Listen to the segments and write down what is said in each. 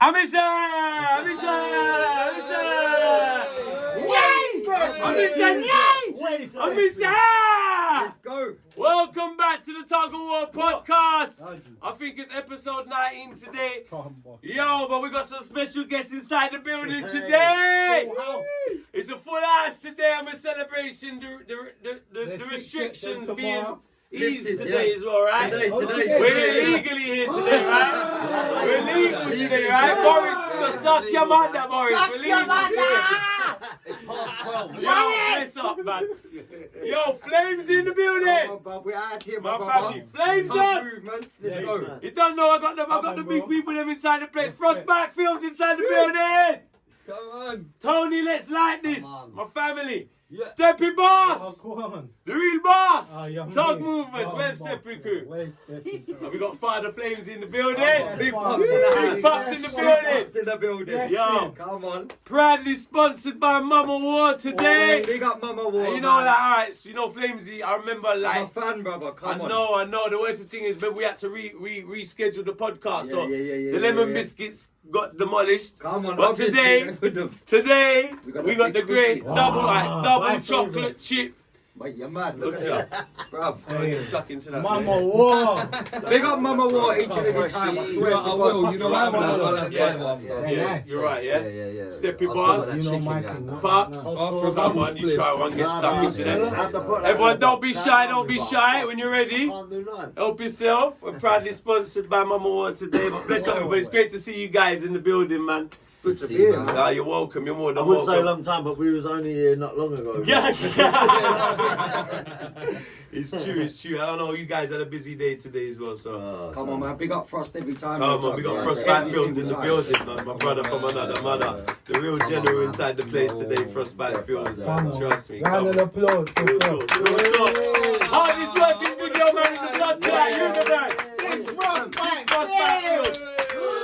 Amisa! Let's go. Welcome back to the Tuggawar Podcast. I think it's episode 19 today. Yo, but we got some special guests inside the building today. It's a full house today. I'm a celebration. The restrictions being eased today as well, right? Today. We're legally here today, right? We're legal today, right? Boris, suck your mother, Boris. We're legal today. It's past 12. Yo, bless up, man. Yo, Flammzee in the building. We're out here, my family. Flamezos. Let's go. You don't know I got the big people them inside the place. Frostbite Films inside the building. Come on. Tony, let's light this. My family. Yeah. Steppy Boss! The real boss! Tug movements, where's Steppy Crew? We got Father Flames in the building. Big Pops in the house. Big Pops in the building. In the building. Yes, yo, come on. Proudly sponsored by Mama War today. Big up Mama War. You know, like, alright, so you know, Flamezee, I remember, like. I'm a fan, brother. Come on. I know. The worst thing is, but we had to reschedule the podcast. The lemon biscuits got demolished. Come on, but today we got the great double chocolate chip. Mate, you're mad. Look at that. Bruv. Get stuck into that. Mama War. Big up Mama War each and every time. I swear to God. You know what I'm Yeah, you're right, yeah? Yeah. Steppy Bars. You know my thing. Pops. Come on, you try one, get stuck into that. Everyone, don't be shy when you're ready. Help yourself. We're proudly sponsored by Mama War today. But bless up, everybody. It's great to see you guys in the building, man. Good to be here, man. You're welcome. You're more than welcome. I wouldn't say a long time, but we was only here not long ago. Yeah. It's true. I don't know. You guys had a busy day today as well, so. Come on, man. Big up Frost every time. Come on, we got Frostbite Films in the building, man. My brother from another mother. The real general inside the place today, Frostbite Films. Trust me. Round of applause. Hardest working video man in the blood tonight. Universe. Frostbite Films.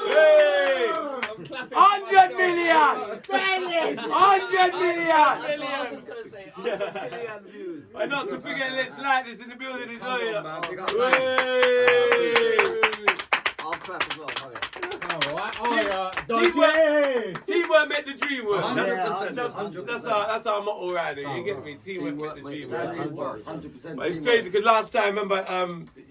Hey. 100 million! 100 million! I was just going to say, 100 million views. And not to forget, let's light this in the building as well, you know. I'll clap as well, okay. Teamwork make the dream work. 100%. That's our motto right there. You get me? Teamwork make the dream work. 100%. But it's crazy because last time, remember,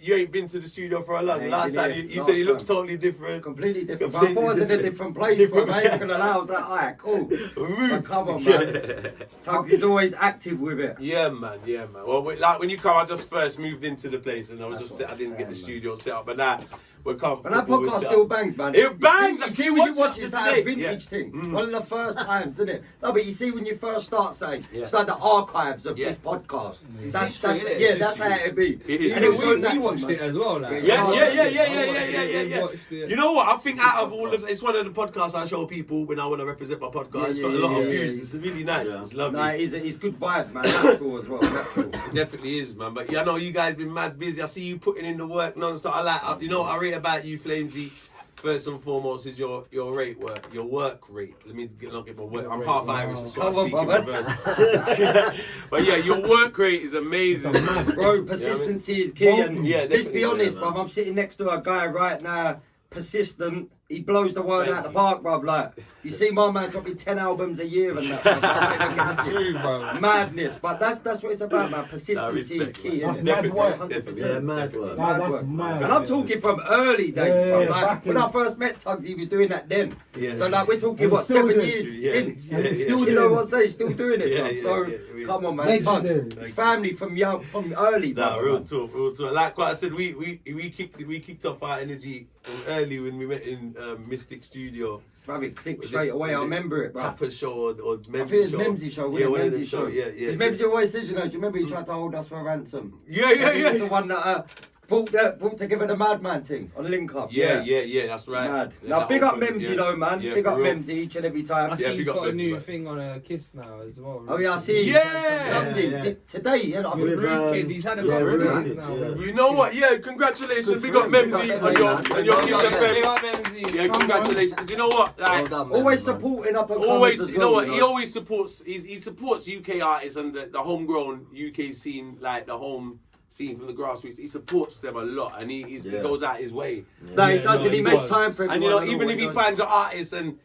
you ain't been to the studio for a long. Last time you said it looks totally different. Completely different. But I thought I was in a different place, bro. I ain't gonna lie. I was like, alright, cool. But come on, man. Tugs is always active with it. Yeah, man. Well, like when you come, I just first moved into the place and I didn't get the studio set up, but now we're comfortable. And that podcast still bangs, man. It bangs. You see when you watch it, it's like a vintage thing. One of the first times, isn't it? No, but you see when you first start saying, it's like the archives of this podcast. That's how it'd be. And it was we watched it as well. Like. Yeah. You know what? I think out of all of it's one of the podcasts I show people when I want to represent my podcast. It's got a lot of views. It's really nice. It's lovely. Nah, it's good vibes, man. Natural as well. Natural. It definitely is, man. But I know you guys been mad busy. I see you putting in the work non-stop. You know what I rate about you, Flamezee? First and foremost is your work rate. Let me get my work. I'm half Irish, so I speak in reverse. But yeah, your work rate is amazing, bro. Persistency is key. And let's be honest, bro. I'm sitting next to a guy right now, persistent. He blows the word out the park, bruv. Like, you see my man dropping 10 albums a year and that. That's true, bro. Madness. But that's what it's about, man. Persistency is key. That's mad work. 100%. Yeah, mad work. That's mad. And I'm talking from early days, bro. Like, when I first met Tugs, he was doing that then. So, like, we're talking, what, 7 years since? You know what I'm saying? Still doing it, bro. So, come on, man. Tugs, family from early, bro. Nah, real talk. Like what I said, we kicked off our energy early when we met in Mystic Studio. Bruv, it clicked straight away. I remember it, bro. Tapper's show or Memzee show. Yeah, one of them show. Yeah. Because Memzee always says, you know, do you remember he tried to hold us for a ransom? Yeah. The one that brought together the Madman thing on Link Up. Yeah, that's right. Mad. Now, big up Memzee though, man. Big up Memzee each and every time. I see he's got a new thing on a Kiss now as well. Oh yeah, I see. Yeah. Today, With Rude Kid, he's had a couple of days now. You know what? Yeah, congratulations. Big up Memzee on your Kiss FM. Big up Flammzee. Yeah, congratulations. You know what? Like, always supporting up and always, you know what? He always supports. He supports UK artists and the homegrown UK scene, like the home scene from the grassroots. He supports them a lot, and he goes out his way. No, he does, and he makes does. time for everyone. And you know, even if he finds an artist and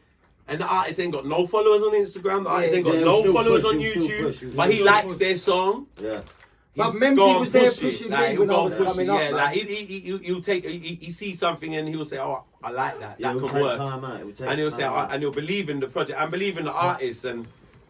the artist ain't got no followers on Instagram, the artist ain't got he'll no still followers push, on he'll still push, YouTube, but he likes their song. Yeah. But He's Memzy gone was there push it. pushing Like, me when I was he'll go coming push it, up, yeah, man. like he'll take he sees something and he'll say, oh, I like that. Yeah, That it'll can take work. time out. It'll take And he'll say, time out. and he'll believe in the project and believe in the artist and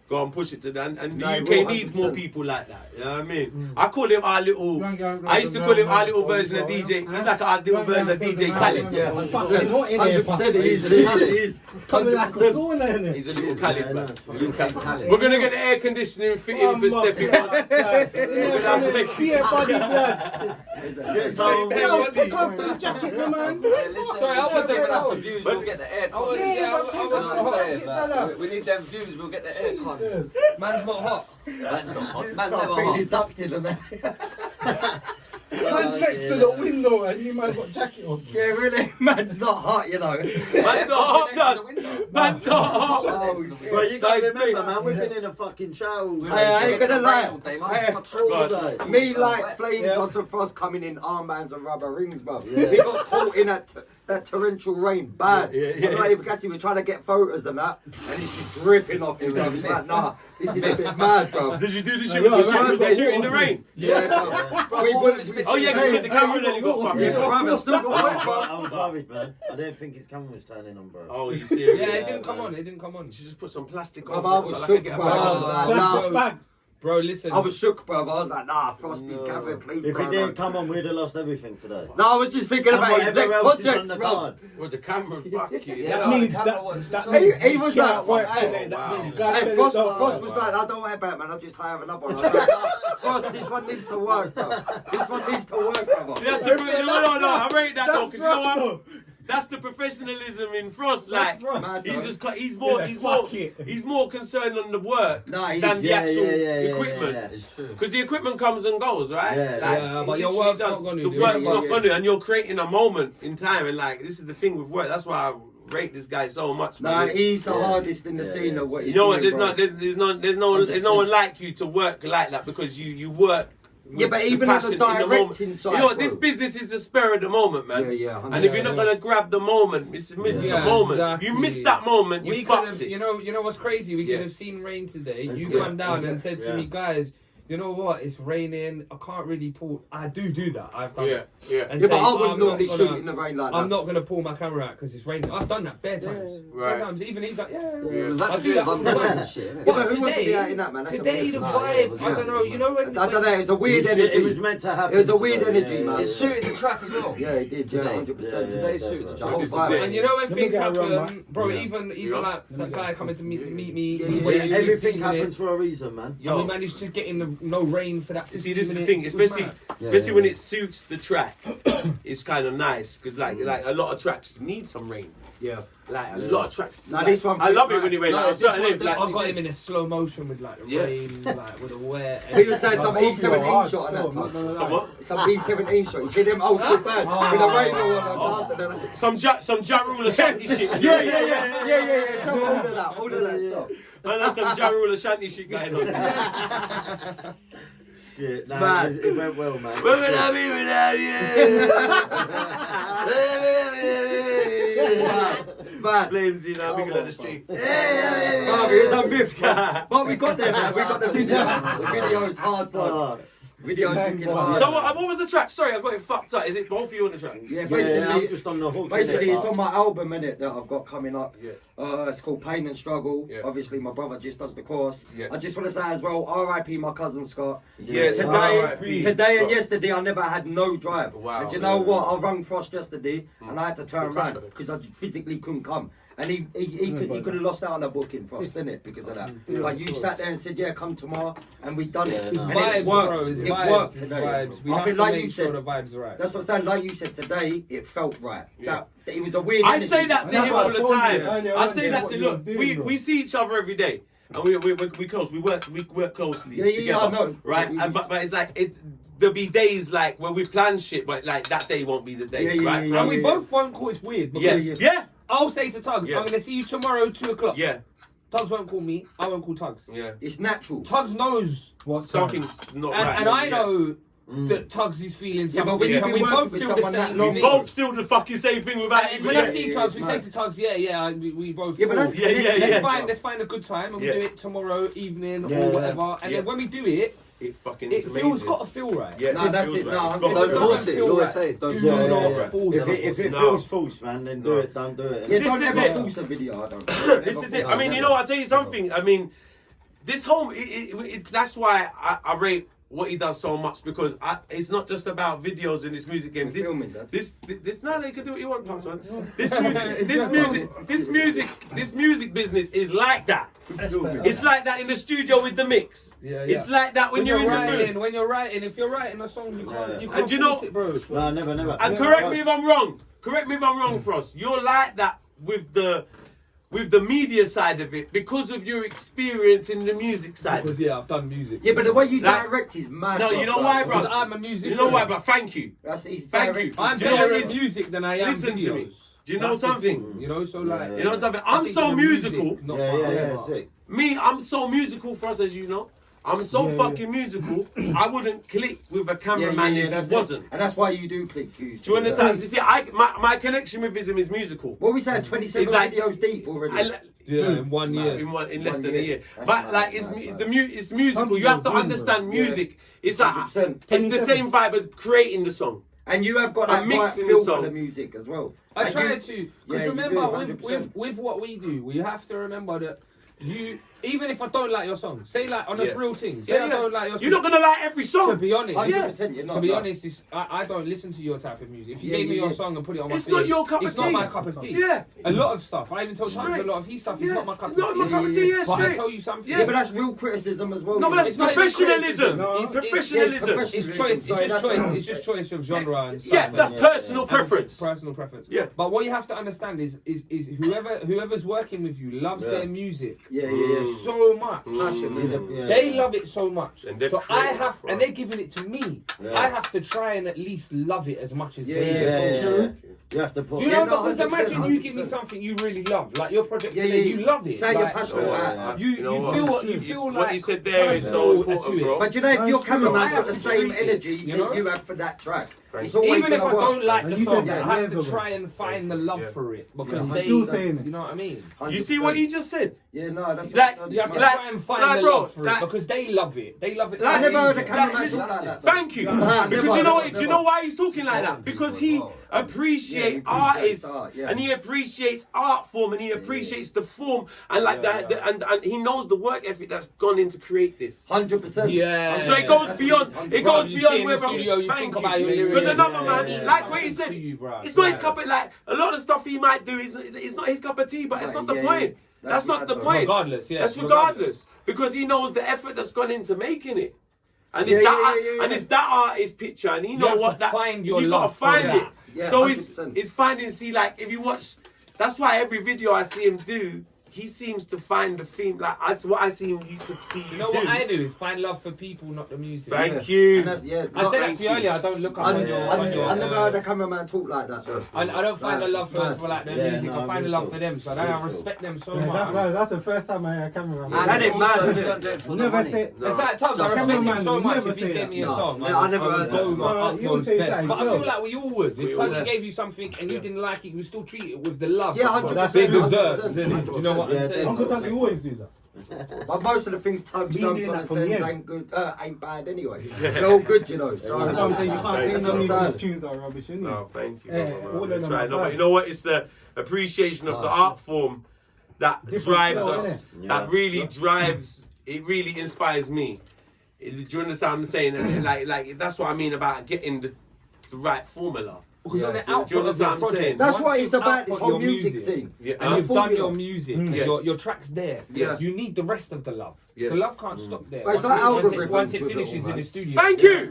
go and push it to them. And No, the he UK will, needs more 100%. people like that. You know what I mean? I call him our little. I used to call him our little version of DJ. He's like our little version of DJ Khaled. Yeah, Fucking hot in here, 100%. It is. It's coming like a sauna in here. He's a little Khaled, Yeah, man. no, Little Khaled. Khaled. We're gonna get the air conditioning fitting for Steppy. Yeah, buddy, blood. Get some. Yo, take off that jacket, man. Sorry, I wasn't. That's the views. We'll get the aircon. Yeah, That's what I'm saying, man. We need them views. We'll get the aircon. Man's not hot. Man's not hot. Man's Start never feeling hot. inducted and that. Man's next to the window and you man got jacket on. Yeah, really, man's not hot, you know. Man's not hot, blood. Man's not hot. Oh, shit. Bro, you gotta remember, man, we've been in a fucking shower. I ain't gonna lie. All day. Hey, me like Flamezos and Frost coming in armbands and rubber rings, bro. Yeah. We got caught in that torrential rain, bad. Yeah. I'm not even guessing, we're trying to get photos and that, and it's just dripping off him, bro. It's like, nah, this is a bit mad, bro. Did you do the Yeah, shoot? Was yeah, the shoot in the rain? Yeah, bro. We wouldn't Oh yeah, you hit the camera and then you got fucked. Yeah, bro, still got wet, I bro. was worried, man. I didn't think his camera was turning on, bro. Oh, you serious? Yeah, it didn't come on. It didn't come on. You should just put some plastic Bro, on. I was so I shook, can get a bro. bag I on. was like, Plastic nah. bag. Bro, listen. I was shook, bro. I was like, nah, Frosty's No. camera, please, If bro. it didn't come on, we'd have lost everything today. No, I was just thinking about his Whatever next else is on project, the bro. card. With the camera, fuck you. Yeah, That no, means the camera was that switched means He was can't like, work hey, today. That wow. means God Hey, said Frost it's all was right. like, I don't worry about it, man, I'll just hire another one. I was like, nah, Frost, this one needs to work, bro. This one needs to work, bro. That's the no. I rate that though, That's because you know what? Frost, That's the professionalism in Frost. Like Frost. he's Yeah, fuck it. he's more concerned on the work Nah, he than is. the actual equipment. Yeah. It's true. Because the equipment comes and goes, right? Yeah, yeah, but your it literally work's does. not gonna The do work's it. not Yeah. going to, and you're creating a moment in time. And like this is the thing with work. That's why I rate this guy so much. Nah, man. he's the Yeah. hardest in the Yeah, scene yeah. of what he's You know what? doing, There's bro. no one like you to work like that because you work. Yeah, but with even the on the passion in moment. directing side, You know what? bro. This business is the spur of the moment, man. Yeah, And if you're not gonna grab the moment, miss the Yeah, moment. exactly. You miss that moment, We you could fucked have, it. you know what's crazy? We Yeah. could have seen rain today. You Yeah. come down and said to Yeah. me, guys, you know what? It's raining. I can't really pull. I do that. I've done Yeah, it. yeah. And Yeah, but say, I "Oh, wouldn't I'm normally not shoot gonna- in the rain like I'm that. not gonna pull my camera out because it's raining. I've done that bare times. Right. Bare times. Even he's like, yeah. We've I'll had to do do that. it umbrellas and shit, innit? Yeah, but who wants to be today- out in that, man? That's Today the a vibe. I don't know. You know when I don't know, it was a weird It energy. was meant to happen. It was a weird today, energy, man. It suited the track as well. Yeah, it did, yeah, Today. 100%. Yeah, Today yeah, suited the definitely. whole This is vibe. it. And you know when Let me things get around, happen, man. bro. Yeah. Even Yeah. like that guy coming to meet me. Yeah, he yeah, waited Everything 15 happens minutes, for a reason, man. and we Yo, managed to get in the no rain for that. you 15 see, this is the minutes. thing, It was especially mad. Yeah, when yeah. it suits the track. It's kind of nice because like a lot of tracks need some rain. Yeah. Like a lot of tracks. Now like, this one I love it nice. when he rains. No, Like, this certain one names, like, I got him in a slow motion with like the Yeah. rain, like with a wet. He was saying some Both of you are E17 hard shot on that still, time. man. Somewhat. Some B17 shot. You see them old school bands with a radio on and dancing and Some Ja Rule Ashanti shit. yeah. Some all of that stuff. Man, that's some Ja Rule Ashanti shit going on. Shit, nah, Man. it went well, man. Where would I be without you? Man, Flamezee now, bigger than the street. Bobby, it's a myth, man. But we got there, man. We got the video. The video is hard Oh, times. Video's looking hard. So what was the track? Sorry, I got it fucked up. Is it both of you on the track? Yeah, yeah, I'm basically, just on the hook. basically innit, it's on my album, innit, that I've got coming up. Yeah. It's called Pain and Struggle. Yeah. Obviously, my brother just does the chorus. Yeah. I just want to say as well, R.I.P. my cousin Scott. Yeah, Today Scott. and yesterday, I never had no drive. Wow. And you know what? I rung Frost yesterday, and I had to turn Good around question. because I physically couldn't come. And he could have lost out on a booking, Frost, didn't because of that. But you sat there and said, yeah, come tomorrow, and we done it. Yeah, It's no. And vibes, it worked. bro. It's It vibes. worked It's today. vibes. We I have feel to like make you sure said. the vibes are right. That's what I'm saying. Like you said today, it felt right. Yeah. That it was a weird. I energy. say that to And him that's all what the I told time. you. I say that what to he was look. doing, bro. We see each other every day, and we close. We work closely Yeah, together. I know. Right, Yeah, and, but it's like it. There'll be days like when we plan shit, but like that day won't be the day, Yeah, right? yeah, And we yeah. both won't call. It's weird. Because Yes. Yeah. Yeah. I'll say to Tugs, Yeah. I'm gonna see you tomorrow 2 o'clock. Yeah. Tugs won't call me. I won't call Tugs. Yeah. It's natural. Tugs knows, What Something's not and, right. and I Yeah. know that Tugs is feeling Yeah, but something. when you've Can been we working both with feel the someone that same long, We thing? both feel the fucking same thing without even. When I see Tugs, we say to Tugs, we both. Yeah, but cool. that's Let's find a good time and we Yeah. do it tomorrow evening Yeah, or yeah. whatever. And then when we do it, It fucking it is amazing. got to feel right. Yeah, No, that's feels it. right. No, It's I'm got to Don't feel force right. it. You always say, don't Do force not it. force If it. it No. feels false, man, then do No. it. Don't do it. Yeah, This don't is ever it. force a video. I don't. This is it. I mean, you know, I'll tell you something. I mean, this whole, that's why I rate what he does so much, because it's not just about videos in this music game. This, Filming that. this, no, you can do what you want, Pops, man. This music business is like that. It's like that in the studio with the mix. Yeah, It's like that when you're in the writing, booth. when you're writing, if you're writing a song, you can't And you know- force it, bro. No, never. And correct me if I'm wrong. Correct me if I'm wrong, Frost. You're like that with the media side of it because of your experience in the music side. Because I've done music. Yeah, but the way you Like- direct is mad. No, you know why, bro? Because I'm a musician. You know why, but thank you. That's easy. Thank you. I'm Do you know better what at it is? music than I am Listen videos. to me. Do you know That's the something? thing, you know, so like, You know something? I I'm think so the music, musical. not Yeah, my yeah, flavor. sick. Me, I'm so musical for us, as you know. I'm so fucking musical. I wouldn't click with a cameraman if that's it wasn't. And that's why you do click. Do you understand? You see, my connection with him is musical. What we said, 27 It's like- videos deep already. Yeah, in 1 year. In less than a year. That's But mad, like mad, mad. it's musical. You have to understand music. It's like 100%. it's the same vibe as creating the song. And you have got I'm that right mixing the feel song. for the music as well. I And try you- to, Yeah, because you remember, do, with 100%. what we do, we have to remember that you, even if I don't like your song, say like on a Yeah. real thing, say I don't like your song. You're not gonna like every To song. be honest, 100% you're not, to be no. honest, I don't listen to your type of music. If you Yeah, gave me yeah, your yeah. song and put it on my It's feed, not your cup of it's not tea. my cup of tea. Yeah. A lot of stuff. I even told Tugs a Straight. lot of his stuff is Yeah. not my cup It's not of my tea. cup of tea. Yeah, But I straight. tell you something. Yeah, but that's real criticism as well. No, but you that's It's not even professionalism. criticism. It's It's professionalism. It's choice. Sorry, It's just that's choice. right. It's just choice of genre and stuff. Yeah, and- that's personal and preference. Personal preference. Yeah. But what you have to understand is whoever's working with you loves their music Yeah, yeah, yeah. so much. Yeah. They love it so much. And they're So I creative, have, bro. and they're giving it to me. Yeah. I have to try and at least love it as much as Yeah, they do. Yeah. You have to put. Do you Yeah, know? no, Because 100%, imagine you give me 100%. something you really love, like your project Yeah, today. yeah, You love it. say you're like, passionate Oh, about yeah. it. you feel what like you said there is so personal important, to bro. it. But you know, if your cameraman's got the That's same true. energy You know? that you have for that track, Right. it's always Even if I gonna work. don't like And the you song, said that I have years to ago. try and find the love Yeah. for it because I'm they, still saying it. you know what I mean? You see what he just said? Yeah, no, that's Like- what You have to Like- try and find like, the bro, love for like- it because they love it. They love it. Like- I never heard a Like, cameraman listen, talk like that. Thank you. Nah, Because never, you know never, what? Do you know why he's talking like that? Because he Yeah, appreciates he appreciates artists art, yeah. and he appreciates art form and he appreciates the form and like and he knows the work ethic that's gone in to create this. 100%. Yeah. So it goes That's beyond. what It it's goes You see beyond in the whether. studio, you Thank think you. about your Because lyrics. another man, yeah, like yeah. what he said, To you, bro. it's not his Right. cup of like a lot of stuff he might do is it's not his cup of tea, but it's not the Yeah, point. yeah. That's not mad, the bro. point. Regardless, yeah. That's regardless because he knows the effort that's gone into making it. And it's Yeah, that yeah, yeah, yeah. and it's that artist picture and he You know have what to that find your you gotta love for find that. it. Yeah, So 100%. it's finding like if you watch that's why every video I see him do, he seems to find the theme like that's what I see him used to see You know what I do is find love for people, not the music. Thank Yeah. you. And that's- yeah, I said that Thank to you you. earlier. I don't look up I on your. I never heard a cameraman talk like that. I don't find the love for like the Yeah, music. no, I find the me love too. for them. So I respect them so Yeah, much. that's the first time I heard a cameraman. And That ain't mad, also, isn't you it? don't do it for the Never money. say. It's like Tubbs, I Just respect him cameraman, so you much. never If he say gave that. me a No, song, yeah, I never would heard go that. my No, you utmost say best. that But I yourself. feel like we all would. We If all Tuggy would. gave you something and you didn't like it, we still treat it with the love. Yeah, that 100%. they deserve. 100%. Isn't it? Do you know what Yeah, I'm saying? Uncle Tuggy always does that. But most of the things Tubbs Me jumps doing on that and for says years. ain't good, ain't bad anyway. They're all good, you know. So That's what I'm saying. You can't say That's none what of I'm his saying. tunes are rubbish, innit? No, thank you. Yeah, brother, all of them try. are No, but bad. you know what? It's the appreciation of the art form that Different drives flow, us. innit? That really drives. It really inspires me. Do you understand what I'm saying? And like that's what I mean about getting the right formula. Because on the Do you output of understand your what I'm saying? project, That's once what it's you've about, this output whole your music scene. Yeah, and you've done formula. your music, Yes. your track's there. Yes. You need the rest of the love. Yes. The love can't stop there. But it's Once like algorithms once it with it finishes all, in man. the studio. Thank you. the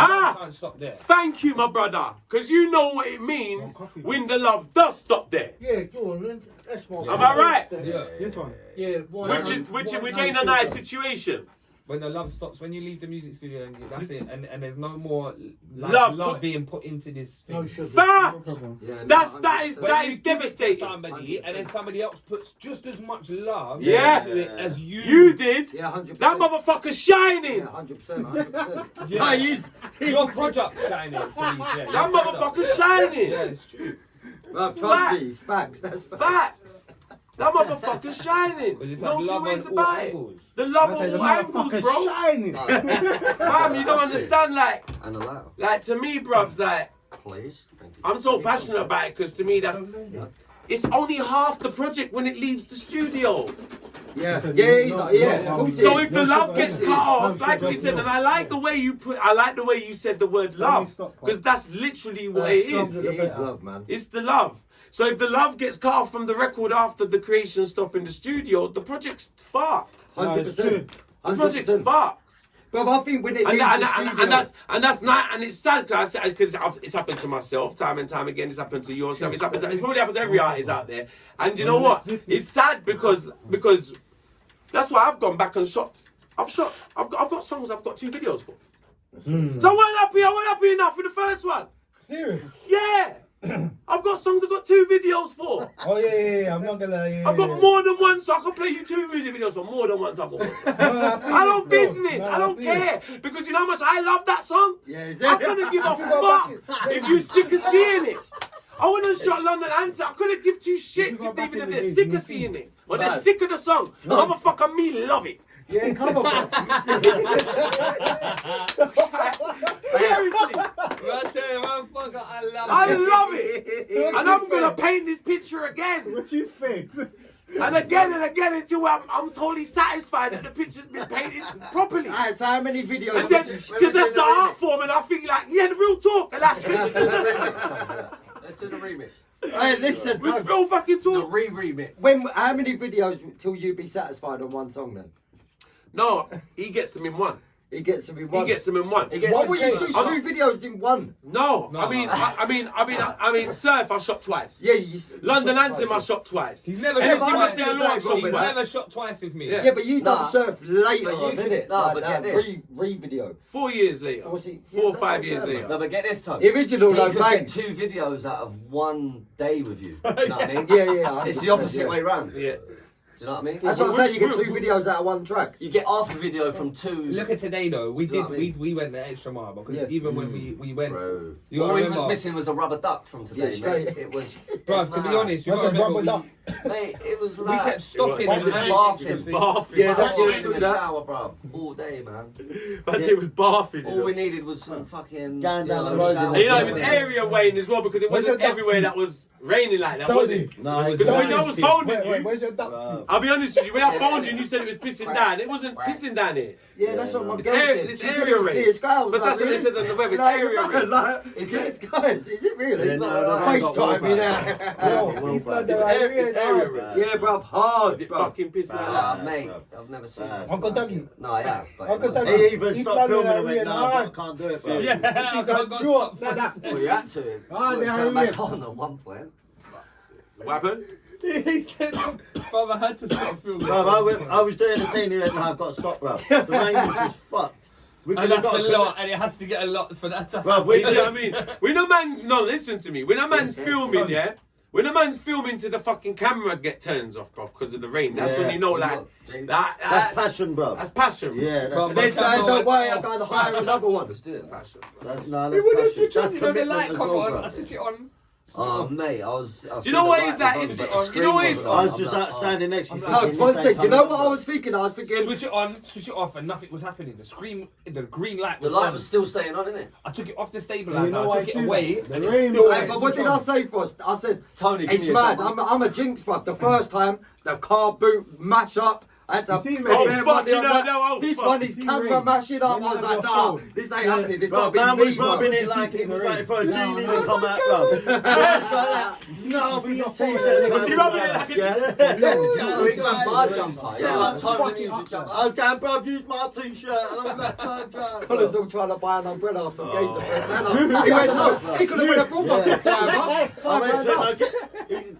love Ah, can't stop there. thank you, my brother. Because you know what it means when the love does stop there. Yeah, go on. That's more. Am I right? Yeah. This one. Yeah. Which ain't a nice situation. when the love stops, when you leave the music studio and that's it, and there's no more Love being put into this thing. No sugar. Fact! No problem. Yeah, That is When you give it to devastating. somebody, and then somebody else puts just as much love Yeah. into it as you. You did. Yeah, 100%. That motherfucker's shining. Yeah, 100%, 100%. Yeah. No, he is. Your project shining. To be fair. That motherfucker's shining. Yeah, it's true. Well, trust me, it's facts. That's facts. Facts. That motherfucker's shining. Because it's No like two love ways on all about it. angles. The love I say on the all angles, motherfucker's bro. shining. Fam, you don't understand. And allow. Like to me, bruvs, like Please. Thank you. I'm so passionate about it because to me it's only half the project when it leaves the studio. Yeah, yeah, he's like, yeah. No, of course So he if is. the No love sugar, gets no cut off, sugar, like no we said, sugar. and I like the way you said the word love stop, because that's literally what it is. It is love, man. It's the love. So if the love gets cut off from the record after the creation stop in the studio, the project's fucked. 100%. The project's 100%. fucked. But I think when it leaves the studio... And that's not, and it's sad because it's happened to myself time and time again. It's happened to yourself. It's probably happened to every artist out there. And you know what? It's sad because that's why I've gone back and shot. I've got songs I've got 2 videos for. So I wasn't happy enough with the first one. Serious? Yeah. I've got songs I've got 2 videos for. Oh yeah. I'm not gonna. Yeah, I've got more than one, so I can play you 2 music videos for more than one song. I don't business. I don't care because you know how much I love that song. Yeah, is I it? couldn't give a fuck if you sick of seeing it. I went and shot London Answer. I couldn't give 2 shits if they're sick of seeing it or they're sick of the song. Motherfucker, me love it. Yeah, come on, bro. Seriously, I tell you, motherfucker, I love it, and I'm gonna paint this picture again. What you think? And again until I'm totally satisfied that the picture's been painted properly. Alright, so how many videos? And then, because that's the art form, and I think like, yeah, the real talk, and that's it. Let's do the remix. Hey, listen, With Tom, real fucking The talk. remix. how many videos till you be satisfied on one song then? No, he gets them in one. He gets them in one. He gets them in one. What would you shoot I'm- 2 videos in one? No, I mean, Surf I shot twice. Yeah, you. London shot Anthem I twice. shot twice. He's never Everything shot I twice. say alone I shot He's twice. never shot twice with me. Yeah. Yeah, but you done Nah. surf later But you on, can- innit? nah, Like but that get this. re-video. 4 years later. Or was it- 4 or yeah, 5 that's years what I'm later. No, but get this, Tom. Original, He like, could bang. get 2 videos out of one day with you. Do you know what I mean? Yeah. It's the opposite way round. Yeah. Do you know what I mean? That's what I'm saying, you get 2 videos out of one track. You get half a video from 2. Look at today though. We Do you did. know what I mean? We went the extra mile because Yeah. even when we went, Bro. You All gotta he was remember- missing was a rubber duck from today, Yeah, straight. mate. It was... Bruv, to be honest, you What's gotta a remember rubber Mate, it was we like... kept stopping. It was and bathing. Bathing. Yeah, I was yeah, in the that. shower, bro, all day, man. That's it was bathing. All we needed was some fucking... Going down the you know, road, shower And you know, it was gel. area rain as well because it Where's wasn't your everywhere ducks? that was raining like that, was Saudi. it? No, Because when I was phoning Wait, you, where's your ducks? I'll be honest with you, when I phoned you and you said it was pissing down, it wasn't pissing down here. Yeah, that's what my It's girl area- said. it's She said area it was raid. clear skies. But that's what they said on the web, it's Like, area raid. like, Is clear it? skies. Is it really? Yeah, no, FaceTime me now. Yo, he's like It's the area raid. Yeah, bruv, hard, Is it bruv. fucking pissing like that? Mate, I've never seen it. Uncle Dougie. No, I have. But Uncle it was- Dougie. He even He's stopped like filming the and went, area no, hard. I can't do it, bro. Yeah, He I got can't drew up. stop. Well, you had to. Ah, You they turned are back real. on at one point. What happened? He said, "Bruv, I had to stop filming." Bro, I was doing the scene here and I got stopped, bro. The rain was just fucked. We And could've that's a got lot, and it has to get a lot for that to Bro, happen. You see what I mean? When a man's listen to me. When a man's filming, yeah. When a man's filming to the fucking camera turns off, bro, because of the rain. That's when Yeah. you know, like That's passion, bro. That's passion. Yeah, that's Bro, They but- said, don't worry, I'm going to hire another one. Let's do it. Passion. That's We passion. wouldn't switch on, That's you know, the commitment light as come well, on, bro. I switch it on. Oh, mate, I was... Do you know what it's like? You know what it's I was just standing next to you. Tugs, one sec, you know what I was thinking? I was thinking, Switch it on, switch it off, and nothing was happening. The green light The was light on. was still staying on, innit? I took it off the You stabilizer, know I why took it I do away, that? and The it's rain still was- hey, but what did I say first? I said, Tony, give it's me a mad. jump. I'm a jinx, bruv. The first time, the car boot mash up. I had to You see, spend man? bare Oh, money fuck, on no, that. no, oh, This fuck. one is See, camera rain. mashing up. When I you was have like, your nah, phone. this ain't happening. This Bro, gotta be man me, was bro. rubbing it like it was like for a genie to come out, bro. No, with his t-shirt. Was he rubbing it like a Big man bar jumper. Yeah, like Tony the music jumper. I was going, bro, use my t-shirt. And I'm like, try. Colin's all trying to buy an umbrella off some gazer friends. He went, no, he could have been a brought my Yeah. I went to him, $5 okay, his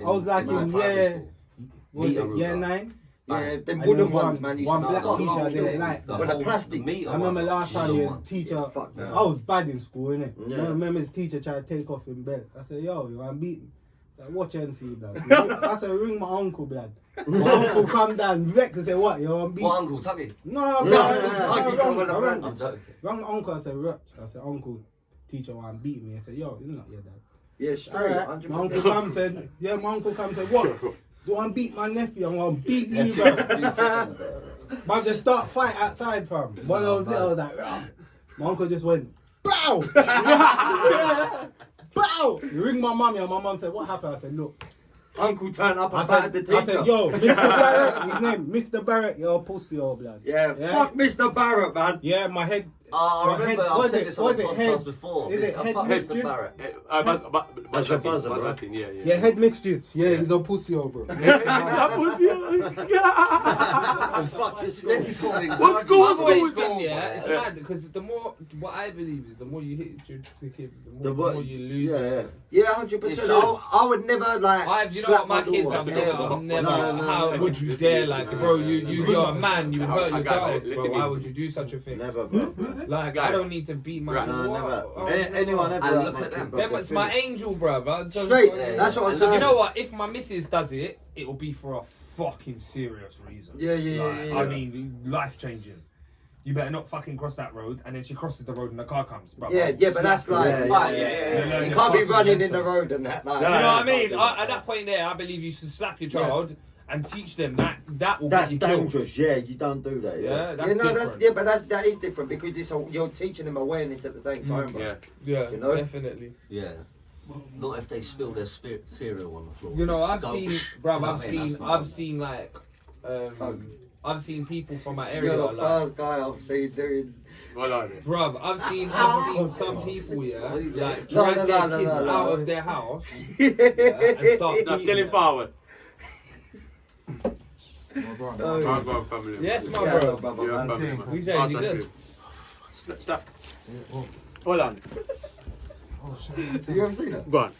school. I was like my in primary year, school. what was Meter it, year ruler. 9. Yeah, them And wooden there was ones, man. one used to black have. t-shirt I didn't like. With the plastic. I remember last time your teacher, fuck that. I was bad in school, innit? Yeah. I remember his teacher tried to take off in bed. I said, yo, you want to beat me? So watch and see, blood. I said, ring my uncle, blood. My uncle come down, vexed and say, what, you want beat? What uncle, Tuggy? No, blood. I'm joking. Rang my uncle, I said, Rutch. I said, uncle, teacher want beat me. I said, yo, you're not your dad. Yeah, straight. Alright, my uncle come said, my uncle come said, what? Do you want to beat my nephew? I'm going to beat you, bro. A few seconds there. But just start fight outside, fam. One of those little, I was like, rah. My uncle just went, bow! Bow! You ring my mummy and my mum said, what happened? I said, look. Uncle turned up and battered the teacher. I said, yo, Mr. Barrett, his name, Mr. Barrett, you're a pussy, old blood. Yeah, fuck Mr. Barrett, man. Yeah, my head. I remember I've said this on the podcast before. Is it I head fuck mistress? Mr. Barrett. That's your buzzer, bro. Yeah, head mistress. Yeah, he's a pussy, old bro. Fuck your Stephen's calling. What school I've always school? been, yeah, it's mad because the more, what I believe is the more you hit the kids, the more you lose. Yeah, 100%. I would never like. You know what, my kids, I've never. How would you dare, like, bro? You're a man. You hurt your child, bro. Why would you do such a thing? Never, bro. Like, I don't need to beat my. No, never. Oh, Anyone ever? And look at them. It's my angel, bro. Straight. That's what I'm saying. You know what? If my missus does it, it will be for a fucking serious reason. Yeah. I mean, life changing. You better not fucking cross that road, and then she crosses the road and the car comes. Bro, Yeah, but that's like, you can't be running in the road and that. Like, do you know what I mean? At that point there, I believe you should slap your child and teach them that will That's get you killed. dangerous. Yeah, you don't do that. Yeah, that's different. but that is different because you're teaching them awareness at the same time, bro. Yeah, You know? definitely. Yeah. Not if they spill their cereal on the floor. You know, I've Go, seen, bruv, I've seen people from my area. You're the like, first guy I've seen doing. Bruv, I've seen some people, like No, drag their kids out of their house and start Telling forward. Family. Yes, my Yeah, bro. brother, You're a man. family, man. We saying you good. Stop. Hold on. Have you ever seen that? Go on.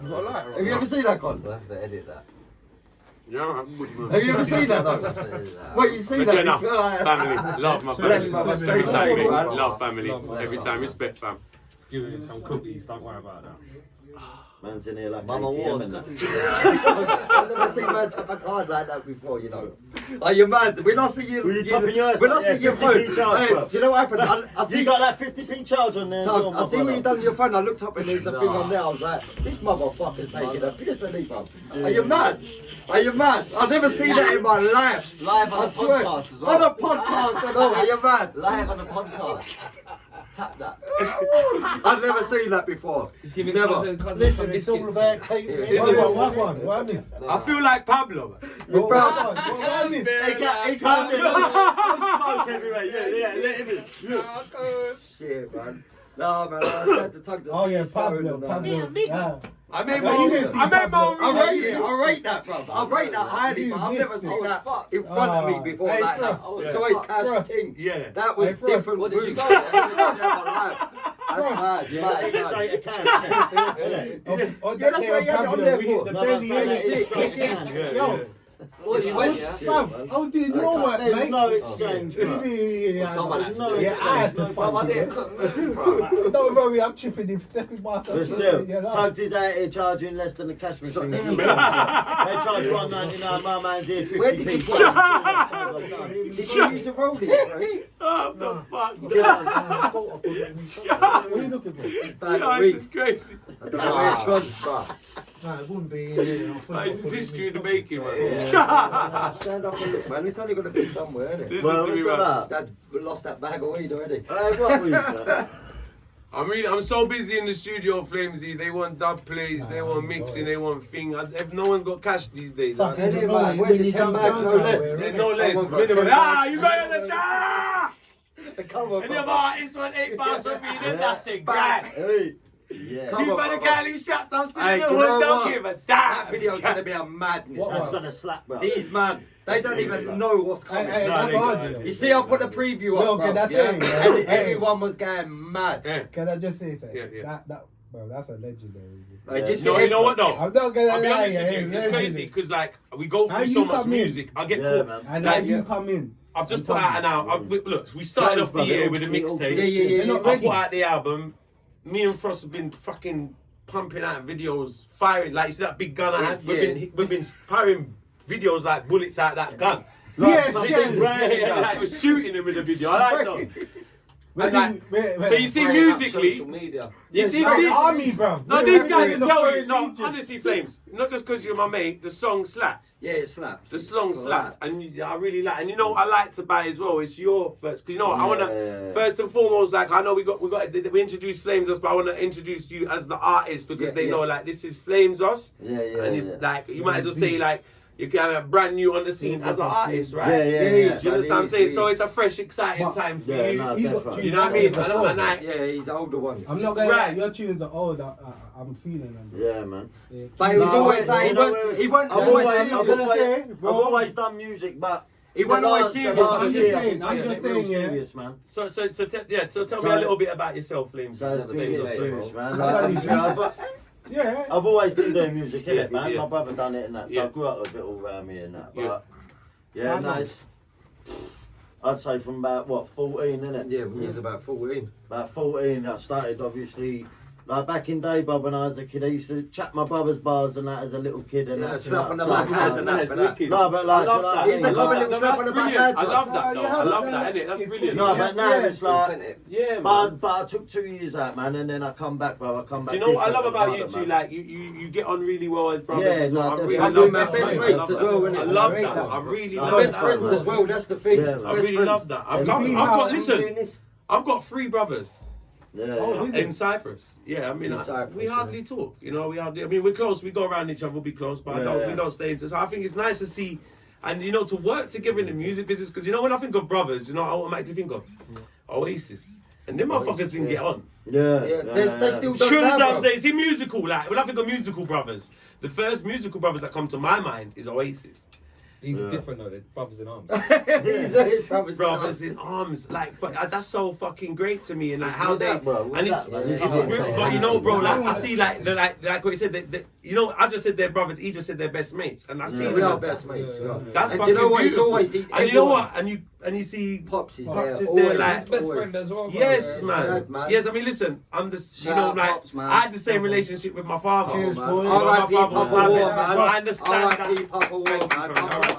You got a lighter Have you ever seen that, Con? We'll have to edit that. Yeah, I'm good, man. Have you ever seen that, We'll though? have to edit that. Wait, you've seen But that? yeah, before? family. Love my Bless family. my man. Exactly. Man. Love family. Love Every time. Respect, fam. Give it some cookies, don't worry about that. Man's in here like Mama ATM Wars and that. cookies. I've never seen man tap a card like that before, you know. Are you mad? We're not seeing you. Were you tapping yours? We're not Yeah, seeing your 50p phone. charge, Hey, bro. do you know what happened? I see You got that 50p charge on there. as Tugs, well, I my see what you brother. done with your phone. I looked up and there's a thing Nah. on there. I was like, this motherfucker's taking a piss at me, bro. Are you mad? Are you mad? I've never seen that in my life. Live on I the swear. podcast as On well. a podcast and all. Are you mad? Live on the podcast. Tap that. I've never seen that before. He's giving Never. cousin some Listen, it's all biscuits. about catering. What I missed? I feel like Pablo. Bro, What I missed? He comes in, no smoke everywhere. Yeah, let him in. shit, man. No, man, I said to Tugs. Oh yeah, Pablo. Yeah. I made But you didn't see my Pablo. own I rate it. I rate that, bro. I rate that highly, but I've You never missed seen it. that in front of me before Hey, like that. Frost. It's always cash Frost. thing. Yeah. That was Hey, Frost. different. What did you routes. go? That's mad. Yeah, Mad, it's mad. straight a can. Yeah. Yeah, that's what you had it on there we hit for. the No, belly that's in like it. it's straight a can. Yo, What you went, yeah? bruv, I was doing your work, There's mate. no exchange, bro. Yeah, Someone had to do it. yeah, I had to Bro, fuck I it. didn't cook, bro. Don't worry, I'm chipping him, stepping myself. But still, Yeah, no. Tugs is out here charging less than the cash machine. They charge $1.99, my man's here 50p. Where did you put it? Did you use the rolling? Oh, the fuck. What are you looking for? It's bad This weed. is crazy. I don't know where it's gone, bro. No, it wouldn't be. This is history in the making, man. Stand up and look, man. It's only gonna be somewhere, isn't it? Listen Well, to me, what's man. that? Dad's lost that bag of weed already. What was that? I'm so busy in the studio, Flamezee. They want dub plays, they want mixing, they want thing. If no one's got cash these days, Fuck man. Any man, where's your 10 bags? No less. There's no less. Someone's got Minimum. 10 Ah, bags. you got in the jar! Come on, And your bro. artist want 8 bars from me, then that's the grand. Hey. Yeah. Come You on, better brother. Kylie strapped, I'm still Hey, in the do you know hood, don't what? give a That damn. video's gonna be a madness. What? That's gonna slap, bro. These man, they don't even know what's coming. Hey, that's hard, you know. You see, I put a preview up, Yo, bro, can I say, yeah? yeah? And Hey. everyone was going mad. Yeah. Can I just say something? Yeah. Bro, that's a legendary. Like, just No, get you know what though? I'm not gonna I'll be lie, honest yeah, with you, it's it's crazy legendary. because like we go How through you so much come in? music. I get Yeah, caught. man. And now Like, you come in. I've just and put tell out me. an album. Look, we started off the year with a mixtape. Yeah. They're not I ready. put out the album. Me and Frost have been fucking pumping out videos, firing like you see that big gun I had. Yeah. We've been firing videos like bullets out that gun. Like, Like it was shooting him in the video. I like those. And like, so you see musically, social media. Army, bro. no, these guys In will the tell you, foreign no, legion. honestly, Flames, not just because you're my mate, the song slaps. Yeah, it slaps. The song slapped, and I really like. And you know what I liked about it as well? It's your first, because you know what, I wanna first and foremost, like I know we introduced Flamezos, but I wanna introduce you as the artist because they know like this is Flamezos. And like you might as well say like you're kind of brand new on the scene as an artist, right? Yeah. Do you understand what I'm saying? So it's a fresh, exciting time for you. No, He's got definitely. You know what I mean? And I, Yeah, he's older ones. I'm not gonna Right. lie, your tunes are old. I'm feeling them. Bro. Yeah, man. Yeah. But it was No, always like, he went I've always always done music, but He went always serious. I'm just saying, yeah. serious, man. so tell me a little bit about yourself, Flames. So it's good to get serious, man. Yeah. I've always been doing music, innit, man? Yeah. My brother done it and that, so Yeah. I grew up with it all around me and that. Yeah. But yeah, nice. I'd say from about 14, innit? Yeah, when he was about 14. About 14, I started obviously. Like back in day, Bob, when I was a kid, I used to chat my brother's bars and that as a little kid and Yeah, that. slap on the So back hand like- and that for that. No, but like, I love do you know what that. I He's the mean? common Like- little slap on the back hand. I love that though. I love that, innit? That's brilliant. No, but now it's like. Authentic. Yeah, man. But I took 2 years out, man, and then I come back, bro. I come back. Do you know what I different love and about you harder, two? man. Like you get on really well as brothers. Yeah, as well. no, I really definitely. love My that. best I mates love as that. well, innit? I love I rate that. that. I really No, love Best that. friends man. as well, that's the thing. Yeah, man. I Best really friends. love that. I've Yeah, got Doing listen. this. I've got 3 brothers. Yeah. In Cyprus, yeah. I mean, In Cyprus, we hardly talk. You know, I mean, we're close. We go around each other. We'll be close, but we don't stay into. So I think it's nice to see, and you know, to work together in the music business. Because you know, when I think of brothers, you know, I automatically think of Oasis, and them motherfuckers didn't get on. Yeah. They still Do you don't understand what I'm know. saying? See, musical. Like when I think of musical brothers, the first musical brothers that come to my mind is Oasis. He's different though, they're brothers in arms. Brothers in arms, like, but that's so fucking great to me, and like how they, bro? and it's, but you know, bro, like I see, like what you said, you know, I just said they're brothers, he just said they're best mates, and I see We them are as- best mates. we are. That's And fucking you know what? It's beautiful. always And you know what? And you see, Pops is Pops there. is there, always, like- His best always. friend as well. yes, bro. man. Dad, man. Yes, I mean, listen, I'm the, you Shout know, out like Pops, man. I had the same relationship with my father. Cheers, You know, boy. my R.I.P. father was Papa my War, best friend, so man. I understand R.I.p. that. Papa War, Thank you, man. man. R.I.P.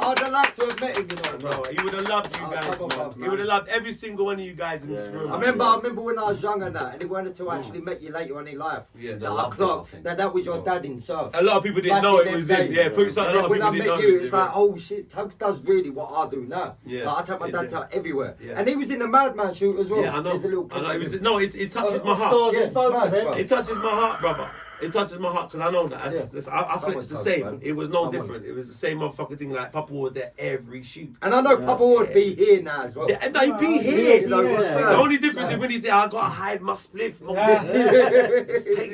I'd have liked to have met him, you know, bro. Bro, he would have loved you guys, Papa man. Puff, He man. would have loved every single one of you guys in this Yeah, room. I remember when I was young and that, and he wanted to actually meet you later on in life. Yeah. That I clocked that was your dad himself. A lot of people didn't Back know in it them was him. days. Yeah, put it, a And lot of then when people I didn't know met it you, was it's him. like, oh shit, Tugs does really what I do now. Yeah. Like, I take my dad Yeah. to everywhere. Yeah. And he was in the Madman shoot as well. Yeah, I know. There's a little I know. clip It of was, him. no, it touches my heart. Yeah, it's mad, bro. It touches my heart, brother. It touches my heart because I know that. I feel it's the That same. was It was no That different. It was the same motherfucking thing. Like Papa was there every shoot. And I know Papa would be here now as well. And they be here. You know, The only difference is when he say, "I gotta hide my spliff."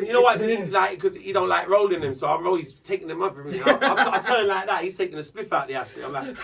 You know what? Because he don't like rolling them, so I'm always taking them up for me. I turn like that. He's taking a spliff out the ashtray. I'm like,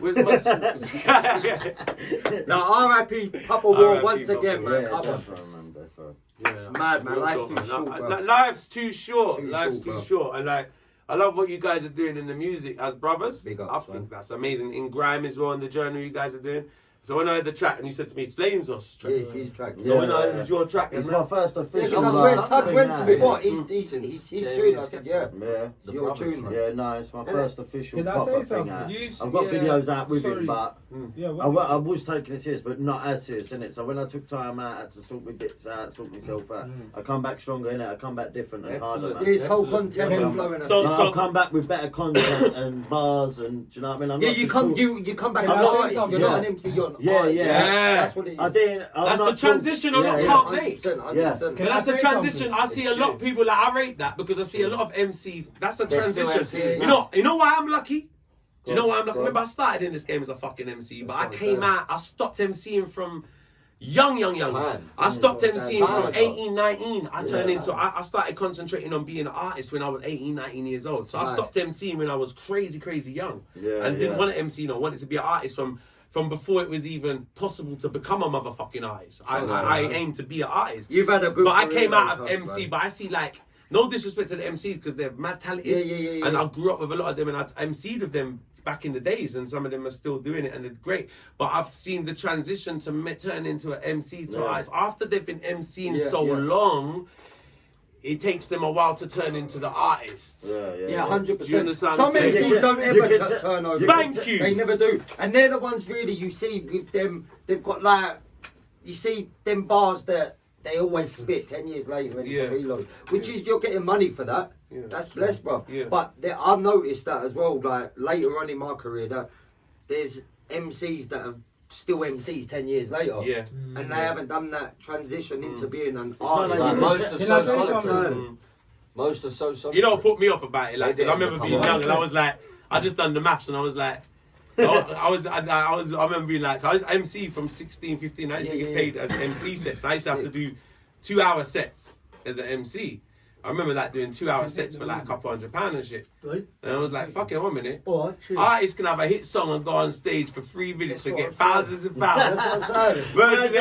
"Where's my spliff?" Now, R.I.P. Papa War R.I.P. once Papa again, War. man. Yeah, Come on. definitely, man, definitely. It's mad, man. Real Life's talk, too man. short, bro. Life's too short. Too Life's short, too bro. short. And like, I love what you guys are doing in the music as brothers. Big ups, I think man. that's amazing. In grime as well, in the journey you guys are doing. So when I heard the track and you said to me, it's Flamezos track. Yes, he's track. So when I heard it was your track, It's and my first Yeah, official. because I swear like, Tugs thing went to now, me, yeah. what? He's tune. I said, yeah. Yeah. It's your tune, man. Yeah, no, it's my first official Can I proper say thing something? out. You- I've got yeah, videos out with sorry. him, but Yeah, I was taking it serious, but not as serious, innit? So when I took time out, I had to sort my bits out, sort myself out. I come back stronger, innit? I come back different and harder, man. His whole Excellent. content Yeah. and flowing. So- Like, I've come back with better content and bars and, do you know what I mean? I'm Yeah, not you just come talk- you come back Can an I say artist. You're something? not an MC. You're an Yeah, artist. yeah. That's what it is. I didn't. I'm That's not the transition a lot can't make. 100%. Yeah. But Can that's I a say transition. something? I see a lot of people like I rate that because I see a lot of MCs. That's a They're still transition. MCs You know why I'm lucky? Do you know why I'm lucky? Go on. Remember, I started in this game as a fucking MC, but I what I'm came saying. out. I stopped MCing from young. Time. I stopped That's what I'm saying. MCing Time from ago. 18, 19. I turned Yeah. into. I started concentrating on being an artist when I was 18, 19 years old. So I Right. stopped MCing when I was crazy young, Yeah, and didn't yeah. want to MC. You know, wanted to be an artist from before it was even possible to become a motherfucking artist. I aimed to be an artist. You've had a good But I career, came out though, of Tugs, MC, man. but I see like no disrespect to the MCs because they're mad talented. Yeah. And I grew up with a lot of them, and I MC'd with them back in the days, and some of them are still doing it, and they're great. But I've seen the transition to turn into an MC to Yeah. artist after they've been MCing Yeah, so yeah. long. it takes them a while to turn into the artists. Yeah, 100%. Do you understand Some what I'm saying? MCs don't ever turn over. Thank you. They never do. And they're the ones really you see with them, they've got like, you see them bars that they always spit 10 years later and it's a reload. Which is, you're getting money for that. Yeah. That's blessed, bro. Yeah. But I've noticed that as well, like later on in my career, that there's MCs that have still MCs 10 years later. Yeah. And they haven't done that transition into being an artist. Like most of So Solid. Most of So Solid. You know what put me off about it? Like, I remember being young and I was like, I just done the maths and I was like, I remember being like, I was MC from 16, 15. I used to get paid as MC sets. I used to have to do 2-hour sets as an MC. I remember like doing 2-hour sets for like a couple £100 and shit. Right. And I was like, fucking 1 minute. Artists can have a hit song and go on stage for 3 minutes and get thousands of pounds. Versus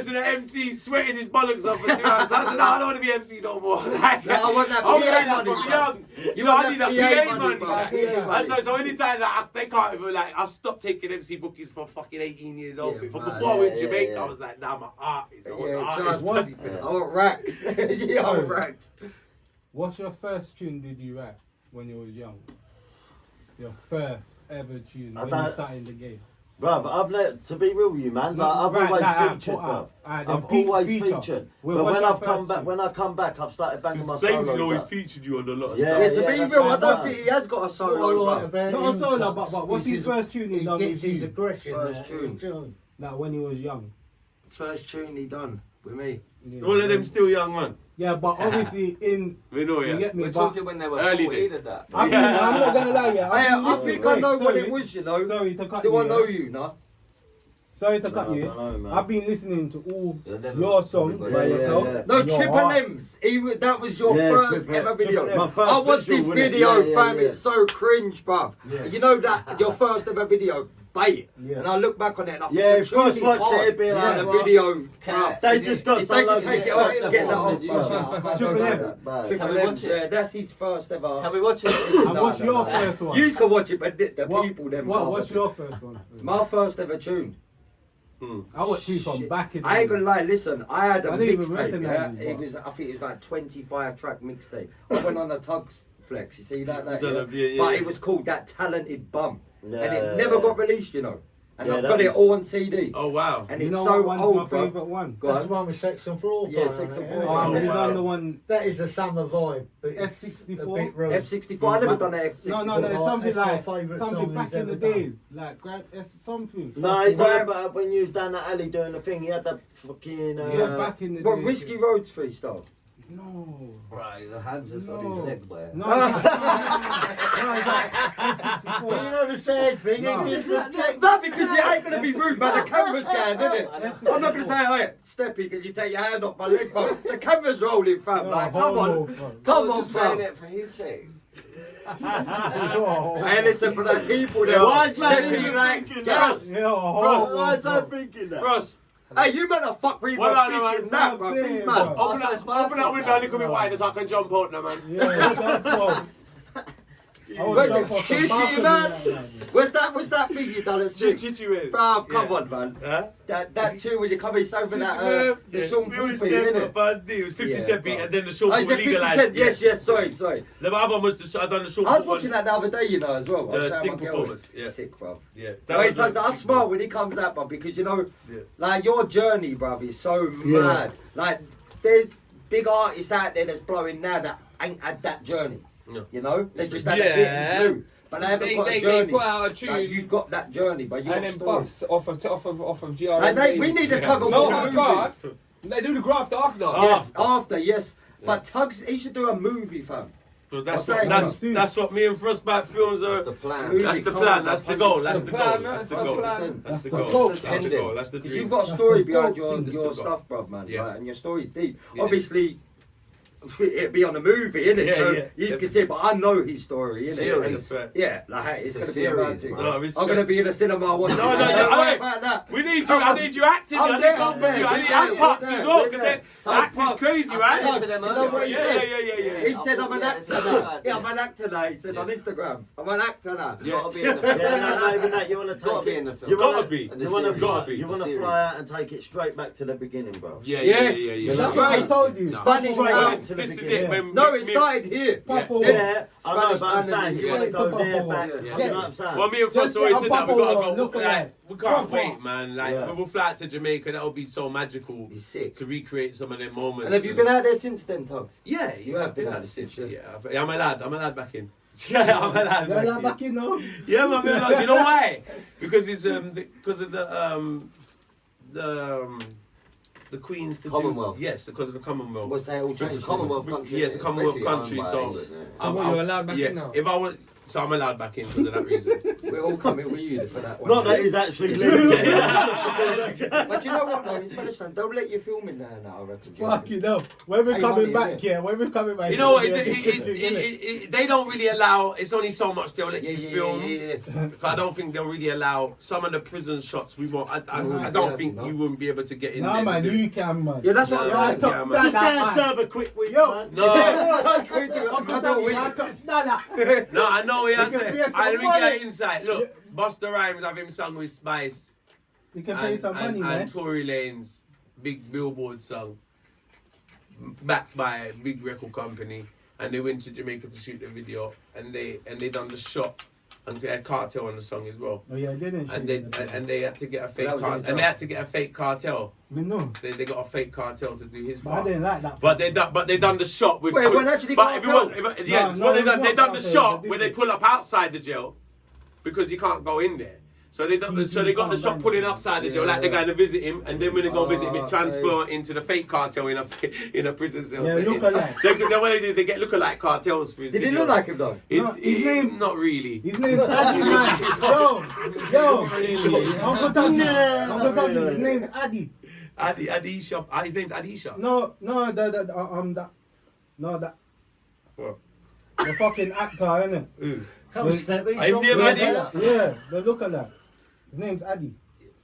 the MC sweating his bollocks off for 2 hours. So I said, no, I don't want to be MC no more. Like, no, I want that PA money. Young. You know, I need that PA money. So anytime like, they can't even like, I stopped taking MC bookings for fucking 18 years old. Before I went to Jamaica, I was like, nah, I'm an artist. I want racks. I want racks. What's your first tune did you write when you was young? Your first ever tune when you started the game? Bruv, to be real with you, man, like, I've always featured, bruv. I've always featured. But when I come back, I've started banging my solos. Flamesy's always featured you on a lot of stuff. Yeah, to be real, I don't think he has got a solo. Not a solo, but what's his first tune he done? His aggression. First tune. Like when he was young. First tune he done with me. Yeah. All of them still young, man. Yeah, but obviously we know, you get me, we're talking when they were early 14 days. And that. I'm not gonna lie, I think I know what it was, you know. Sorry to cut you. Do I know you, nah? Sorry to cut you. I've been listening to all your songs by yourself. No, Triple M's. That was your first ever video. I watched this video, fam. It's so cringe, bruv. You know that your first ever video. Bait. And I look back on it and I think if you first watched it, it'd be like the video. They just got so low. Take it off, get that off. Triple M. Yeah, that's his first ever. Can we watch it? And what's your first one? You can watch it, but the people them. What's your first one? My first ever tune. I watched you from back in the I ain't gonna lie, listen, I had a mixtape, yeah? I think it was like 25 track mixtape. I went on a Tugs flex, you see that? But it was called That Talented Bum. And it never got released, you know. And I've got it all on CD. Oh wow. And it's so old, my favourite one. That's the one with Section 4. Yeah, Section 4. Oh, we done the one. That is a summer vibe. But F64. F64. I never done that F64. No, it's something like something back in the days, like something. No, he's talking about when you was down that alley doing the thing. He had that fucking. Back in the days. What, Risky Roads freestyle? No. Right, the hands are on his leg, boy. No. Well, you know the sad thing, no, because you ain't going to be rude, man. The camera's going, isn't it? I'm not going to say, hey, Steppy, can you take your hand off my leg, bro? The camera's rolling, fam. Like, come on. Come on, saying it for his sake. Hey, listen, for the people there. Why is that thinking that? Why is that thinking that? Frost. Hey, you better fuck for even thinking that, bro. Please, man. Open that window a little bit wider so I can jump out now, man. Yeah, Chichi, man. What's that thing you done at 6? Chichi, man. Bruv, come on, man. Huh? That tune when you come in over that, the Sean Paul beat, innit? It was 50 Cent beat and then the Sean Paul legalised. Yes, sorry. The other one was I done the Sean Paul. I was watching that the other day, you know, as well. The Sting performance. Yeah. Sick, bruv. Yeah. I smile when he comes out, bruv, because, you know, like, your journey, bruv, is so mad. Like, there's big artists out there that's blowing now that ain't had that journey. No. You know, they just had a bit blue, but they haven't got a journey. They put out a tune. Like, you've got that journey, but you and then bust off of GRM. Like we need a Tuggawar graft. They do the graft after. Yeah, after, yes. But Tugs, he should do a movie, fam. So that's what me and Frostbite Films are. That's the plan. That's the plan. That's the goal. That's the goal. That's the goal. That's the goal. That's the goal. That's the dream. You've got a story behind your stuff, bruv, man. Yeah. Right? And your story's deep. Obviously, it'd be on a movie, innit? Yeah, So yeah. you can see it, but I know his story, innit? Series. Yeah, like it's It's a gonna be series, amazing. bro. No, I'm respect. gonna be in the cinema watching. No, it. no, Don't no, worry hey, about that. We need you. I need you acting. I'm I need there, both I'm of you. there, I need we're act there, pops we're as there, well we're because there. acts is crazy, I right? said it to them You know what earlier. he Yeah, said? yeah. He said I'm an Yeah, actor it's now. bad, Yeah, I'm an actor now. He said on Instagram, I'm an actor now. You gotta be in the film. Yeah, not even that. You want to take Gotta be it. in the film. You wanna- Gotta be. And the You want to series. Gotta fly. be. You want to Series. fly out and take it straight back to the beginning, bro. Yeah. Yes. That's what I told you. No. Spanish Right, now. right. This is it. When No, me- it started here. Papa, Yeah, I know, Spanish but I'm man saying you and- want to go yeah. there back. Yeah. You know what I'm saying? Well, me and Fuss Just always get said a that we bubble gotta on, go. look Like, alike. we can't Proper. wait, man. Like, Yeah. when we fly out to Jamaica, that'll be so magical He's sick. to recreate some of them moments. And have you been out there since then, Tugs? Yeah, You have been out since. since, Yeah, I'm a lad back in. Yeah, I'm a lad You're back like in. back in now. Yeah, man, man, like, you know why? Because it's because of the Queen's to Commonwealth. Do, yes, because of the Commonwealth. What's that all It's a changed? Commonwealth country. Yeah, it's a Commonwealth basically country, owned by so- England, yeah. So what, you're allowed back in now? If I was, so I'm allowed back in because of that reason. We're all coming with you for that one. Not that he's actually legal. But you know what, though? In Spanish land, they'll let you film in there now, I reckon. Fuck you know. When we're Hey, coming money, back, yeah. When we're coming back, You know what? it'll be a different thing, innit? They don't really allow. It's only so much they'll let Yeah, you yeah, film. yeah. I don't think they'll really allow some of the prison shots. We want. I don't think you wouldn't be able to get in Nah, there. man, to do- you can, man. Yeah, that's what No, I'm saying. yeah, man. Just go and man. serve a quick week, Yo. man. No, Nah. no, I know what you're You can saying. pay some Let me money. get insight. Look, Busta Rhymes have him sung with Spice You can pay some money, man. and Tory Lanez big billboard song, backed by a big record company, and they went to Jamaica to shoot the video, and they done the shot, and they had Cartel on the song as well. Oh yeah, they didn't. And they had to get a fake That was in cartel, the and they had to get a fake cartel. We know. They got a fake cartel to do his But I part. didn't like that. But they done the shot with. Wait, it wasn't actually but if it cartel? was, yeah, No, it's no, what it was they not done the cartel, shot it's where they different. pull up outside the jail because you can't go in there. So they got the shot pulling upside the jail, like they're going to visit him, and then when they go visit him, it transfer into the fake cartel in a prison cell. Yeah, setting. look-alike. So then what they do, they get lookalike cartels for his Did he videos. look like him, though? No, his name- Not really. His name's Addy, man. Yo, Uncle Tommy. Uncle Tommy. His name's Addy. Adisha. His name's Adisha. No, that. What? The fucking actor, innit? Ooh. Come on, Steppy. I shop never with knew. that. Yeah, the lookalike. His name's Addy.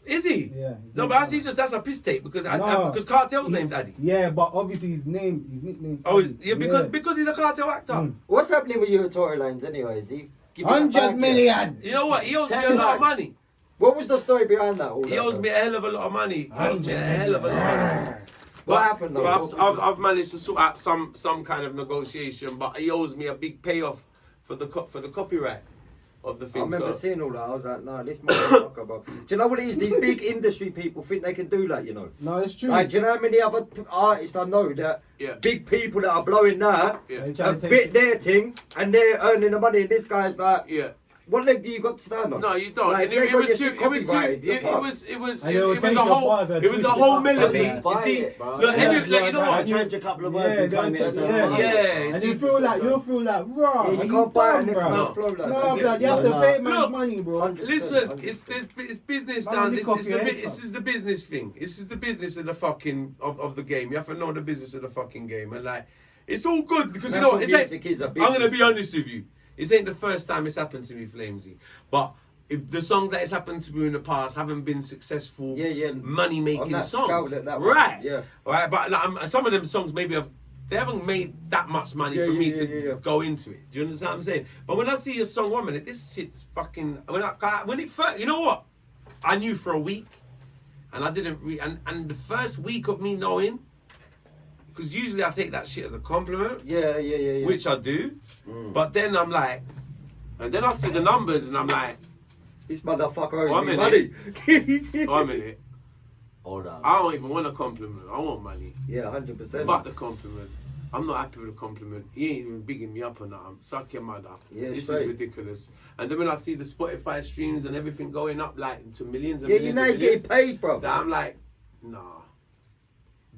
Is he? Yeah. No, but that's a piss tape because because Cartel's name's Addy. Yeah, but obviously his nickname. Oh, because he's a cartel actor. Mm. What's happening with you at Tory Lanez, anyways? He give you that 100 bag yet? million. You know what? He owes me a 10 lot of lakhs. money. What was the story behind that? All He that, owes though? me a hell of a lot of money. He owes me a hell of a lot of money. What happened, though? But I've managed to sort out some kind of negotiation, but he owes me a big payoff for the copyright of the I thing. remember So, seeing all that. I was like, no, this motherfucker, bro. Do you know what it is? These big industry people think they can do that, you know. No, it's true. Like, do you know how many other artists I know that Yeah. big people that are blowing that Yeah. They try have to take bit it. their thing and they're earning the money, and this guy's like, yeah. what leg do you got to stand on? No, you don't. Like, And if they it got was your too. shit It was too. copyrighted, you're It fucked. was. It was. And they will It was take a your whole. bars and It was a twist it whole up. melody. Yeah. You see, It, bro. look, Yeah, look, you know yeah, what? I change a couple of words Yeah, and claim don't it as take- the yeah. money. Yeah. And see, you'll feel like raw. Yeah, you can't buy it next bro. man's flow like No, that. blood, you have to No. pay man's Look, money, bro. 100%. Listen, it's business Man, down. lick This off is your head, this is the business thing. This is the business of the fucking of the game. You have to know the business of the fucking game, and like it's all good because you know what? It's like, music is a I'm gonna business. be honest with you. It ain't the first time it's happened to me, Flamezee. But if the songs that it's happened to me in the past haven't been successful, Yeah. money On making that songs, scale that right? yeah. Right, but like, some of them songs maybe they haven't made that much money Yeah, for me yeah, to yeah. go into it. Do you understand what I'm saying? But when I see a song, 1 minute, this shit's fucking. When it first, you know what? I knew for a week, and I didn't. And the first week of me knowing, because usually I take that shit as a compliment, Yeah. which I do. But then I'm like, and then I see the numbers, and I'm like, This motherfucker One owes me minute. money. 1 minute. Hold on. I don't even want a compliment. I want money. Yeah, 100%. Fuck the compliment. I'm not happy with the compliment. He ain't even bigging me up or nothing. Suck your mother. Yeah, this straight. is ridiculous. And then when I see the Spotify streams and everything going up like to millions and Yeah, millions you know and he's getting millions, paid, bro. that I'm like, nah.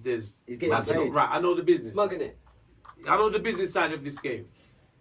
He's getting That's not paid. right. I know the business. Smugging it. I know the business side of this game.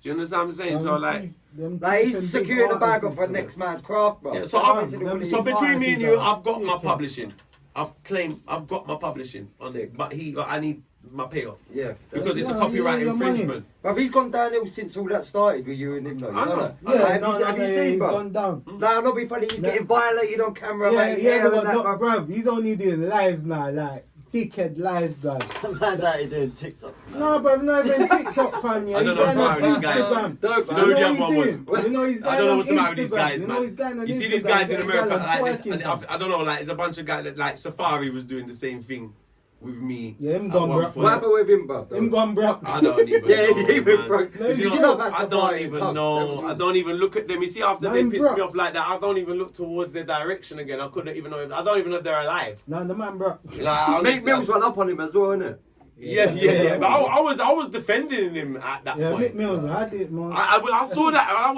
Do you understand what I'm saying? So like, Like, he's securing the bag off for next man's craft, bro. yeah, That's so I'm, basically what it so is. between me and you, I've got my Yeah. publishing. I've got my publishing on Sick. it, but I need my payoff. Yeah. Because it's a copyright infringement. But he's gone downhill since all that started with you and him, though. I know. Have you seen, he's bro? gone down. No, not be funny. He's getting violated on camera. Yeah, about his hair and that, but bro. bruv, he's only doing lives now, like dickhead lives, done. The man's out here doing TikTok. No, bruv, not even TikTok, fam. Yeah. I don't know He's what's going wrong on with these guys. Instagram. No, the other one was. You know he's I going don't know on what's the matter with these Instagram. guys, You know he's man. going on You see Instagram, these guys in getting America, girl and like, twerking, I don't know, like, there's a bunch of guys that, like, Safari was doing the same thing with me. Yeah, him at gone, one bro. point. What happened with him, bro? Him gone, bro. I don't even Yeah, know, he went man. broke. No, You you know, know about I don't Safari even Tugs, know. never I do. don't even look at them. You see, after No, they him piss bro. me off like that, I don't even look towards their direction again. I couldn't even know. I don't even know if they're alive. No, the man, bro. Like, Meek Mill's went up on him as well, innit? Yeah. But I was defending him at that Yeah, point. Mick Mills, I did, man. I saw that. I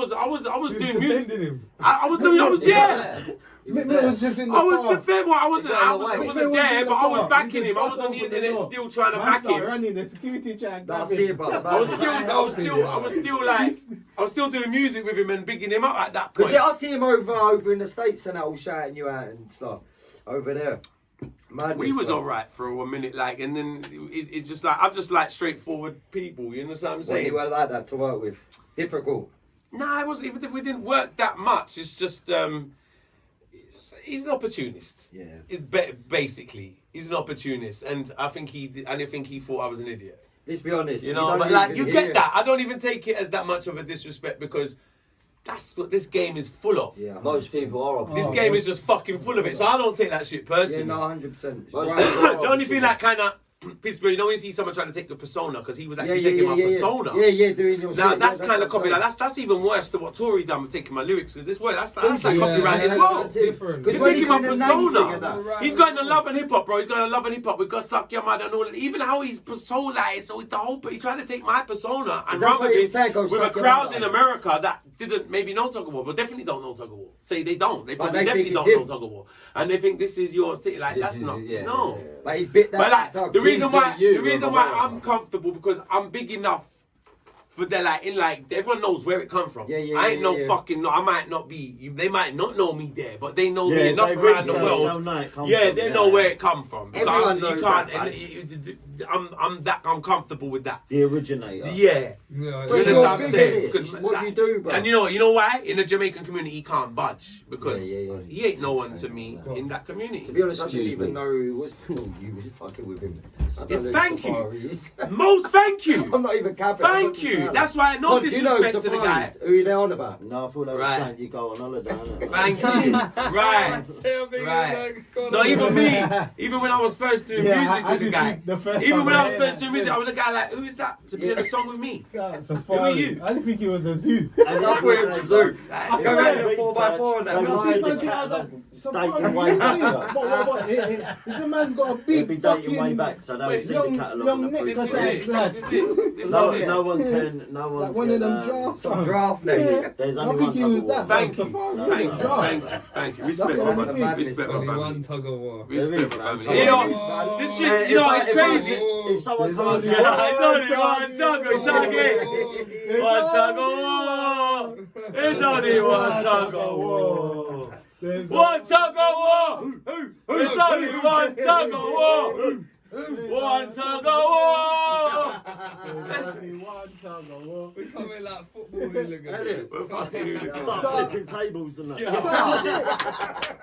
was doing music. defending him. I was yeah. Mick Mills was just in the I was car. defending. Well, I wasn't there, but I was backing him. I was Bust on the open the internet door. still trying to Man back started him. running, the security check. I see it, bro. I was still doing music with him and bigging him up at that point. Because I see him over in the States and all shouting you out and stuff. Over there. Madness, We was bro. alright for a minute, like, and then it's just like I'm just like straightforward people. You understand what I'm When saying? you were like that to work with. Difficult. Nah, it wasn't. Even if we didn't work that much, it's just he's an opportunist. Yeah. Basically, he's an opportunist, and I think he thought I was an idiot. Let's be honest. You know, don't but like even you hear get it. that. I don't even take it as that much of a disrespect because that's what this game is full of. Yeah. Most people are. This game is just fucking full of it, so I don't take that shit Yeah, personally. no, 100%. Most Right. people are The only thing that kind of pissed me, you know, when you see someone trying to take your persona because he was actually Yeah, taking my yeah, persona. Yeah, doing your Now shit. that's Yeah, kind of what I'm copy. saying. Like, that's even worse than what Tory done with taking my lyrics. Cause this word that's like Yeah, copyright as yeah, well. that's it. Different. Good You're when taking you my doing the name thing persona. and that. Right. He's going to love and hip hop, bro. He's going to love and hip hop. We got suck your mother and all that. Even how he's persona is so the whole. He's trying to take my persona and That's run what with he it said, go with a suck your crowd mother. in America that didn't maybe know Tuggawar, but definitely don't know Tuggawar. Say they don't. They But probably they definitely think don't it's know Tuggawar, and they think this is your city. Like This that's is- not. yeah, No. yeah, yeah. But he's bit that. But like Tug. the reason why you the reason as a why man. I'm comfortable because I'm big enough for the like in like everyone knows where it come from. Yeah, I ain't no yeah. fucking no. I might not be. They might not know me there, but they know me Yeah, enough they around the research world. how night come Yeah, from, they yeah. know where it come from. Everyone You knows can't. that, I'm comfortable with that. The originator. Yeah. Yeah, You Well, understand it's what your I'm thing, saying? innit? Because, What you do, bro. And you know why? In the Jamaican community, he can't budge because Yeah. he ain't no one to me in that community. To be honest, I didn't Excuse even me. know who was. You was fucking with him. I don't Yeah, know thank who you. Safari is. Most thank you. I'm not even capping. Thank you. That's why no God, do you know disrespect to the guy. Safaris? Who are they on about? No, I thought that was Right. saying you go on holiday, innit? Thank you. Right. Right. So even me, even when I was first doing Yeah, music I with the did guy, think the first even time when I I was heard first that, doing music, yeah. I was a guy like, who is that to be on a song with me? God, Who are Safari. you? I didn't think it was a zoo. And I thought it was a zoo. Like, I Go swear. around the 4x4 and that. Don't I lie, see the man cat out doesn't that date Safari. your way back. What? Is the man's got a He'll big be dating way fucking back, so they'll Wait, see young- the catalogue young and Nick This appreciate is That's it. it. lad. This is it. This is No, it. no one can. No one like one can. of them drafts. Some fam. draft Yeah. name. There's I only think one he was couple that. of Thank fam. you. Safari. Thank you. Draft. Thank you. Respect That's my what I'm family. saying. Respect my Only one family. tug of war. Respect There is, my man. family. Come You on. know, this Hey, shit, you know, it's if crazy. If someone There's told only you, It's only one one Tuggy. Tuggy. One tug of war. It's only one tug of war. One tug of war. It's only one tug of war. One tug of war. We're coming like football hooligans. We're fucking hooligans. start flipping tables and that.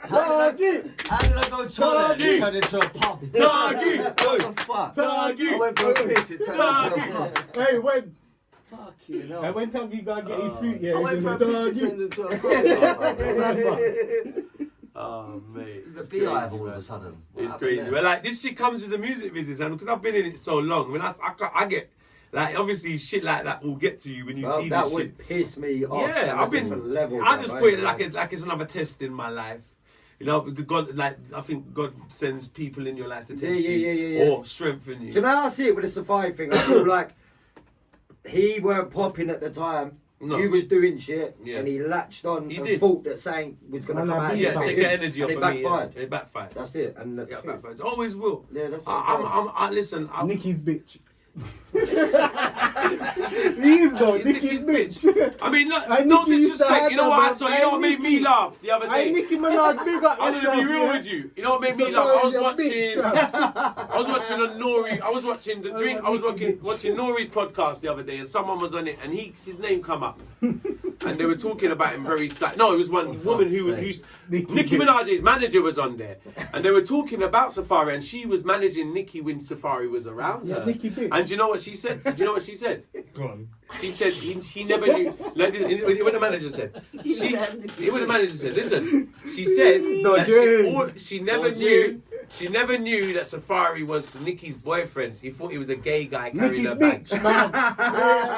How did I go toilet and turn into a pub? Tuggy. What the fuck? Tuggy. I went for a piss, it turned into a pub. Hey, when Fucking hell. when Tuggy got get his suit, yeah, I he's went in for the a piss, it doggy. turned into a pub. Oh, mate. The It's beehive crazy, all of man. a sudden. What It's happened crazy. there? But like this shit comes with the music business, and because I've been in it so long, when I get like obviously shit like that will get to you when you Well, see that this would shit. piss me off. Yeah, on a I've been. different level, I bro, just I put it ain't like it's another test in my life. You know, God, like I think God sends people in your life to test you yeah. or strengthen you. Do you know how I see it with the Safari thing? I feel like he weren't popping at the time. No. You was doing shit, Yeah. and he latched on He and did. thought that something was going to Man, come I out. beat Yeah, him. take the energy off and of it me. backfired. Yeah. It backfired. That's it. And Yeah, it backfired. It always will. yeah, that's what I'm saying. I listen. Nicky's bitch. He is though. Nicky's bitch. I mean, look, And no Nicki used to disrespect. have You know that, what I man. saw? You know what made me laugh the other Hey, day? Nicki Minaj, big up I'm gonna be real with you. You know what made me laugh? I was watching a Nori. I was watching the drink. I was watching Nori's podcast the other day, and someone was on it, and his name come up, and they were talking about him very. No, it was one woman who used. Nicki Minaj's manager was on there, and they were talking about Safari, and she was managing Nicki when Safari was around her. Nicki bitch. And do you know what she said? Do you know what she said? Go on. She said he never knew. Like, what the manager said. What the manager said. Listen. She said that she never knew. She never knew that Safari was Nicki's boyfriend. He thought he was a gay guy carrying her bag. Bitch, man.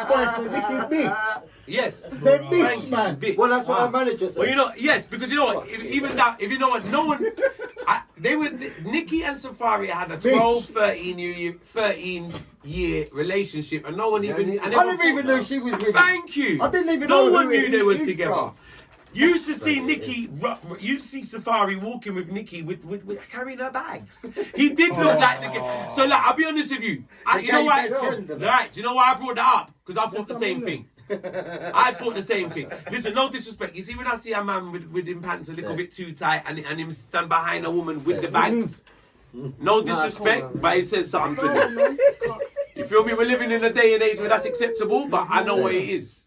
Boyfriend, Nicki bitch. Yes. Say bitch, man. Bitch. Well, that's what our manager said. Well, you know, yes, because you know what? Even that, if you know what, no one. Nicki and Safari had a 12, 13 year relationship, and no one even. I never even knew she was with him. Thank you. I didn't even know No one who knew he they was is, together. bruv. You used to see Nicki, you used to see Safari walking with Nicki with carrying her bags. He did look like the guy. So like, I'll be honest with you. You know why? Right? Do you know why I brought that up? Because I thought the same thing. I thought the same thing. Listen, no disrespect. You see, when I see a man with him pants a little bit too tight and him stand behind a woman with the bags, no disrespect, but it says something to me. You feel me? We're living in a day and age where that's acceptable, but I know what it is.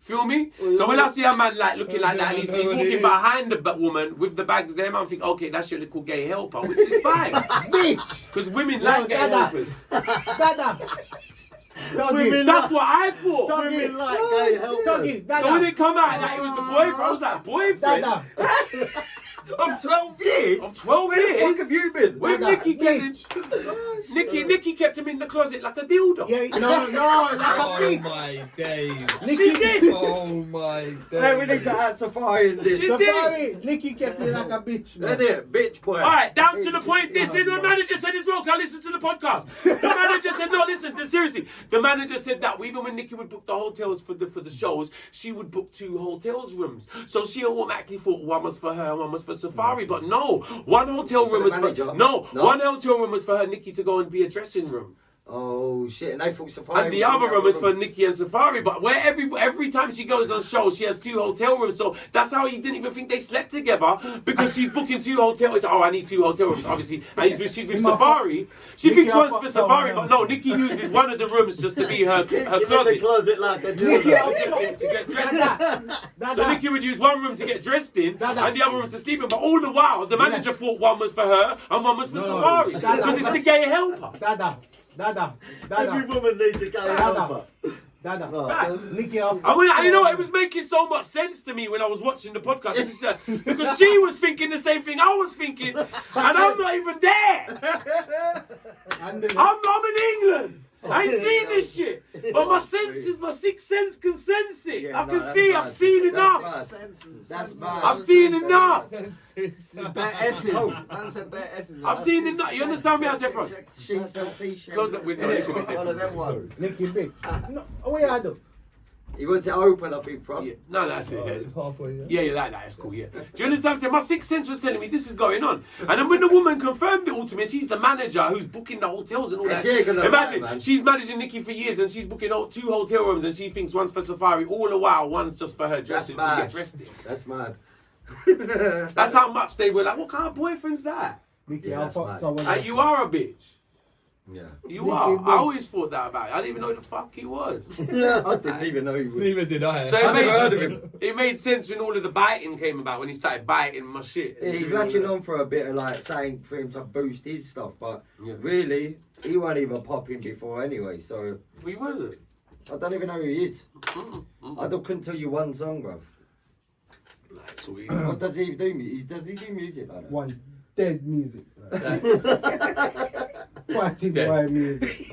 Feel me? So when I see a man like looking like that, and he's walking behind the woman with the bags there, I'm thinking, okay, that's your little gay helper, which is fine. Bitch. Because women like gay helpers. Dada. That's what I thought. Women like gay helpers. So when it come out that it was the boyfriend, I was like, boyfriend? Dada. Of 12 years? Of 12 Where the years? fuck have you been? When Nicki kept him in the closet like a dildo. Yeah, no, like a Oh bitch. my days. She did. Oh my days. Hey, we need to add Safari in this. She Safari, Nicki kept me like a bitch, man. That's it, bitch boy. Alright, down to the point. This is what the manager said as well. Can I listen to the podcast? The manager said, no, listen, seriously. The manager said that even when Nicki would book the hotels for the shows, she would book 2 hotels rooms. So she automatically thought one was for her and one was for Safari. But no, one hotel room was for one hotel room was for her Nicki to go and be a dressing room. Oh shit, and they thought Safari. And the other room is for Nicki and Safari, but where every time she goes on shows, she has 2 hotel rooms. So that's how he didn't even think they slept together, because she's booking 2 hotels. Oh, I need 2 hotel rooms, obviously. And she's with Safari. She thinks one's for Safari, but no, Nicki uses one of the rooms just to be her In closet. the closet like a dildo. To get dressed in. So Nicki would use one room to get dressed in, and the other room to sleep in. But all the while, the manager thought one was for her and one was for Safari, because it's the gay helper. Dada. Every woman needs a gay helper. Dada. Nicki off. You know, it was making so much sense to me when I was watching the podcast, because she was thinking the same thing I was thinking, and I'm not even there. I'm in England. I ain't seen this shit, but my senses, my 6th sense can sense it. Yeah, I can see. I've seen enough. That's bad. I've seen enough. Bare S's. Man said bare S's. I've seen enough. You understand me? I said, bro. Sheets and t-shirts. Close up with One of them ones. Nicki bitch. No, what you do? He wants it open, I think, for us. No, that's it. It's halfway, yeah? Yeah, you like that. It's cool, yeah. Do you understand what I'm saying? My 6th sense was telling me this is going on. And then when the woman confirmed it all to me, she's the manager who's booking the hotels and all that. She ain't gonna Imagine, lie, man. she's managing Nicki for years and she's booking 2 hotel rooms and she thinks one's for Safari. All the while, one's just for her dressing to get dressed in. That's mad. That's how much they were like, what kind of boyfriend's that? Nicki, Yeah, I'll that's fuck mad. someone. And you are a bitch. Yeah. You Nicki are. bitch. I always thought that about you. I didn't even know who the fuck he was. I didn't even know he was. Neither did I. So I never heard of him. it made sense when all of the biting came about, when he started biting my shit. Yeah, he's latching on for a bit of like saying for him to boost his stuff, but really, he wasn't even popping before anyway, so He wasn't. I don't even know who he is. I couldn't tell you one song, bruv. Like, so he, What does he do? Does he do music like that? One dead music. Fighting boy music.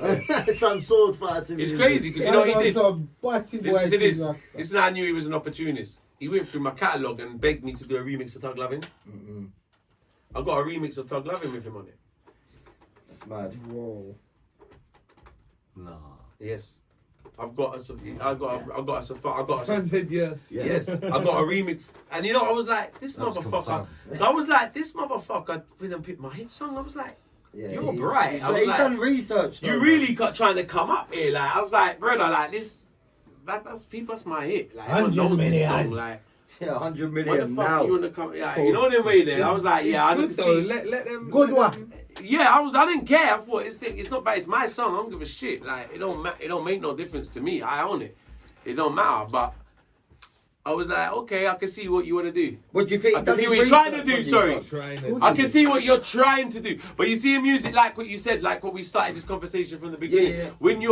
Some sword fighting. it's crazy because you know what he did. Some fighting boy Listen to this. music. This is how I knew he was an opportunist. He went through my catalogue and begged me to do a remix of Tug Lovin'. I got a remix of Tug Lovin' with him on it. That's mad. Whoa. Nah. Yes. I've got a Man said yes. Yes, I got a remix. And you know, I was like, this motherfucker. I was like, this motherfucker didn't pick my hit song. I was like, Yeah, you're bright. I was He's like, done research. you really got trying to come up here. Like, I was like, brother, like this, that's my hit. Like, everyone knows this song. Like, Yeah, 100 what the million fuck now. you wanna come? Yeah, you know the way there. I was like, yeah, I Good didn't though. see. Let them. Good one. Yeah, I didn't care. I thought it's not bad. It's my song. I don't give a shit. Like, it don't make no difference to me. I own it. It don't matter. But I was like, okay, I can see what you want to do. What do you think? I can see what you're trying to do. Sorry. Trying I can see what you're trying to do. But you see in music, like what you said, like what we started this conversation from the beginning. Yeah. When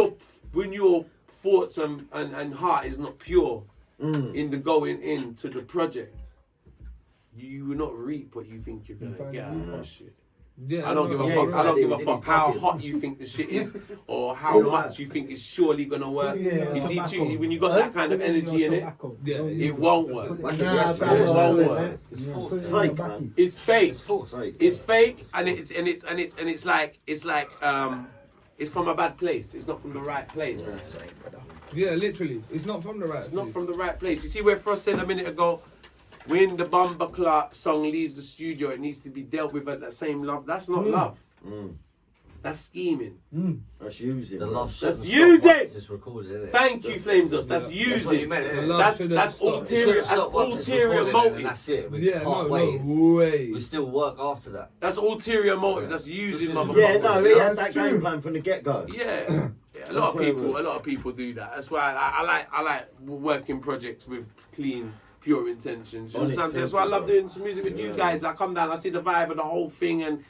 your thoughts and heart is not pure in the going into the project, you will not reap what you think you're gonna get out of that shit. Yeah, I don't give a fuck. I don't give a fuck how hot you think the shit is, or how much you think it's surely gonna work. You see, when you got that kind of energy in it, it won't work. Nah, It won't work. It's false. It's fake, man. It's fake. It's false. It's fake, and it's like it's from a bad place. It's not from the right place. Yeah, literally. It's not from the right It's not from the right place. You see where Frost said a minute ago, when the Bumba Clark song leaves the studio, it needs to be dealt with at that same love. That's not love. That's scheming. That's using. The love That's shouldn't using. stop once it's recorded, isn't it? Thank you, Flamezos. That's That's what you using. meant, innit? That's ulterior. That's ulterior And motive. that's it. We Yeah, part no ways. way. We still work after that. That's ulterior motives. That's using motherfuckers. Yeah, no, he had that That's true. game plan from the get-go. Yeah. A lot of people do that. That's why I like working projects with clean, pure intentions. You know what I'm saying? That's why I love doing some music with you guys. I come down, I see the vibe of the whole thing, and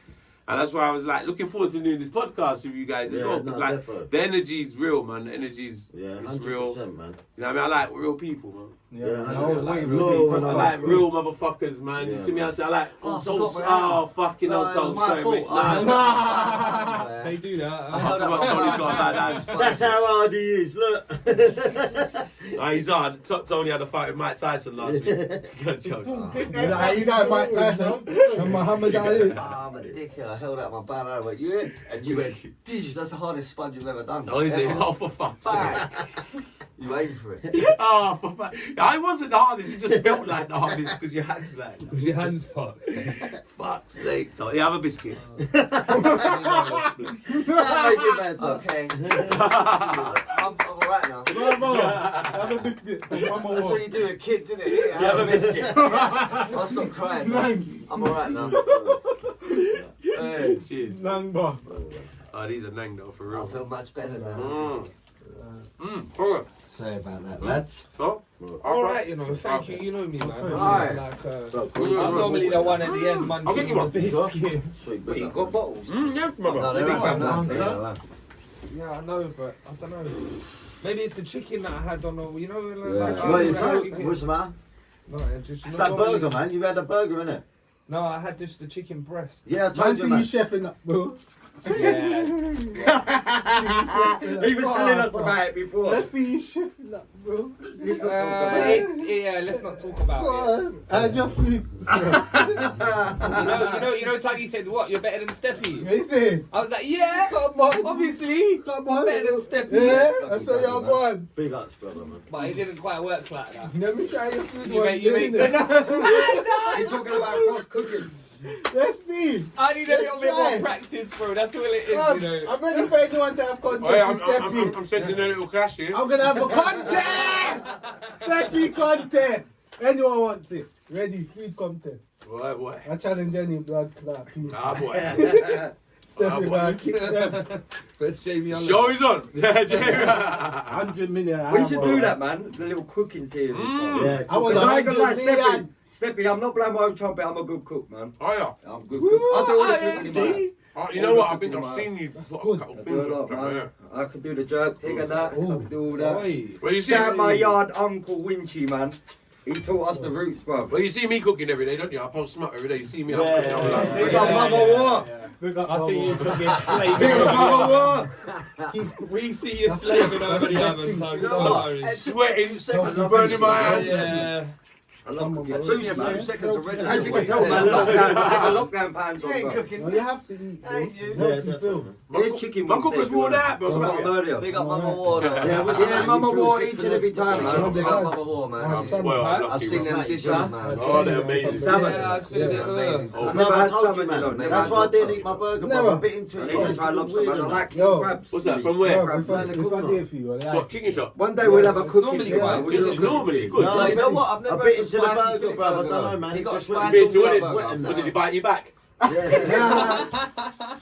that's why I was like looking forward to doing this podcast with you guys as well. 'Cause, like defo. the energy's real, man. The energy's Yeah, it's real. 100%, man. You know what I mean? I like real people, man. Yeah, I I like know. real people. No, I no, like no. real motherfuckers, man. You Yeah, see me? I say I like Oh, I old forgot souls. my Oh, fucking No, old it souls. was my Sorry, fault. mate. Nah. They do that. I forgot Tony's got a bad hands. That's how hard he is, look. Nah, he's hard. Tony had a fight with Mike Tyson last week. Good joke. You know Mike Tyson and Muhammad Ali. I'm a dickhead. I held out my banner. I went, you in? And you went, Dish, that's the hardest sponge you've ever done. Oh, is it? Ever. Oh, for fuck's sake. Bang. You aimed for it. Oh, for fuck. I wasn't the hardest. It just felt like the hardest because your hands like that. Your hands fucked. Fuck's sake, Tony. Have a biscuit. That make it better. Okay. I'm alright now. Have a biscuit. That's what you do with kids, innit? Yeah, Have a biscuit. I'll stop crying. I'm alright now. Hey, cheers. Nangba. Oh, these are nang though, for I real. feel much better now. Alright. Sorry about that, lads. So? Alright, you know, thank you. You know me, man. Alright. Like, Mm, I'm normally the one at the end, I'll get you one. biscuits. Sweet, But you but got bottles. Yeah, No, brother. they're not. Yeah, I know, but I don't know. Maybe it's the chicken that I had on, you know, Yeah. Wait, like, what's the matter? no, just It's that burger, man. You had a burger, innit? No, I had just the chicken breast. Yeah, I Man, told you, see man. you chefing that, bro. Yeah. He was telling us about it before. Let's see you chefing that, bro. Let's not talk about it. Yeah, let's not talk about it. I just food. You know, Tuggy said, what, you're better than Steppy? What you say? I was like, yeah, Come on. obviously. Come on. Better than Steppy. Yeah, that's what you're going. Big ups, brother, man. But it didn't quite work like that. Let me try your food. You make He's talking about Frost cooking. Let's see. I need a little bit Try. more practice, bro. That's all it is, Come, you know. I'm ready for anyone to have contest Oh, yeah, with Steppy. I'm sensing a little clash here. I'm gonna have a contest! Steppy contest! Anyone wants it? Ready? Food contest. Boy. I challenge any blood clot. Ah, boy. Steppy boy. man, kick them. Where's Jamie on? Show is on. Yeah, Jamie. 100 million. We should do that, man. The little cooking series. Yeah, I was Because I ain't gonna lie, 100 million. Steppy, I'm not blowing my own trumpet. I'm a good cook, man. Oh, yeah. I'm a good cook. I do all the cooking, man. see? Oh, you know what? I think I've seen you put a good. couple I do things a lot, on. man. I could do the jerk thing and that. I could do all that. Oi. Well, you see, Shout out my yard uncle Winchy, man. He taught us the roots, bruv. well, you see me cooking every day, don't you? I post smut every day. You see me up. Yeah, I'm like, Big yeah, up Mama War. Big up I see you Mama. cooking Big up slaving. Mama War. We see you slaving over the oven, Tugs. You know Don't what? worry. sweating, Seconds burning my ass. Yeah. I love cooking. It took me a few seconds to register. As you can tell, man, lockdown pans You on, ain't bro. cooking. Well, you have to eat. Ain't you? Healthy film. Here's chicken My wings cook was there, worn if you out, bro. want. What's Got about murder. Big up Mama Water. Yeah, Mama War each and every time, Big man. up Mama War, man. Well, I'm lucky, I've seen bro. them dishes, man. Oh, they're amazing. Salmon. Yeah, I They're yeah. amazing. Oh, I've No, never I had told you, salmon, you know. man. That's why I didn't eat my burger, bro. Never. I bit into I it. need to try lobster, man. I like Yo. king crabs. What's that? From where? If I did for you, I'd What, like chicken shop? One day we'll have a It's cooking normally thing, quite man. We'll Is do a it cooking normally thing. good? No, Like, you know what? I've I never bit had into the spicy burger, Philly bro. I burger, don't know, though. man. He got a Just spicy Bit to Philly it. burger. What, did he bite you back? Yeah.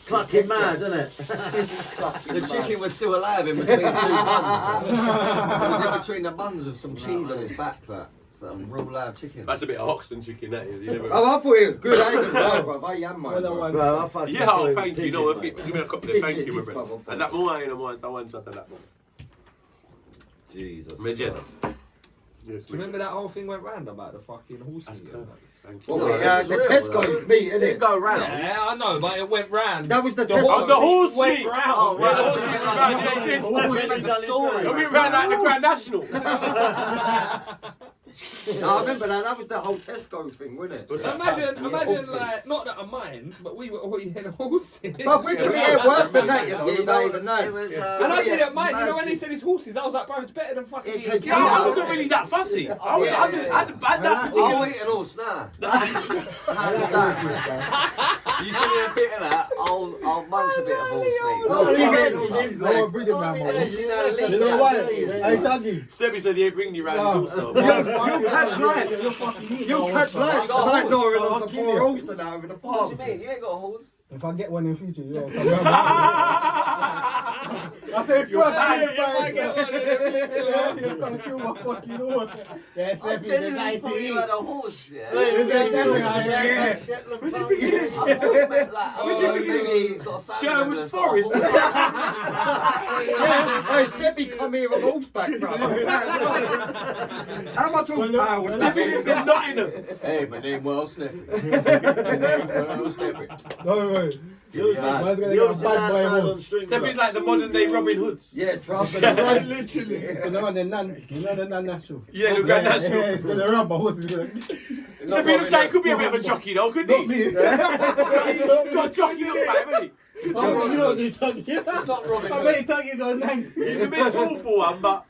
Clucking mad, isn't it? The chicken was still alive in between two buns. It was in between the buns with some cheese on his back, like. Some real live chicken. That's a bit of Hoxton chicken, that is. You never... Oh, I thought it was good. I ain't bro. I am, man. Well, Bro, I fucking Yeah, oh, threw thank you. pigeon, No, mate. give me a couple of thank you, my Pigeon, friend. this And that more, I want something like that. Jesus. Imagine. Christ. Yes, Do you remember that whole thing went round about the fucking horse That's meat? perfect. Thank Well, you. No, yeah, it was the real, Tesco though. meat, It innit? didn't go round. Yeah, I know, but it went round. That was the The Tesco. Oh, the horse went meat. round. Oh, Yeah, right. the horse meat went round. Yeah, it did. I read the story. I went round like the Grand National. No, I remember that. That was the whole Tesco thing, wasn't it? Was that Imagine, Yeah, imagine, horse meat. like, not that I mind, but we were all eating horses. But we could hear worse than that, you know. Yeah, We you don't know, even know. it was. And I didn't mind, you know, when he Magic. said it's horses, I was like, bro, it's better than fucking It eating tastes Yeah, I wasn't really that fussy. I was, I didn't, I had that I'll particular. eat an horse now. Hands down. You give me a bit of that, I'll munch a bit of horse meat. No, you leave know, it. no, bring it round, And you see that elite. You know why? that Hey, Dougie. Stevie said he ain't bringing you round his horse, though. You'll catch life. You'll catch life. You got a Like horse? Nora I'll on some kill poor you. horse and that over the What farm. do you mean? You ain't got a horse? If I get one in future, you'll come round. I said, if you can't kill my fucking horse. Yeah, I genuinely thought you had a horse, yeah? Shetland I thought you meant like, maybe he's got a family member Sherwood that's got a Forest. horse. Hey, Steppy come here on horseback, bro. How much horsepower was Stevie lives in Nottingham. Hey, my name well Snippy. My name well Snippy. No, wait. You're Man's gonna outside get a bad boy on horse. string, Stevie's bro. like the modern day Robin Hoods. Yeah, trust me. Literally. It's gonna run the non-natural. Yeah, the Grand National. Yeah, it's gonna run, my horse is gonna... Stevie looks like he could be a bit of a jockey though, couldn't Not he? me. He's got a jockey look like, hasn't he? It's not It's not Robin I Hood. bet Dougie got a nang. He's a bit tall for one, but...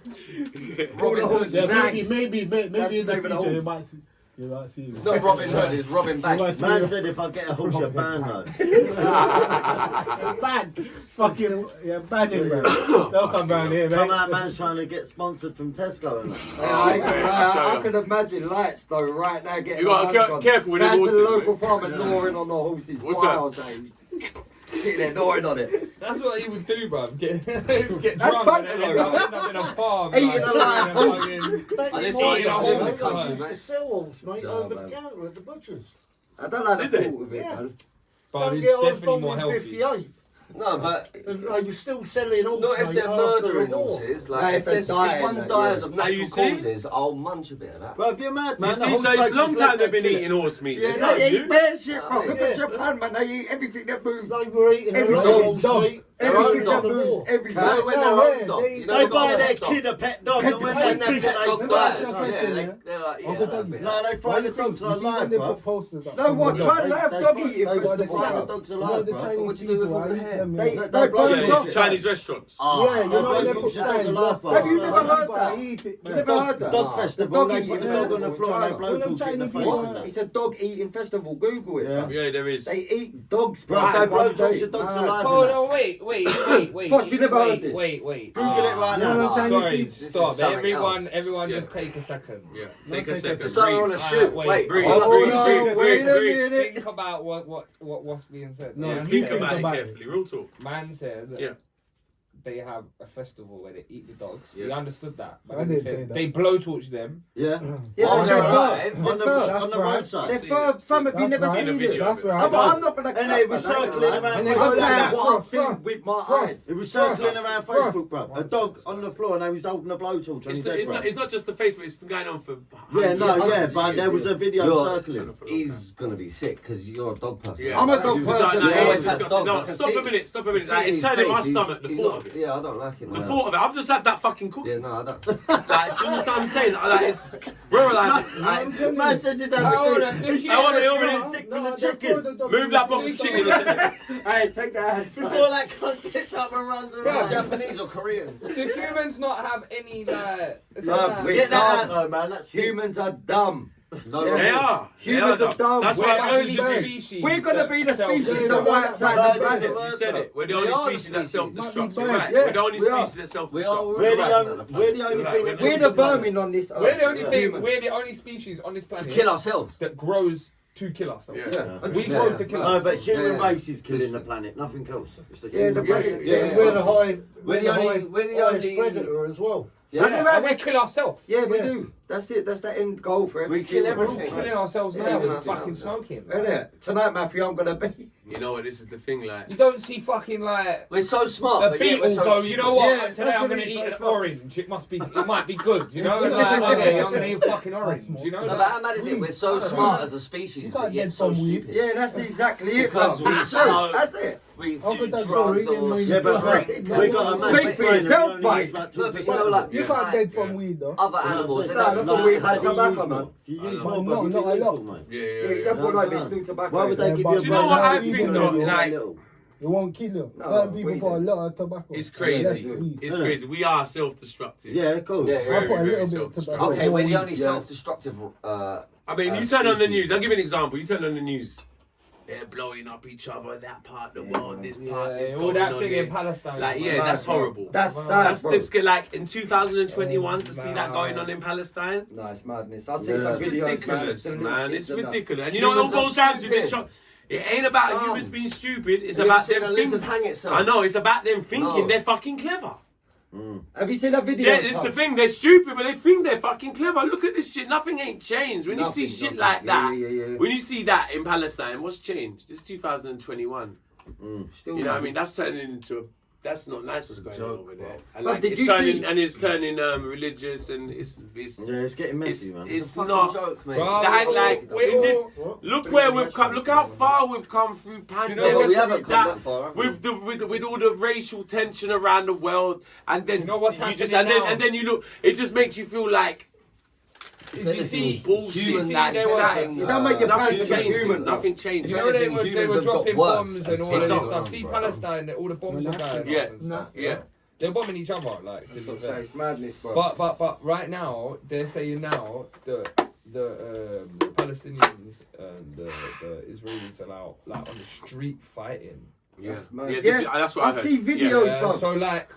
Robin Hood. Yeah, Nang. maybe in the That's future David you Holmes. might see. You might see. It's not Robin Hood, it's Robin Banks. Man said if I get a horse, you're banned though. Bad. Fucking, yeah, bad him, man. They'll come round here, Come man. out, man's trying to get sponsored from Tesco and that. I can imagine lights though right now getting. You gotta a lunch on. careful with them Down to the horses, local mate. farm and gnawing on the horses. What's Wow, that? saying. Sitting there gnawing on it. That's what he would do, bro. Get That's drunk and then buffalo, end up in a farm. Eating like, alive. I listen to Yeah, all the yeah. country, To mate. sell horse, mate, No, over man. the counter at the butcher's. I don't like the Did they? thought of it, Yeah. man. But Don't it's get on definitely more in healthy. 58. No, but And they were still selling horse not if meat they're after the murdering war. horses. No, Like, if if, they there's, die if one and that, dies yeah. of Are you natural seeing? causes, I'll munch a bit of that. Bro, if you're mad, man. You the see, horse so it's bloke a long just time let they've that been kid- eating horse meat. Yeah, It's no, not they you. eat bear shit, bro. Yeah. Look at Japan, man. They eat everything that moves. They were eating Every a lot dog, of dog. horse meat. Their own Everything that dog. moves. Everything. You know when No, their yeah, own dog. they- You know They got buy a their dog. kid a pet dog, and when When they're their big, pet dog they dies, That's yeah, what I'm saying, they're like, yeah, Uncle I'll Dougie. be No, they fry the dogs You see when alive, they bro. put posters up No, from what? the Try dog. and have They dog fry- eating they They festival. fry the bro. dogs You know alive, the bro. Chinese What you do with people, all the I eat hair? them, They you know. blow Yeah, torch it. Chinese restaurants. Ah, Yeah, you know when they blow put torches signs alive, up. bro. Have you never heard I that? eat it, You man. never heard that? Dog Nah. festival, The they dog put the eating dog on the festival floor and they in blow China. torch it in the Them face Chinese and that. It's a dog eating festival. Google it. Yeah. fam. Yeah, there is. They eat dogs. Bro, bro, they blow one torch day. the dogs Nah. alive. Hold on, wait. Fosh, you never heard this? Wait. Google it right No, no, now. Chinese Sorry, food. is stop. something Everyone, else. Yeah. just take a second. Yeah, No, take a take a second. So we're on a shoot. wait, Wait, breathe, hold on. breathe, no, breathe, wait breathe, a breathe. minute. Think about what's being said. No, Yeah? you Think think about it about it. carefully, real talk. Man said Yeah. they have a festival where they eat the dogs. Yeah. We understood that. But I then they didn't said say that. they blowtorch them. Yeah. Yeah, Oh, but they're they're alive. fur. On the That's right. roadside. They're fur. Fam, have you That's never right. seen Seen a video it? of That's it. right. I'm not gonna. And they were circling around And they I'm go Facebook. saying like what I've frost, seen frost, with my frost. eyes. It was circling Frost. around Frost. Facebook, bro. A dog on the floor and they was holding a blowtorch on It's, his the, head, it's, bro. not, it's not just the Facebook, it's been going on for Yeah, hundreds no, of yeah, years, but there was a video You're- circling. He's gonna be sick because you're a dog person. Yeah. I'm a dog It's person. like, You it's always had disgusting. dogs, I No, can stop see a it. minute. I can Like, see it's his turning my face, stomach, the he's thought not of of it. Yeah, I don't like it. The thought of it. I've just had that fucking cookie. Yeah, no, I don't. Like, do you understand what I'm saying? Like, it's, bro, like, Man said it How old has are a you? good. I want it already sick from the chicken. Move that box of chicken. Hey, take that. Before that cunt gets up and runs around. Japanese or Koreans? Do humans not have any like? Get that out though, man. That's Humans are dumb. No, They are. Humans are dumb. That's We're why the people only should species. We're gonna be the species Yeah, that wipes out the planet. You said it. We're the We are only the species that species. self-destruct. Might be Right. bad. We're the only Yeah, we are. species that self-destruct. We are. We're the only thing that We're the vermin on this earth. We're the only thing. Humans. We're the only species on this To planet kill ourselves. that grows to kill us. Yeah. Yeah. We grow to kill No, us. but human Yeah. race is killing the planet. Nothing else. It's the Yeah, the human race. Yeah. We're the high. We're the only highest predator as well. Yeah, Yeah. and we kill ourselves. Yeah, we do. That's it. That's the end goal for every We kill human. everything. We're killing ourselves now Yeah, with ourselves, fucking yeah. smoking. Isn't it? Tonight, Matthew, I'm gonna be. You know what? This is the thing, like. You don't see fucking like We're so smart, a but yet we're beetle so go. You know what? Yeah, Today that's I'm what gonna it is, eat that's an what- orange. It might be good. You know, and like okay, I'm gonna eat fucking orange. You know, No, like, but how mad is it? We're so smart as a species, You but can't yet get so some weed. stupid. Yeah, that's exactly it. Because bro. we That's smoke. it. That's it. We How do could that drugs go in or the Yeah, but Right. we got a Speak massive for brain yourself, and we only mate. use like No, but 2%. you know, like You can't dead from weed though. other animals, they No, don't that's what we had You tobacco, use man. more. You use No, more, not but you a lot. lethal, mate. Yeah, Yeah, that boy like this do tobacco. Why would they Yeah, give but you a do you know what I Weed think don't though? really Like, It won't kill you. No, Certain people weed put a is. lot of tobacco. it's Less crazy. weed. It's crazy. We are self-destructive. Yeah, of course. Yeah, I yeah. put a very little bit of self-destructive. tobacco. Okay, we're the More only weed. self-destructive. I mean, you turn on the species. news. I'll give you an example. You turn on the news. They're blowing up each other. That part of the world. This part. This all going that on thing here. in Palestine. Like, man. yeah, that's horrible. That's That's sad, That's bro. this like in 2021 to see that Nah. going on in Palestine. No, it's madness. I've Yeah. seen some It's videos, ridiculous, man. man. It's Kids and that. ridiculous. And you know what it all Humans are boils down to? This stupid. It ain't about Dumb. humans being stupid. It's Have you about seen them a lizard thinking. hang itself? I know. It's about them thinking No. they're fucking clever. Have you seen that video? Yeah, it's the thing. They're stupid, but they think they're fucking clever. Look at this shit. Nothing ain't changed. When you see Nothing, shit nothing. like Yeah, that, yeah. when you see that in Palestine, what's changed? This is 2021. Still, You know what I man. mean? That's turning into a. That's not nice what's going on joke, over bro. there. And But like, did it's you turning, see- and it's turning religious, and it's Yeah, it's getting messy, man. it's It's a fucking not. joke, mate. Bro, That, like, in this, What? look where we've come. Look how far we've come through you know pandemics. what- we haven't with come that far, have we? with all the racial tension around the world, and then You know what's you just happening now? and then you look. It just makes you feel like Did you see? bullshit. Human, see, like, they were- anything, You don't make your Nothing plans to be changes. human. Nothing changes. You know they anything, were humans have got dropping worse bombs as and all time of this goes stuff. on, See bro. Palestine, all the bombs are going. Yeah. off and stuff. Yeah. They're bombing each other, like. to be fair. It's madness, bro. But right now they're saying now the Palestinians and the Israelis are out like on the street fighting. Yeah, mad. yeah, Yeah, that's what I I heard. see videos. Yeah, bro. so like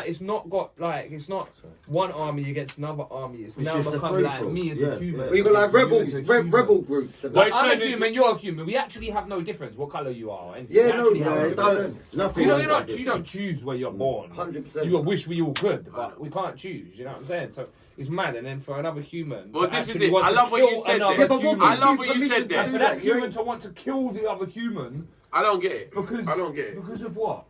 it's not got like it's not one army against another army. It's now just a become like free-for-all. me as Yeah, a human. yeah. We got like You rebels, as a human. rebel groups. and Well, that. it's I'm a turning human, you're a human. We actually have no difference what colour you are. And Yeah, we no, actually no, have Yeah, no it difference. don't. Nothing. You know, is you that don't different. choose where you're born. 100%. You wish we all could, but we can't choose. You know what I'm saying? So it's mad. And then for another human, Well, to this is actually it. want I to love what you kill said another there. Yeah, but what human, I love what you permission said to there. and do for that You human ain't- to want to kill the other human I don't get it. because I don't get it. because of what?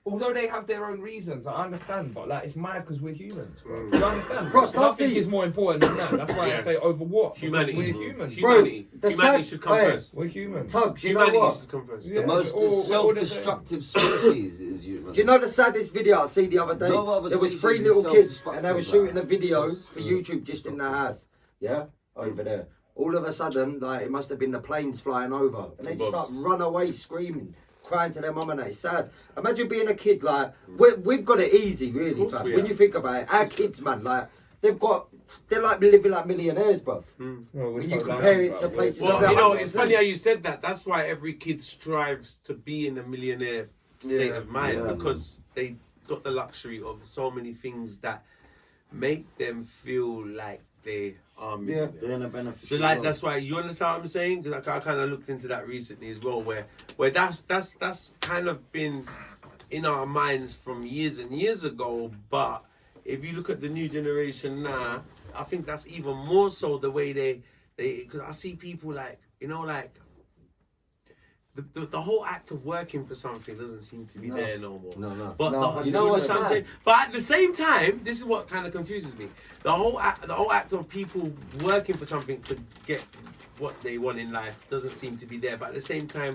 Although they have their own reasons, I understand, but like it's mad because we're humans, bro. Do you understand? Frost, I Nothing see- is more important than that. That's why Yeah. I say over what? Because Humanity. we're humans. Humanity. the Humanity sad- should come hey, first. We're humans. Tubbs, you know Humanity what? should come first. Yeah, The most we're all the same. self-destructive species is human. Do you know the saddest video I see the other day? No other There was species 3 is little kids self-destructive and they were like shooting a that. video for YouTube just in their house. Yeah? Over there. All of a sudden, like it must have been the planes flying over. And they just like run away screaming, crying to their mum and that. It's sad. Imagine being a kid like we've got it easy really, course fam. we When have. you think about it. Our kids, man, like they're like living like millionaires, bruv. Well, we're When so you compare lucky, it to bro. places Well, like you know, that. it's funny how you said that. That's why every kid strives to be in a millionaire state Yeah. of mind Yeah. because they got the luxury of so many things that make them feel like they are millionaires. They're in a benefit. So like that's why you understand what I'm saying? Because I kind of looked into that recently as well, where that's kind of been in our minds from years and years ago. But if you look at the new generation now, I think that's even more so the way they because I see people like like the whole act of working for something doesn't seem to be there no more. No. But No, the, you know what's what I'm mad? saying? But at the same time, this is what kind of confuses me. The whole act of people working for something to get what they want in life doesn't seem to be there. But at the same time,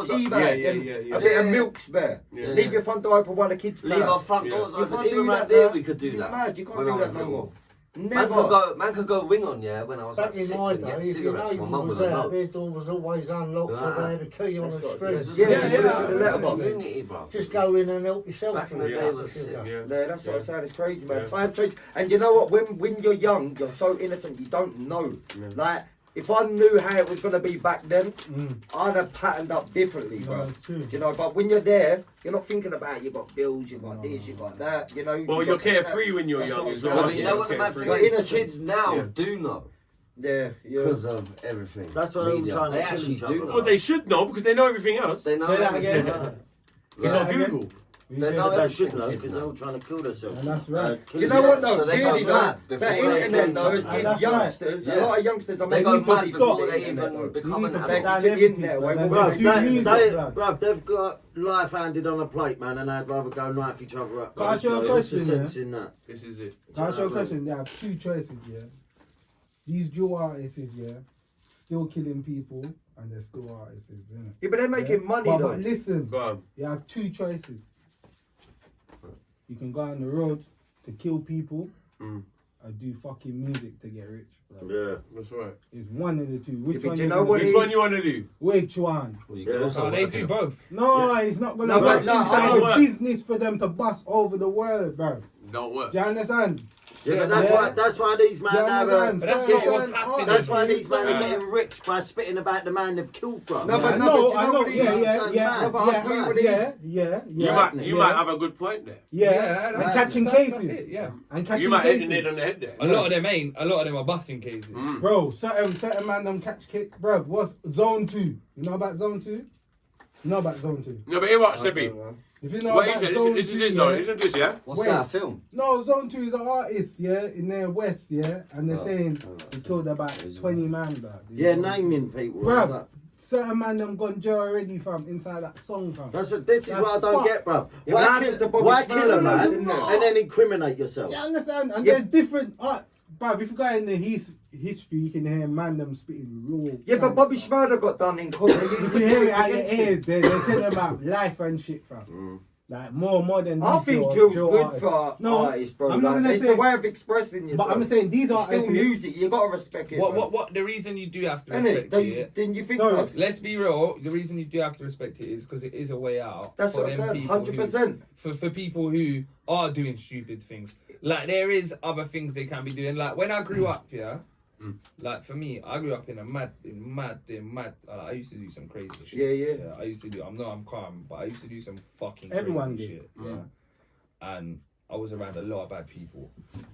doors tea open. bag, Yeah, and yeah, a yeah. bit of milk spare. Yeah. Leave Yeah. your front door open while the kids play. Leave our front Yeah. doors You open. can't Even do right that there, now. we could do You're that. mad, you can't when do I was that no little. more. Never. Man could go wing on, yeah, when I was like Back in 6 my and day, get if your cigarettes. My neighbour mum was would have out, known. their door was always unlocked, so they had a key on the That's street. It's just Yeah, like yeah, the yeah. community, bro. Just go in and help yourself. Back in the day was sick. Yeah, that's what I'm saying. It's crazy, man. Time change, and you know what? When you're young, you're so innocent. You don't know. Like, if I knew how it was gonna be back then, I'd have patterned up differently, bro. You know, but when you're there, you're not thinking about you got bills, you got this, you got that. You know. Well, you're carefree when you're young as well. No, but you know what the mad thing is? Kids now do know. Yeah. Because of everything. That's what I'm trying to They kill actually each do other. know. Well, they should know because they know everything else. They know Say that everything. again. You got Google. They know They should everything, know kids because they're now. all trying to kill themselves. And that's right. Do you know what though? So they Really go though, mad that before they internet even though has And given that's youngsters, right. a lot of youngsters, I They mean, go you mad just before stop they it, even though. become You an need to adult. take down To the everything, internet, but when then we- they do music, bruv, they've got life handed on a plate, man, and I'd rather go knife each other up. Can I ask you a So question, what's the yeah? sense in that? This is it. Can I ask you a question? They have two choices, yeah. These dual artists, yeah, still killing people, and they're still artists, isn't it? Yeah, but they're making money But though. listen, Go on. you have two choices. You can go on the road to kill people, and do fucking music to get rich. Bro. Yeah. That's right. It's one of the two. Which but one? you you know gonna what do? Which one you want to do? Which one? Well, you can also Oh, they work do in- both. No, it's not gonna No, work. but no, I Inside don't the work. business for them to bust over the world, bro. Don't work. Do you understand? Yeah, but that's why these man Do you have understand? But that's Certain not what's happening. artists- that's why these men are Yeah. getting rich by spitting about the man they've killed, bro. No, but I no, know, but you I know know, what it is? yeah, No, but I'll tell you what it is. yeah. You might have a good point there. And that's- catching that's cases. it, yeah. And catching You might hit the cases. nail on the head there. A lot of them ain't. A lot of them are busting cases. Bro, certain man them catch case. Bro, what's Zone 2? You know about Zone 2? You know about Zone 2? No, but here what, Steppy. If you know What he about said, Zone listen 2, to this, yeah? listen to this, yeah? What's Wait. that, a film? No, Zone 2 is an artist, yeah, in their west, yeah, and they're saying he killed about 20 man, bro. Yeah, naming people. Bro, certain man them gone jail already, fam, inside that song, fam. This is what I don't get, bro. Yeah, but Why happened to Bobby why Schmurda, kill a man didn't it? and then incriminate yourself? Do you understand? And Yeah. they're different art. Bruv, if you go in the history, you can hear man them spitting raw. Yeah, but Bobby gangster. Schmurda got done in court. You can hear it out your ears. They're telling about life and shit, fam. Like more than. I these think drill you're good artists. for No, artists, bro. I'm not Like, gonna it's say- a way of expressing yourself. But I'm saying these It's artists. still music. You gotta respect it. bro. What? The reason you do have to Innit? respect Don't, it. didn't you think Sorry. so? Let's be real. The reason you do have to respect it is because it is a way out. That's for what I'm them saying. people 100%. For people who are doing stupid things. Like there is other things they can be doing. Like when I grew up, yeah. Like for me, I grew up in a mad. I used to do some crazy shit. Yeah. I used to do. I'm calm, but I used to do some fucking Everyone crazy did. shit. Yeah. And I was around a lot of bad people.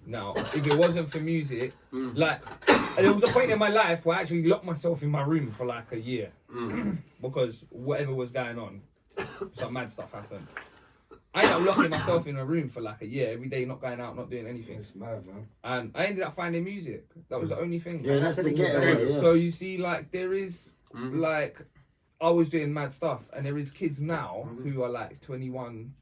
Now, if it wasn't for music, like there was a point in my life where I actually locked myself in my room for like a year because whatever was going on, some mad stuff happened. I ended up locking myself in a room for like a year, every day, not going out, not doing anything. It's mad, man. And I ended up finding music. That was the only thing. Yeah, that's the getaway. Yeah. So you see, like there is, like, I was doing mad stuff, and there is kids now who are like 21,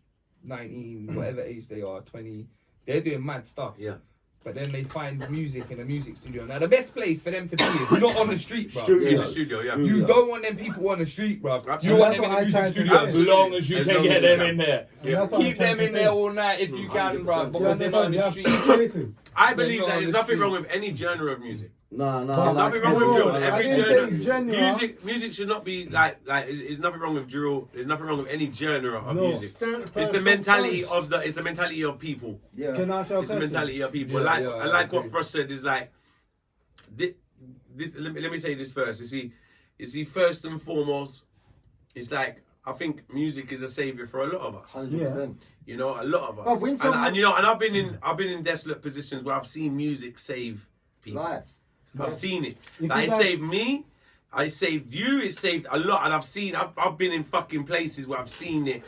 19, whatever age they are, 20. They're doing mad stuff. Yeah. But then they find music in a music studio. Now the best place for them to be is not on the street, bro. In the studio, yeah. You don't want them people on the street, bro. You Absolutely. want That's them in what the I music tried to studio as say. long as you As can long get as you them can. in there. That's what I'm Keep trying them to in say. there all night if you can, bro. You Because they're not on understand? You the have street. two choices. I believe They're not that on there's the nothing street. wrong with any genre of music. No, But- There's nothing wrong with No, drill. I Every didn't say genre. genre. Music should not be like. There's nothing wrong with drill. There's nothing wrong with any genre of No. music. It's the mentality of It's the mentality of people. Yeah. Can I ask you a It's the question? mentality of people. Yeah, I I like what agree. Frost said. Is like. Let me say this first. You see, first and foremost, it's like I think music is a savior for a lot of us. 100%. You know, a lot of us. But when someone- and you know, and I've been in desolate positions where I've seen music save people. Lives. I've seen it. If Like, you it guys- saved me. I saved you. It saved a lot, and I've been in fucking places where I've seen it.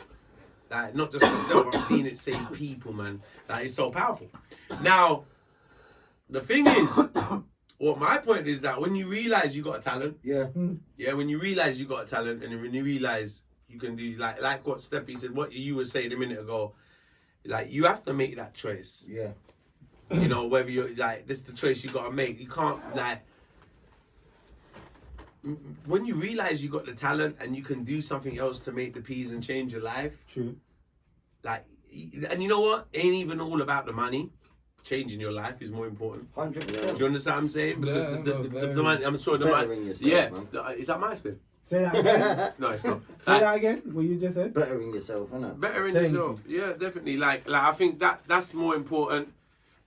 Like not just myself, I've seen it save people, man. Like it's so powerful. Now, the thing is, what my point is that when you realize you got a talent, when you realize you got a talent, and when you realize you can do like what Steppy said, what you were saying a minute ago, like you have to make that choice. Yeah. You know, whether you're like, this is the choice you gotta make. You can't like, when you realize you got the talent and you can do something else to make the peas and change your life. True. Like, and you know what? Ain't even all about the money. changing your life is more important. 100%. Do you understand what I'm saying? Because Yeah, the man, I'm sure the man. Bettering yourself, Yeah, man. is that my spin? Say that again. No, it's not. Say that again. What you just said. Bettering yourself, innit? Bettering Thank yourself. Yeah, definitely. Like I think that's more important,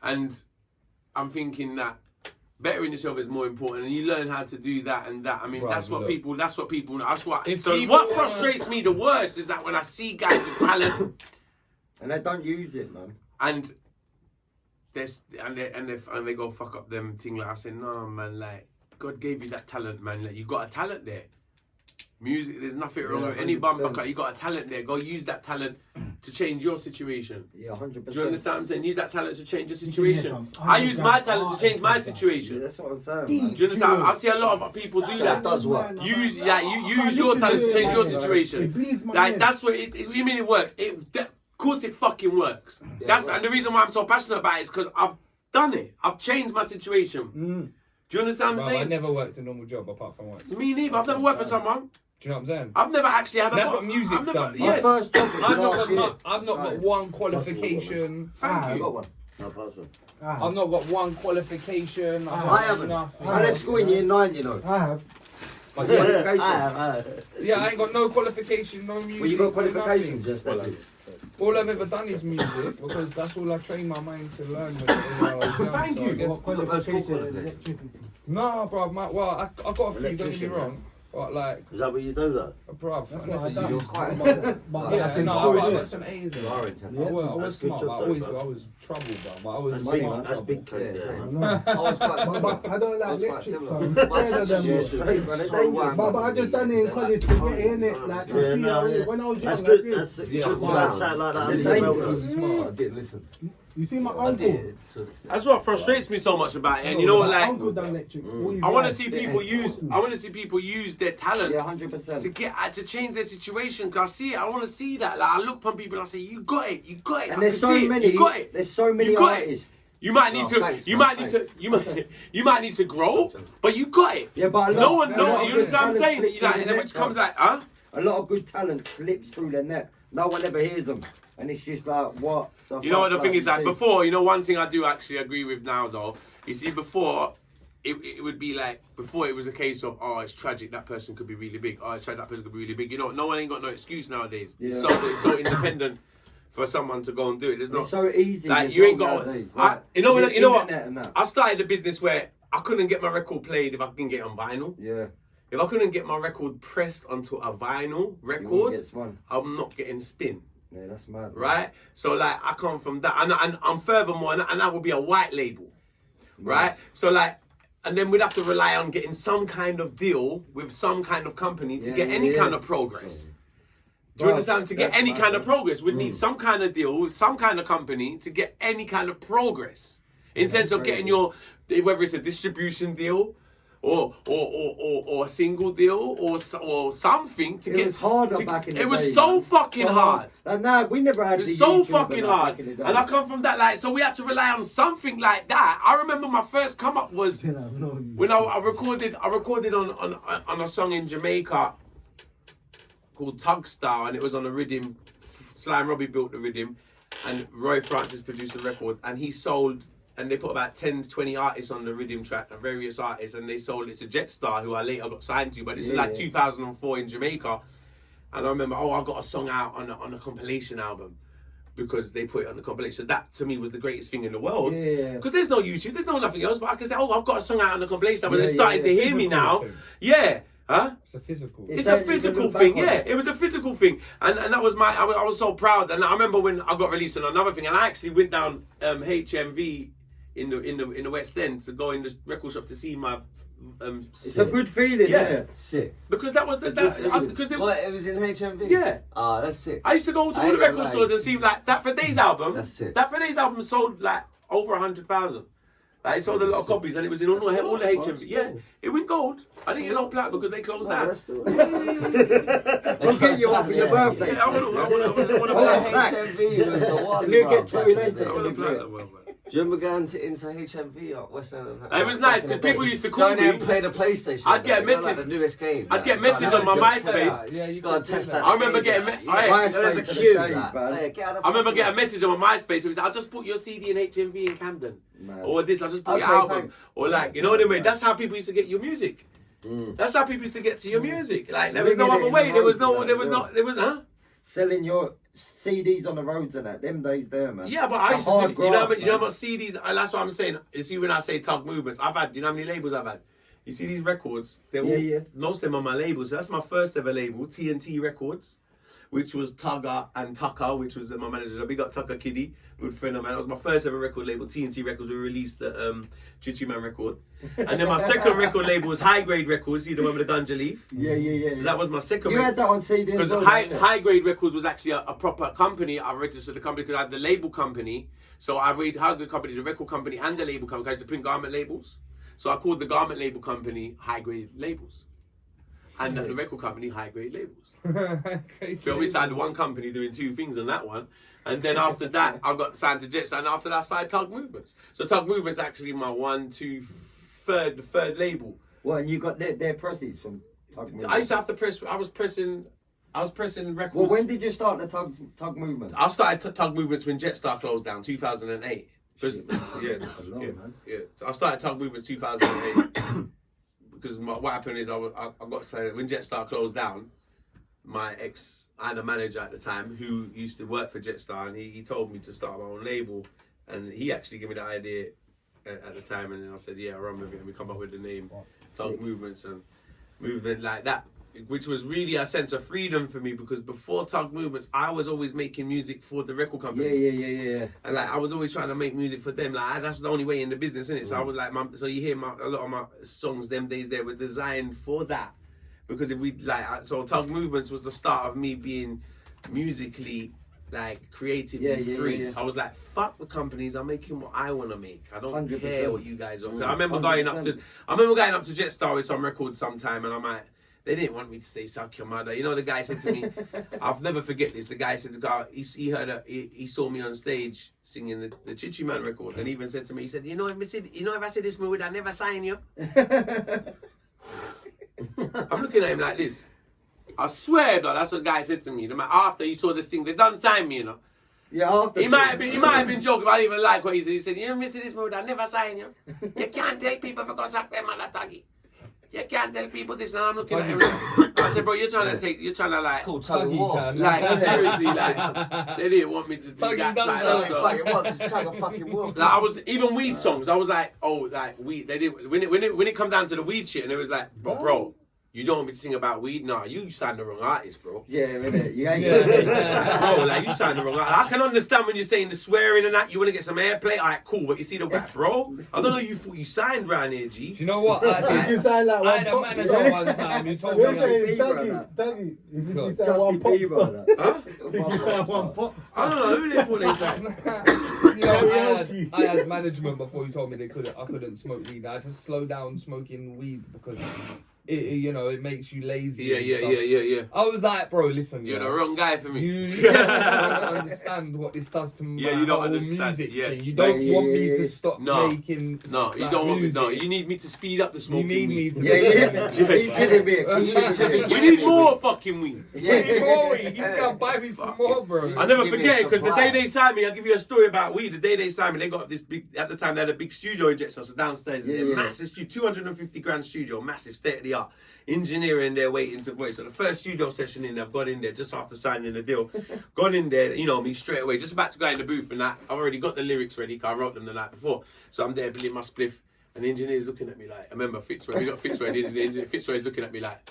and I'm thinking that bettering yourself is more important, and you learn how to do that and that. I mean, Right, that's what look. people. That's what. If So people- what frustrates me the worst is that when I see guys with talent And they don't use it, man. and they go fuck up them thing, like I say, no man, like God gave you that talent, man. Like you got a talent there. Music, there's nothing wrong with any 100%. bumper cut. You got a talent there. Go use that talent to change your situation. Yeah, 100%. Do you understand what I'm saying? Use that talent to change your situation. some I use my talent to change my artists and situation. Yeah, that's what I'm saying, Do man. you understand? I see a lot of people do That that. does work. You use your talent to change your situation. It bleeds my Like head. that's what it. You mean it works? Of course it fucking works. That's and the reason why I'm so passionate about it is because I've done it. I've changed my situation. Do you understand what I'm Bro, I saying? never worked a normal job apart from once. Do Me neither. I've never worked for someone. you know what I'm saying? I've never actually had a. That's what music's I've never, done. My Yes. first job was I've not last got year. I've not got one qualification. Thank Ah, you. Got one. No, pass on. I've not got one qualification. I haven't. Nothing. I left school in year 9, you know. I have. But Yeah, yeah, qualification. yeah, I ain't got no qualification, no music. Well, you got no qualifications, nothing. just that. All I've ever done is music because that's all I trained my mind to learn. When I was young. Thank So I you. guess- What qualification? Electricity. No, bro, I got a few. Don't get me Electrician, wrong, but like, Is that what you do, though? bro, That's I what I never done. used- quite But Yeah, I can no, still I do got it. some A's. You are intelligent. I was That's good smart, job, but though, I was trouble, bro. But I was That's smart. big, that's big code, Yeah, yeah, same. man. No. I was quite But similar. I don't I like was quite electric, similar. so I'm My scared of teachers them. used to be so whack. But I just done it in college to get in it, like to Yeah, see no, how yeah. when I was young. That's I good. did. That's Yeah, good to wow. have something like that. The under same your belt, was though. Smart. I didn't listen. You see my I uncle. did. To an extent. That's what frustrates me so much about it. And you know what, My like, uncle done electrics. all his I want to life. see people use. I want to see people use their talent Yeah, 100%. to get to change their situation. Cause I see it. I want to see that. Like I look upon people and I say, "You got it. You got it." I And there's can so see it. many. You got it. There's so many You got it. artists. You might need Oh, to. thanks, you man, might need thanks. to. You might need to grow, but you got it. Yeah, but a No lot- one. a No. lot You of understand what I'm good saying? talent You like, slips and through then the it comes net, like, huh? A lot of good talent slips through the net. No one ever hears them. And it's just like, what the You know what the fuck, thing is, like see? before, you know, one thing I do actually agree with now though. You see, before it would be like before it was a case of, oh, it's tragic that person could be really big. Oh, it's tragic that person could be really big. You know, no one ain't got no excuse nowadays. Yeah. It's so independent for someone to go and do it. There's It's not so easy. like as you ain't well got. nowadays, I, like, you know the what? You know what? internet and that. I started a business where I couldn't get my record played if I can get it on vinyl. Yeah. If I couldn't get my record pressed onto a vinyl You won't record, get spun. I'm not getting spin. Yeah, that's mad. Right? So like I come from that, and I'm furthermore, and that would be a white label, right? So like, and then we'd have to rely on getting some kind of deal with some kind of company to Yeah, get any yeah. kind of progress. Do you Bro, understand? To get that's any mad, kind of man. progress, we'd need some kind of deal with some kind of company to get any kind of progress. In sense of getting your, whether it's a distribution deal, or a single deal, or something to It get. was harder back in the It was day, so man. fucking hard. Like, nah, we never had It's the so YouTube fucking and that hard. back in the day. And I come from that, like, so we had to rely on something like that. I remember my first come up was You know, when I recorded on a song in Jamaica called Tug Style, and it was on a rhythm. Sly and Robbie built the rhythm, and Roy Francis produced the record, and he sold. And they put about 10, 20 artists on the rhythm track, and various artists, and they sold it to Jetstar, who I later got signed to. But this is like 2004 in Jamaica. And I remember, I got a song out on a compilation album because they put it on the compilation. So that, to me, was the greatest thing in the world. Yeah. Because there's no YouTube, there's no nothing else. But I can say, I've got a song out on the compilation album. Yeah, And they're starting to hear me Physical now. thing. Yeah. Huh? It's a physical. It's It's so a you can physical look back thing, on yeah. it. It was a physical thing, and that was I was so proud. And I remember when I got released on another thing, and I actually went down HMV in the West End to go in the record shop to see my. It's a good feeling, Yeah. isn't it? Sick. Because that was It's a good feeling. because it Well, was. it was in HMV? Yeah. Ah, that's sick. I used to go to I all the ain't gonna record lie. stores and see like that for Days album. That's it. That for Days album sold like over 100,000. Like it sold a lot of copies, and it was in all the HMV. Yeah, it went gold. I didn't get no plaque because they closed No, down. that's still. We'll get you one for your birthday. Yeah, I want to Oh, plaque. plaque. HMV was the one. You bro, get back two in the days day. I want to Delivery. plaque. Do you remember going into HMV at West End? It was nice because people used to call Go me. there and play the PlayStation. I'd get a like message. the newest game. I'd get a message on my MySpace. Yeah, you Go and could do test that. that. I remember getting. There's a queue. I I remember getting a message on my MySpace. It said, "I just put your CD in HMV in Camden," or this. I just put your Okay, album, thanks. or like, you know what I mean? That's how people used to get your music. That's how people used to get to your music. Like there was no Swinging it other in way. the There was roads, no. There was not. There was huh? Selling your CDs on the roads and that. Them days there, man. Yeah, but I used to. hard You know, graft, you know man. what CDs? That's what I'm saying. You see, when I say Tug Movements, I've had. You know how many labels I've had? You see these records? They're all. Yeah. Most of them are my labels. So that's my first ever label, TNT Records, which was Tugger and Tucker, which was my manager. Big up Tucker Kiddie, good friend of mine. That was my first ever record label, TNT Records. We released the Chichi Man record, and then my second record label was High Grade Records. See the one with the ganja leaf? Yeah. So that was my second. You had that on CD because as well, High, didn't it? High Grade Records was actually a proper company. I registered the company because I had the label company. So I read High Grade Company, the record company, and the label company. I used to print garment labels. So I called the garment label company High Grade Labels, and the record company High Grade Labels. Feel me? So I had one company doing two things on that one. And then after that, I got signed to Jets, and after that, I started Tug Movements. So Tug Movements actually my third label. Well, and you got their presses from Tug Movement. I used to have to press. I was pressing records. Well, when did you start the Tug Movement? I started Tug Movements when Jetstar closed down, 2008. Yeah. So I started Tug Movements 2008 because what happened is I got to when Jetstar closed down. My ex, I had a manager at the time who used to work for Jetstar, and he told me to start my own label, and he actually gave me the idea at the time, and then I said, yeah, run with it, and we come up with the name Tug Movements and movement like that, which was really a sense of freedom for me because before Tug Movements, I was always making music for the record company. Yeah. And like I was always trying to make music for them. Like that's the only way in the business, isn't it? So I was like, so you hear a lot of my songs them days there were designed for that. Because if we so Tug Movements was the start of me being musically creatively free. Yeah. I was like, fuck the companies, I'm making what I want to make. I don't 100%. care what you guys are. I remember going up to Jetstar with some records sometime, and I'm like, they didn't want me to say suck your mother. You know, the guy said to me, I'll never forget this. The guy said, he saw me on stage singing the Chichi Man record, and he even said to me, he said, if I said this movie, I'd never sign you. I'm looking at him like this. I swear, though, that's what the guy said to me. After he saw this thing, they done sign me, you know. Yeah, after He might have been joking, but I didn't even like what he said. He said, you miss this movie, I'll never sign you. You can't tell people for go suck them mother tuggy. You can't tell people this, and I'm looking at him. I said, bro, you're trying to like, Called Tug of War. like seriously, like they didn't want me to do that. Tug of fucking war. Like I was even weed songs. I was like, weed. They did when it come down to the weed shit, and it was like, bro, you don't want me to sing about weed? Nah, you signed the wrong artist, bro. Yeah, innit? You ain't Bro, like you signed the wrong artist. I can understand when you're saying the swearing and that. You want to get some airplay. Alright, cool. But you see the rap, bro. I don't know. You thought you signed round here, G. Do you know what? You sound like I had a one manager one time who told me You're like, saying, brother. Dougie, if you Go. sound one pop star. Huh? If you sound one pop I star. don't know who they thought they signed. you know, Karaoke. I had management before he told me I couldn't smoke weed. I had to slow down smoking weed because it makes you lazy. and stuff. Yeah. I was like, bro, listen, You're the wrong guy for me. You don't understand what this does to my you don't whole understand. music Yeah. thing. You don't want me to stop No. making No, you like, don't want me. music. No, you need me to speed up the smoking. You need me weed. to Yeah. Keep killing me. You need to be We need more fucking weed. Yeah, more weed. You gotta buy me some more, bro. I'll never Give me forget a it because the supply. day they signed me, I'll give you a story about weed. The day they signed me, they got this big, at the time they had a big studio in Jetstar, so downstairs, Yeah, a yeah. massive studio, 250 grand studio, massive, state of the art. Engineering there waiting to voice. So the first studio session in there, I've gone in there just after signing the deal. Gone in there, me straight away, just about to go in the booth and that. I've already got the lyrics ready because I wrote them the night before. So I'm there building my spliff and the engineer's looking at me like, I remember Fitzroy, we got Fitzroy, the engineer, Fitzroy's looking at me like,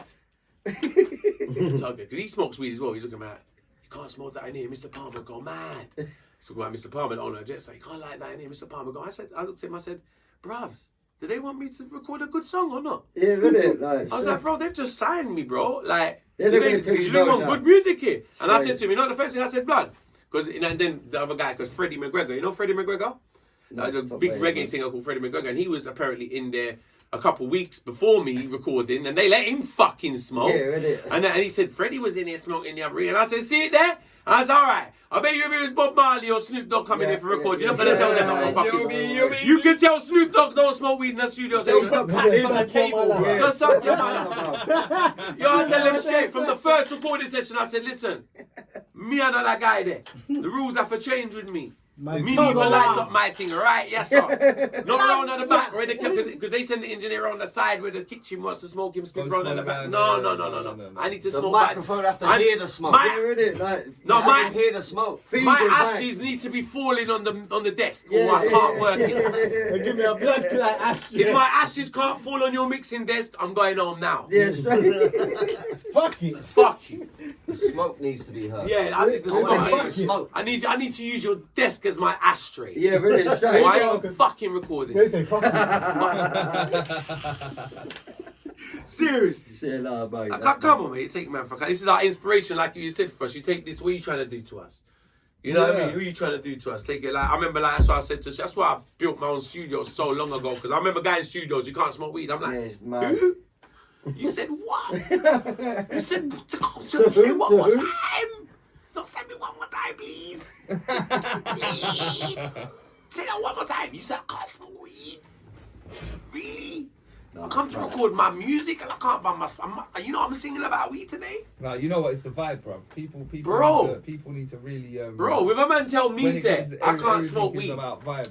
because he smokes weed as well. He's looking at me like, you can't smoke that in here, Mr. Palmer go mad. He's talking about Mr. Palmer, the owner of Jets, like, you can't like that in here, Mr. Palmer go. I looked at him, I said, bruvs, do they want me to record a good song or not? Yeah, innit? Like, I was like, bro, they've just signed me, bro. Like, They're not gonna tell you they no want now. good music here. And I Straight. said to him, the first thing I said, blood. Because and then the other guy, because Freddie McGregor, you know Freddie McGregor? There's a it's not big very reggae good. singer called Freddie McGregor, and he was apparently in there a couple weeks before me recording, and they let him fucking smoke. Yeah, innit? And he said, Freddie was in here smoking the other room. And I said, see it there? I said, all right. I bet you if it was Bob Marley or Snoop Dogg coming in for record, you're not going to tell them not to fucking... You can tell Snoop Dogg don't smoke weed in the studio. Say, he's not patting on the table. You're sucking your man. Yo, I tell them straight, from the first recording session, I said, listen, me and that guy there, the rules have to change with me. Me even light up my thing, right? Yes, sir. Not around at the back, where because they send the engineer around the side where the kitchen wants to smoke him, split round at the back. No. I need to smoke. The microphone have to hear the smoke. My hear the smoke. My ashes needs to be falling on the desk, or I can't work it. Give me a blood clot ashes. If my ashes can't fall on your mixing desk, I'm going home now. Yeah, straight. Fuck it. Fuck you. The smoke needs to be heard. Yeah, I need the smoke. I need to use your desk as my ashtray. Yeah, really, straight. Why are you fucking recording? They say fuck it. Seriously. Yeah, nah, mate. Come on, mate. Take man for this is our inspiration, like you said for us. You take this. What are you trying to do to us? You know what I mean? Who are you trying to do to us? Take it like I remember. Like that's what I said to. That's why I built my own studio so long ago. Because I remember going in studios. You can't smoke weed. I'm like, who? You said what? You said say what more time? No, send me one more time, please. Please. Say that one more time. You said I can't smoke weed. Really? No, I come to record my music and I can't buy you know I'm singing about weed today? No, you know what? It's the vibe, bro. People need to really. Bro, if a man tell me say I can't smoke weed. About vibe.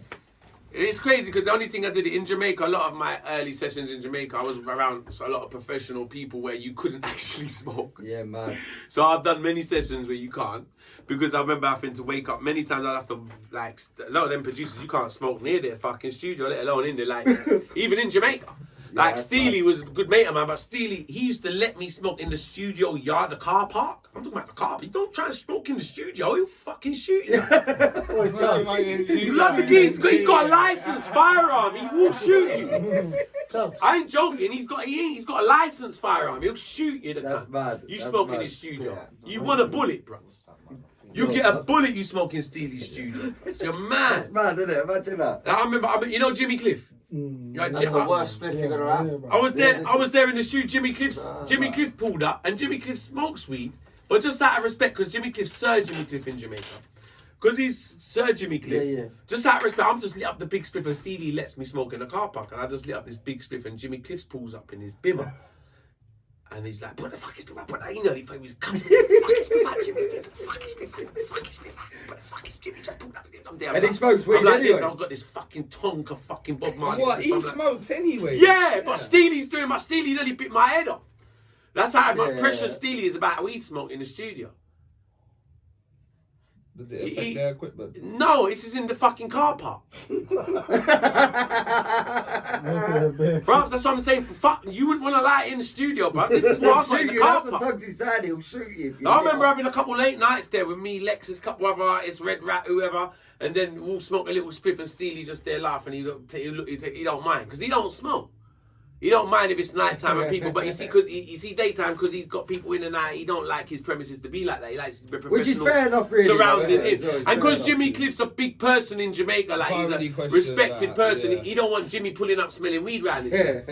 It's crazy because the only thing I did in Jamaica, a lot of my early sessions in Jamaica, I was around a lot of professional people where you couldn't actually smoke. Yeah, man. So I've done many sessions where you can't. Because I remember having to wake up many times. I'd have to, like, a lot of them producers, you can't smoke near their fucking studio, let alone in there, like, even in Jamaica. Like, Steely was a good mate of mine, but Steely, he used to let me smoke in the studio yard, the car park. I'm talking about the car park. You don't try and smoke in the studio, he'll fucking shoot you. You love the geese, he's got a licensed firearm, he will shoot you. I ain't joking, he's got a licensed firearm, he'll shoot you. That's bad. You smoke in his studio. Yeah. You want a bullet, bro. You get a bullet, you smoke in Steely's studio. You're mad. That's mad, isn't it? Imagine that. I remember, you know Jimmy Cliff? That's the worst spliff you're gonna have. I was there in the studio. Jimmy Cliff pulled up, and Jimmy Cliff smokes weed, but just out of respect, because Jimmy Cliff's Sir Jimmy Cliff in Jamaica, because he's Sir Jimmy Cliff. Just out of respect, I'm just lit up the big spliff, and Steely lets me smoke in the car park, and I just lit up this big spliff, and Jimmy Cliff pulls up in his bimmer. And he's like, what the fuck is Biff? But you know, he was cutting me. What the fuck is Biff? Jimmy? What the fuck is Biff? What the fuck is Biff? What the fuck is Jimmy? Just pulled up. I'm there. And he smokes weed like anyway. This. I've got this fucking tonk of fucking Bob Marley. What? He smokes anyway. Yeah, but Steely's doing Steely nearly bit my head off. That's how much pressure Steely is about weed smoke in the studio. Does it affect their equipment? No, this is in the fucking car park. Bruv, that's what I'm saying. Fuck, you wouldn't want to light it in the studio, bruv. This is what I got in the car park. He'll shoot you. I remember having a couple late nights there with me, Lexus, couple other artists, Red Rat, whoever, and then we'll smoke a little spliff and Steely's just there laughing. He don't mind because he don't smoke. He don't mind if it's nighttime and people, but you see daytime because he's got people in the night. He don't like his premises to be like that. He likes to be professional. Which is fair enough, really. Surrounding him, and because Jimmy Cliff's a big person in Jamaica, like he's a respected person. Yeah. He don't want Jimmy pulling up smelling weed around his place.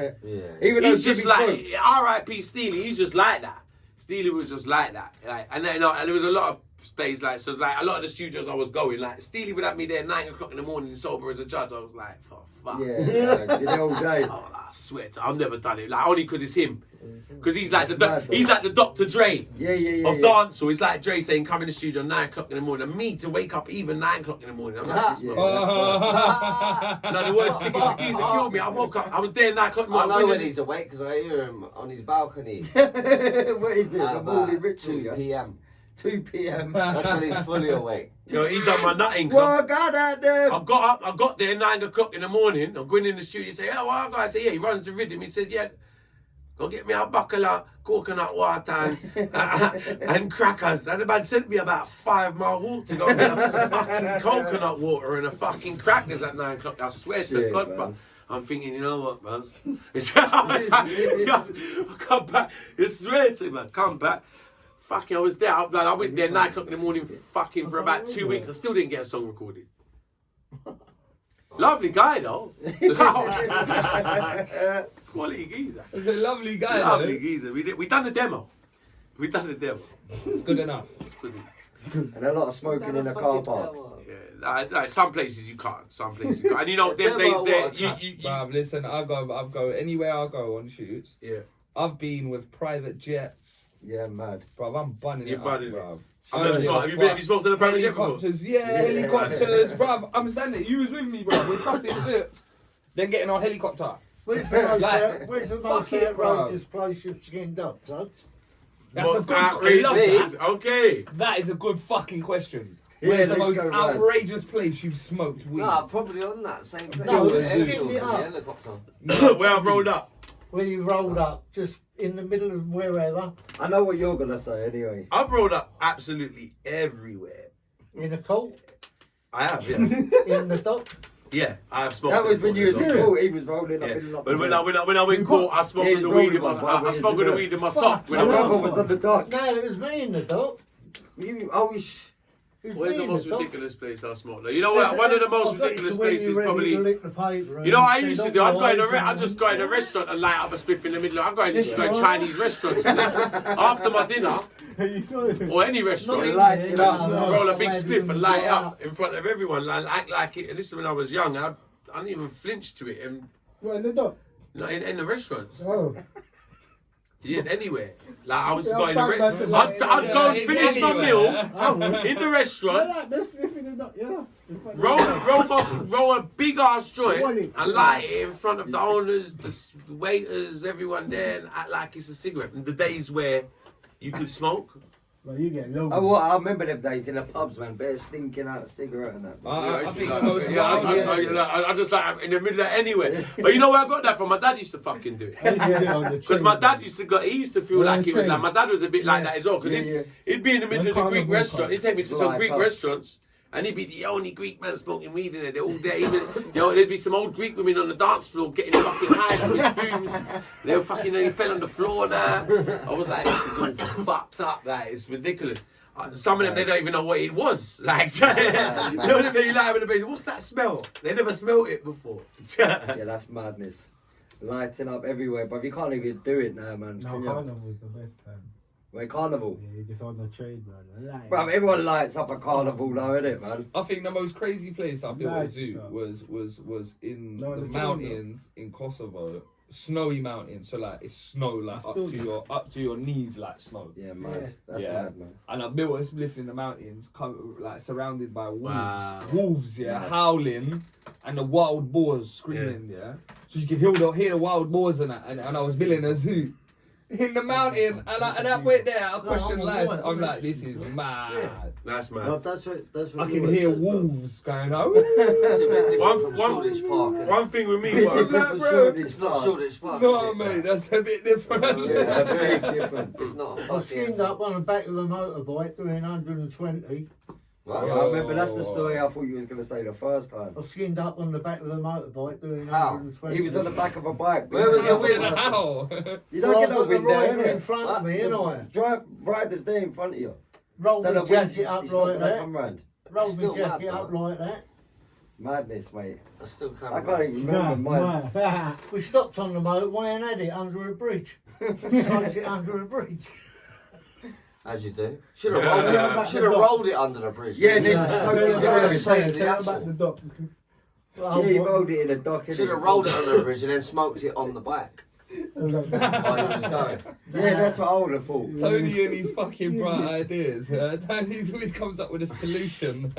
Even he's just like R.I.P. Steely. He's just like that. Steely was just like that. Like, and then and there was a lot of space like so. Like a lot of the studios I was going, like Steely would have me there 9 o'clock in the morning, sober as a judge. I was like, for fuck. Yeah, the whole day. Oh, I swear to, I've never done it. Like only because it's him. Because he's like he's like the Dr. Dre of dancehall. He's like Dre saying, come in the studio 9 o'clock in the morning. And me to wake up even 9 o'clock in the morning. I'm like, this man. No, the worst thing is the geezer killed me. I woke up, I was there 9 o'clock in the morning. I know when he's awake because I hear him on his balcony. What is it? The morning ritual. 2 p.m. 2 p.m. That's when he's fully awake. Yo, he done my nutting. Well, God, out there. I got up, I got there 9 o'clock in the morning. I'm going in the studio. He say, yeah, well, guys, say, yeah, he runs the rhythm. He says, yeah, go get me a buckle of coconut water and crackers. And the man sent me about a 5-mile walk to go get a fucking coconut water and a fucking crackers at 9 o'clock. I swear to God, bro. I'm thinking, you know what, man? I come back. I swear to you, man. Come back. Fucking, I was there. I went there 9 o'clock in the morning, fucking for about 2 weeks. I still didn't get a song recorded. Lovely guy though. Quality geezer. He's a lovely guy. Lovely geezer. We done the demo. It's good enough. It's good enough. And a lot of smoking in the car park. Yeah, like some places you can't, some places you can't. And you know, them days there, you Bruv, listen, I'll go anywhere I go on shoots. yeah. I've been with private jets. Yeah, mad. Bruv, I'm bunning You're it bunning up, it. bruv. I've never smoked. Have you smoked in a private jet before? Helicopters, helicopters, bruv. I'm standing. You was with me, bruv. We're traffic zits. Then getting on helicopter. Where's the Like, most fuck it, outrageous place you've skinned up, Tug? That's a Most good. I outrageous love things. that. Okay. That is a good fucking question. Yeah, Where's the let's most go round. outrageous place you've smoked weed? Nah, probably on that same place. No, The it's airfield skinned it and the up. helicopter. Where I've rolled up. Where you rolled up, just in the middle of wherever, I know what you're gonna say anyway. I've rolled up absolutely everywhere. in a court, I have, yeah. in the dock. Yeah, I have smoked. That was when you was before. in court. He was rolling up Yeah. in the But when I went court, I smoked Yeah, the he's weed in rolling my. one, I smoked the weed in my sock. When My I brother was. was on the dock. No, it was me in the dock. It was Where's me the in most dock. ridiculous place I smoked? Like, you know what? One of the most I bet ridiculous it's when places you ready probably. to lick the paper You know what I and used to say, do? I'd go in "Don't I'd just go in a restaurant and light up a spliff in the middle. I'd go in these like Chinese restaurants and after my dinner You smell it? or any restaurant. Not in light there, it up. no, Roll a no, big no, spliff and light it no, up in front of everyone, like act like it. And this is when I was young. I didn't even flinch to it, and What, in the dock? in the restaurants. Oh. Yeah, anywhere. Like I was Yeah, going to I'm back to like- I'd go and finish my meal in the Yeah, restaurant. like, there's sniffing in the dock, yeah. Roll a big ass joint Wallet. and light it in front of the owners, the waiters, everyone there, and act like it's a cigarette. And the days where you could smoke. Well, you get low. I remember them days in the pubs, man. Better stinking out a cigarette and that. I think the I most just like in the middle of anywhere. But you know where I got that from? My dad used to fucking do it. Because my dad used to feel like it was like, my dad was a bit like that as well. Because he'd be in the middle of the Greek restaurant, he'd take me to some Greek restaurants, and he'd be the only Greek man smoking weed in there. They're all there. Even, there'd be some old Greek women on the dance floor getting fucking high with spoons. They were fucking, they fell on the floor now. I was like, this is all fucked up. That is ridiculous. Some of them, they don't even know what it was. Like, you know, they like in the base. What's that smell? They never smelled it before. Yeah, that's madness. Lighting up everywhere, but you can't even do it now, man. No, Can you? Carnival was the best time. Wait, carnival. Yeah, you're just on the trade, man. Light. Bro, everyone lights up a carnival now, innit, man? I think the most crazy place I built a Nice zoo stuff. was in No, the the mountains in Kosovo, snowy mountains. So like it's snow like up to your knees like snow. Yeah, mad. That's Yeah. mad, man. And I built a spliff in the mountains, like surrounded by wolves. Wow. Wolves, howling, and the wild boars screaming, So you could hear the wild boars and that. And I was building a zoo. In the mountain, and I went there. I questioned life. I'm like, this is mad. That's mad. No, that's what I you can always hear said, man. wolves going, oh. It's a bit different from Shoreditch Park. innit? One thing with me, Big difference from Shoreditch It's not Park. Shoreditch Park. No, is it? mate, that's a bit different. Yeah, big difference. It's not a I fucking. skinned up on the back of a motorbike doing 120. Right? Yeah, I remember that's the story I thought you was going to say the first time. I skinned up on the back of a motorbike doing How? 120. He was on the back of a bike. Where was the wind? How? You don't get no I've got the wind there, rider in innit? front of me, innit? Drive riders there in front of you. Roll So the the wind's jacket up it's not like gonna that. come round. Roll Still the jacket mad, up though. like that. Madness, mate. I still can't. I can't even remember mine. Man. We stopped on the motorway and had it under a bridge. Smoked it under a bridge. As you do. Should have rolled it under the bridge. Yeah, then Yeah. smoked it Yeah. down. Saved the Tell axle. about the dock. Well, Yeah, he rolled it in a dock. innit? Should have rolled it under the bridge and then smoked it on the bike while he was going. Yeah, that's what I would have thought. Tony and his fucking bright ideas. Tony's always comes up with a solution.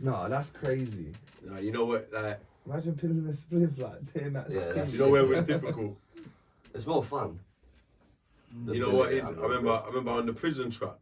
No, that's crazy. No, you know what? Like, Imagine pilling a spliff like doing that. Yeah, that's you know where it was difficult. It's more fun. You know what is? I remember on the prison truck,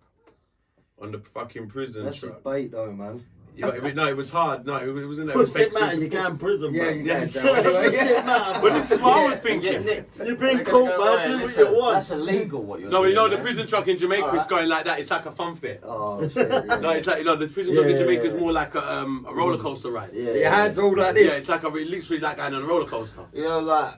on the fucking prison That's truck. just bait though, man. Yeah, no, it was hard. No, it wasn't. It What's was it matter? You go in prison, Yeah, man. you Yeah. get down. What's it matter? But this is what I was Get thinking. nicked. You've been They're caught, gonna go, man. "Hey, Do what listen, you want." That's illegal what you're No, doing. you know the man." prison truck in Jamaica is Alright. going like that. It's like a fun fair. Oh shit. Yeah. No, it's like the prison truck in Yeah. Jamaica is more like a roller coaster ride. Yeah, Your hands all like this. Yeah, it's like literally like going on a roller coaster. You know, like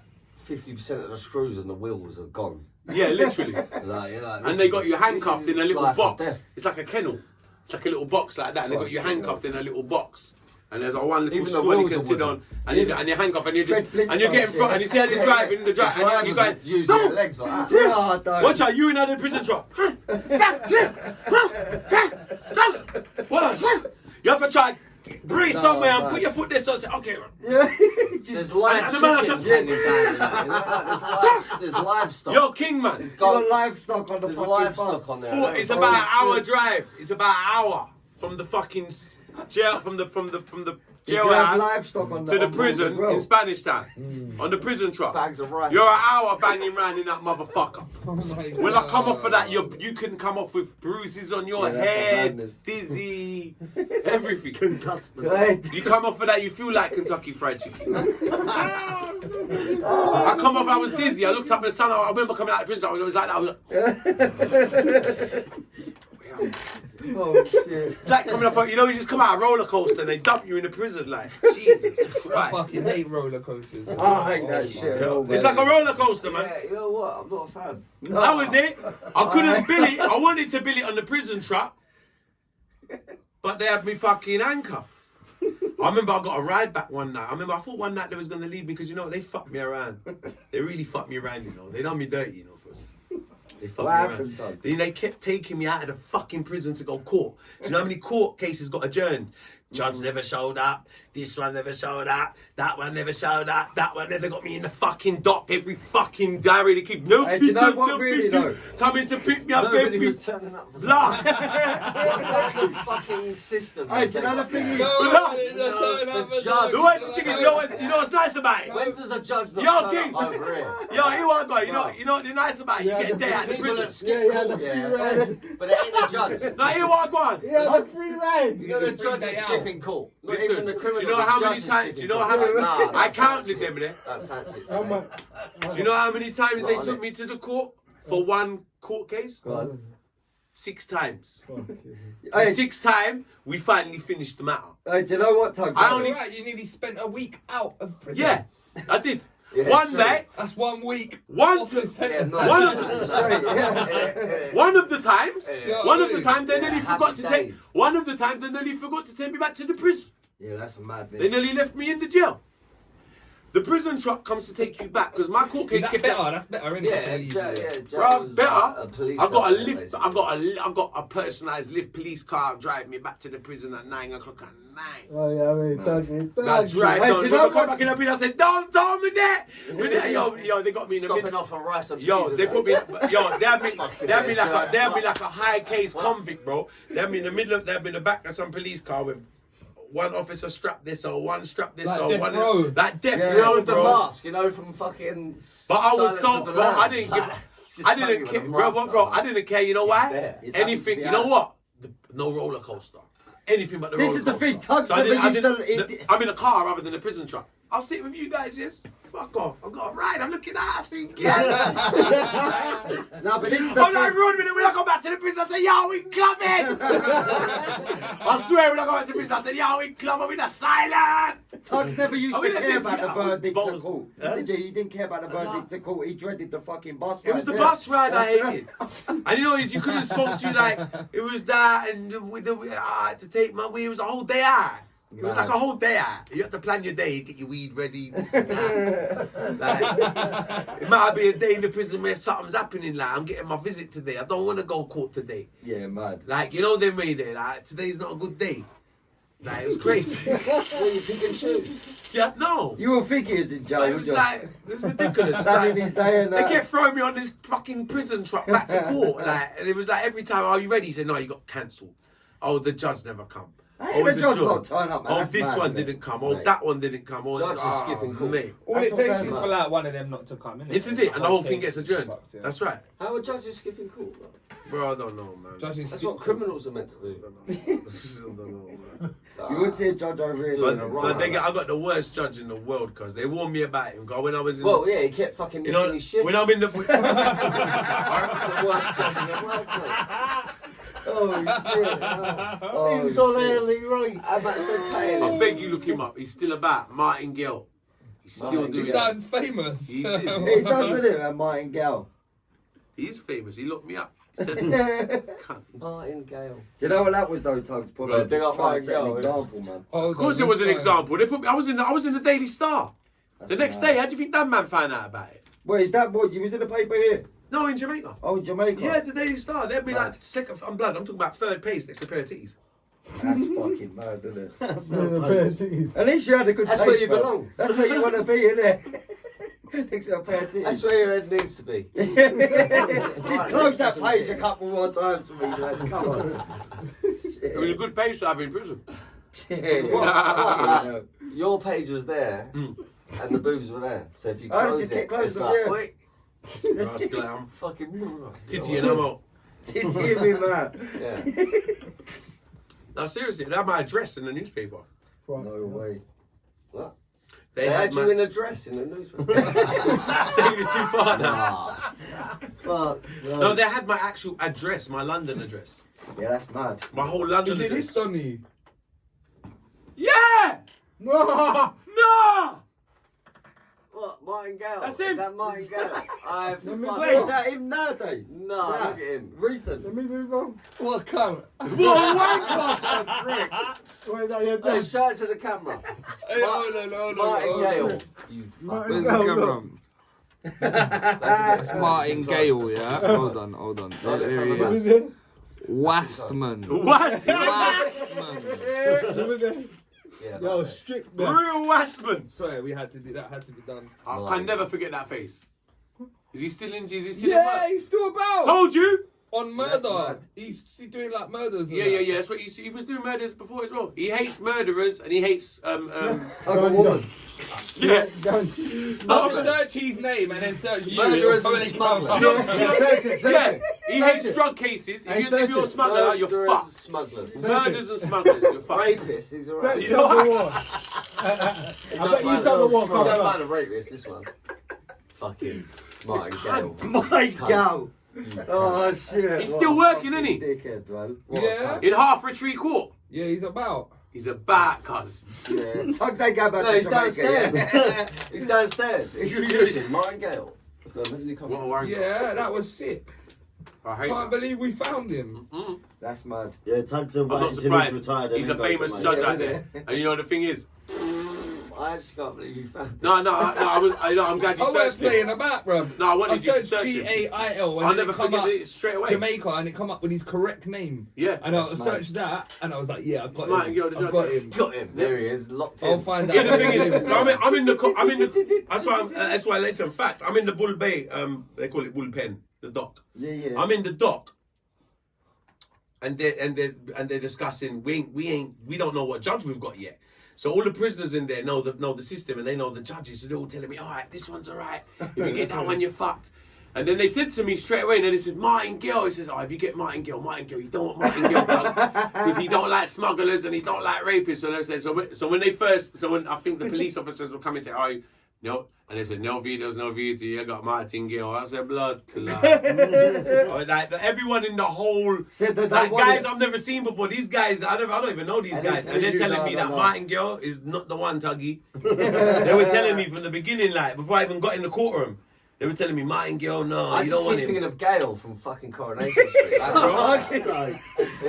50% of the screws and the wheels are gone. Yeah, literally. Like, you're like, And they got you handcuffed in a little life or box. death. It's like a kennel. It's like a little box like that, and they got you handcuffed in a little box. and there's like one little Even the stool you wheels can are sit on, and you handcuff, and you just Fred and you get in Flintstone front, and you see how they're driving in the drive, and you going, using "Go!" their legs like that. Yeah, don't. Watch out, you in the prison truck. What else? You have to try breathe somewhere and put your foot there so say, okay. Yeah. There's live the man chickens has to- hanging down. You know? There's livestock. Yo, King man. You got livestock on the There's fucking livestock bus. on there. It's about an hour drive. It's about an hour from the fucking jail, from the Did you have jailhouse livestock on to the on board prison as well? in Spanish Town on the prison truck. Bags of rice. You're an hour banging around in that motherfucker. Oh my When I come God. off of that, you can come off with bruises on your Yeah, that's head, madness. dizzy, everything. Concussed them. Right. You come off of that, you feel like Kentucky Fried Chicken. I come off, I was dizzy. I looked up at the sun. I remember coming out of the prison. It was like that. I was like, Oh shit. it's like coming off. You know, you just come out of a roller coaster and they dump you in the prison. Like Jesus I Christ. fucking hate roller coasters. I hate that shit. It's like a roller coaster, man. Yeah, you know what? I'm not a fan. That was it. I couldn't bill it. I wanted to bill it on the prison truck, but they had me fucking handcuffed. I remember I got a ride back one night. I thought one night they was gonna leave me because you know they fucked me around. They really fucked me around, you know. They done me dirty, you know. First. They fucked What me happened, around. Tug? Then they kept taking me out of the fucking prison to go court. Do you know how many court cases got adjourned? Judge never showed up. This one never showed up. That one never showed up. That one never got me in the fucking dock every fucking diary. They keep no Hey, do you know people, what no really people though? coming to pick me up Nobody every was turning up. blah. The fucking system. Hey, do you know the thing is? No, the judge. You know what's nice about it? When does a judge not Yo, turn King. up over here? Yo, here I go. You know what's nice about it? You Yeah, get a the day out of the People that prison. skip Yeah, yeah, court, the free ride. but it ain't the judge. Now here what I go on. Yeah, the free ride. You know the judge day is out. skipping court. Not Listen, even the do criminal. you know the how judge many is times? Do skipping you know court. how many? Nah, I don't counted fancy them it. there. Don't fancy it. How much? Do you know how many times Not they on took it. me to the court for one court case? Go on. 6 times. Hey, 6 times we finally finished the matter. hey, do you know what, Tug? I only- Right, you nearly spent a week out of prison. Yeah, I did. Yeah, One true. day, That's 1 week. one Off the Yeah, sentence. no, One no, of no, the- no. one of the times, Yeah. one of the times they Yeah, nearly happy forgot to take. days. One of the times they nearly forgot to take me back to the prison. Yeah, that's a mad They bitch. nearly left me in the jail. The prison truck comes to take you back because my court Is case that kept better? That's better, isn't Yeah, it? Bruv, better. A police I got a officer, lift. basically. I got a personalised lift police car drive me back to the prison at 9 o'clock at night. Oh yeah, I mean, dog, That drive Hey, down. do you When know I come what- back in the prison, I said, "Don't tell me that." Yo, they got me in the Stopping middle. off on rice and Yo, peas they and put me. Yo, they had me Fucking like a high case convict, bro. They had me in the middle of. They had me in the back of some police car with one officer strapped this or one strapped this Like or death one row. like death Yeah, You know, row, with the bro. mask, you know, from fucking. But I was Silence so, of the bro, I Lambs. didn't Like, give, it's just I Tony didn't with care, a bro, mask bro, on. I didn't care. You know why? There. It's happy to Anything, be you know out. what? No roller coaster. Anything but the This roller is the coaster. thing, Tug So I never didn't- I used didn't- to- I'm in a car rather than a prison truck. I'll sit with you guys, yes? Fuck off. I've got a ride. I'm looking at it. I think, yeah. No, but this is the I'm like, thing. rude minute. When I come back to the prison, I say, yo, we clubbing. I swear, when I come back to the prison, I say, yo, we clubbing with a silent. Tug's never used I mean, to care about the I was verdict to balls. court. Huh? Did you? He didn't care about the verdict to court. He dreaded the fucking bus It was ride, the yeah. bus ride I That's- hated. And you know, you couldn't spoke to you like, it was that, and with the, to take my weed, it was a whole day out. It was like a whole day out. You have to plan your day, get your weed ready, this and that. Like, it might be a day in the prison where something's happening, like, I'm getting my visit today. I don't want to go court today. Yeah, mad. Like, you know them way there, like, today's not a good day. Like, it was crazy. Well, you pick and choose. Yeah, no. You will think he was in jail, Like, it would was you? like, it was ridiculous. Standing Like, his day and they that. kept throwing me on this fucking prison truck back to court, like, and it was like every time, are you ready? He said, no, you got cancelled. Oh, the judge never come. How Oh, did it's the a judge joke. not turn up, man? Oh, That's this mad, one isn't it? didn't come. Oh, Mate. that one didn't come. Oh, Judge is skipping court. mate. All That's it what takes I'm is saying, for man. like one of them not to come, innit? This is it, and the whole thing case gets adjourned. fucked, yeah. That's right. How are judges skipping court, bro? Bro, I don't know, man. Judges That's skip what criminals are meant to do. I don't know, man. You would see a judge over here But, saying a but I got the worst judge in the world because they warned me about him. God, when I was in, Well, yeah, he kept fucking you missing know, his shit. when I'm in the, That's the worst judge in the world, mate. Oh, shit. Oh, He was on shit. early right. How much they paying I him? beg you look him up. He's still about Martin Gill. He's still Martin doing He it. sounds famous. He He does, doesn't it, man, Martin Gale? He's famous. He looked me up. He said, cunt. Martin Gale. Do you know what that was though, Tugs? Probably Well, dig up just trying to Martin set an Gale, example, man. Oh, Of course, it was an example. They put me. I was in the Daily Star. The next day, how do you think that man found out about it? Wait, is that what you was in the paper here? No, in Jamaica. Oh, in Jamaica. Yeah, the Daily Star. They'd be like second. I'm blood. I'm talking about third page next to a pair of titties. That's fucking mad, isn't it? That's At least you had a good. That's paper. where you belong. That's where you want to be, innit? Next to a pair of titties. That's where your head needs to be. Just close that page a couple more times for me, lad. Come on. It was a good page to have in prison. What? Your page was there, and the boobs were there. So if you Oh, close just it, get closer, it's like, yeah. wait, I'm fucking. titty and I'm out. Did you hear me, man? Yeah. No, seriously, they had my address in the newspaper. No way. What? They had had you my... in a dress in the newspaper. Taking it too far now. Fuck. No, they had my actual address, my London address. Yeah, that's mad. My whole London Is it address. this, Donny? Yeah! No! No! What? Martin Gale? That's Is him. that Martin Gale? I've Let me fucked Wait, is up. that him nowadays? No, Nah. look at him. Recent. Let me move on. What a cunt. What a wanker! Prick. Wait, is that your Hey, dad? shout it to the camera. Hey, hold on. Martin Gale. You Martin fucking. Gale. That's Martin Gale, yeah? Hold on. Right, There he from the What was is. it? Wastman. What? Wastman. What was it? Yeah, Yo, like strict, man. Real Westman. Sorry, we had to do that. Had to be done. I can never forget that face. Is he still in? Yeah, he's still about. Told you. On That's murder. mad. He's doing like murders. And Yeah. that. That's what he was doing murders before as well. He hates murderers and he hates Tuggawar. yes. I'll search his name and then search you. Murderers It'll and probably come smugglers. up. Yeah, he hates drug cases. If you're a smuggler, you're Murderers, fucked. smugglers. Murders and smugglers, you're fucked. Rapists, he's alright. Search You know what? Tuggawar. I bet you Tuggawar You comes don't up. mind a rapist, this one. Fucking Martin Gale. My God. Oh shit. He's What still a working, fucking isn't he? Dickhead, man. Yeah. In half for a 3/4. Yeah, he's about. He's a bad cuz. Yeah. Tugs ain't go back No, to he's Jamaica, downstairs. yeah? He's downstairs. Introducing Martin Gale. No, imagine he come What a from- wanker. Yeah, that was sick. I hate Can't that. believe we found him. Mm. That's mad. Yeah, Tugs are I'm not waiting till he's surprised. retired. and He's a then go to famous Jamaica. judge out there. And you know the thing is, I just can't believe you found him. I'm glad you I weren't searched playing it. about, bro. No, I wanted you to searched search it. Gail and I'll then never it come forget up it straight away. Jamaica and it come up with his correct name. Yeah. And I That's searched that and I was like, yeah, I've got Smart him. girl, the I've judge. got him. Got him. There he is, locked in. I'll find out. Yeah, the where thing he is, lives no, now. I'm in the, that's why listen, facts. I'm in the Bull Bay, they call it Bull Pen, the dock. Yeah. I'm in the dock. And they're discussing, we don't know what judge we've got yet. So all the prisoners in there know the system and they know the judges. So they're all telling me, all right, this one's all right. If you get that one, you're fucked. And then they said to me straight away, and then they said, Martin Gale. He says, oh, if you get Martin Gale, you don't want Martin Gale, because he don't like smugglers and he don't like rapists. So they said, so when I think the police officers will come and say, oh, no, and they said, no videos, no video, you got Martin Gale. I said, blood clot. Like, everyone in the whole, Said that like, they want guys it. I've never seen before. These guys, I don't even know these And guys. they're And they're telling you, telling me no, that no. Martin Gale is not the one, Tuggy. They were telling me from the beginning, like, before I even got in the courtroom. They were telling me, Martin Gale, no, I you just don't keep want him. thinking of Gale from fucking Coronation Street. Like, you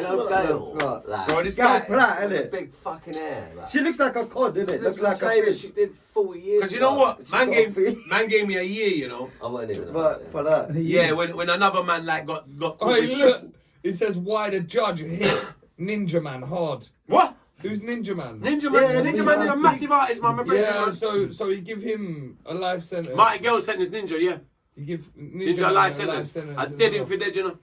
know What Gale? the fuck? Like, Bro, this Gal guy, Platt, with innit? big fucking hair. Like. She looks like a cod, innit? She Looks looks the like same a as she did 40 years because you know ago. what? She's Man got gave, a man gave me a year, you know. I weren't even But for that. Yeah, when another man like got caught Hey, with look. It says why the judge hit Ninja Man hard. What? Who's Ninja Man? Ninja Man, Yeah, Ninja Ninja Man is a Man. massive artist, man. My Yeah, brother. so he give him a life sentence. Martin Gale sentenced Ninja, yeah. You give Ninja, Ninja Man life a sentence. I did him for dead, you know.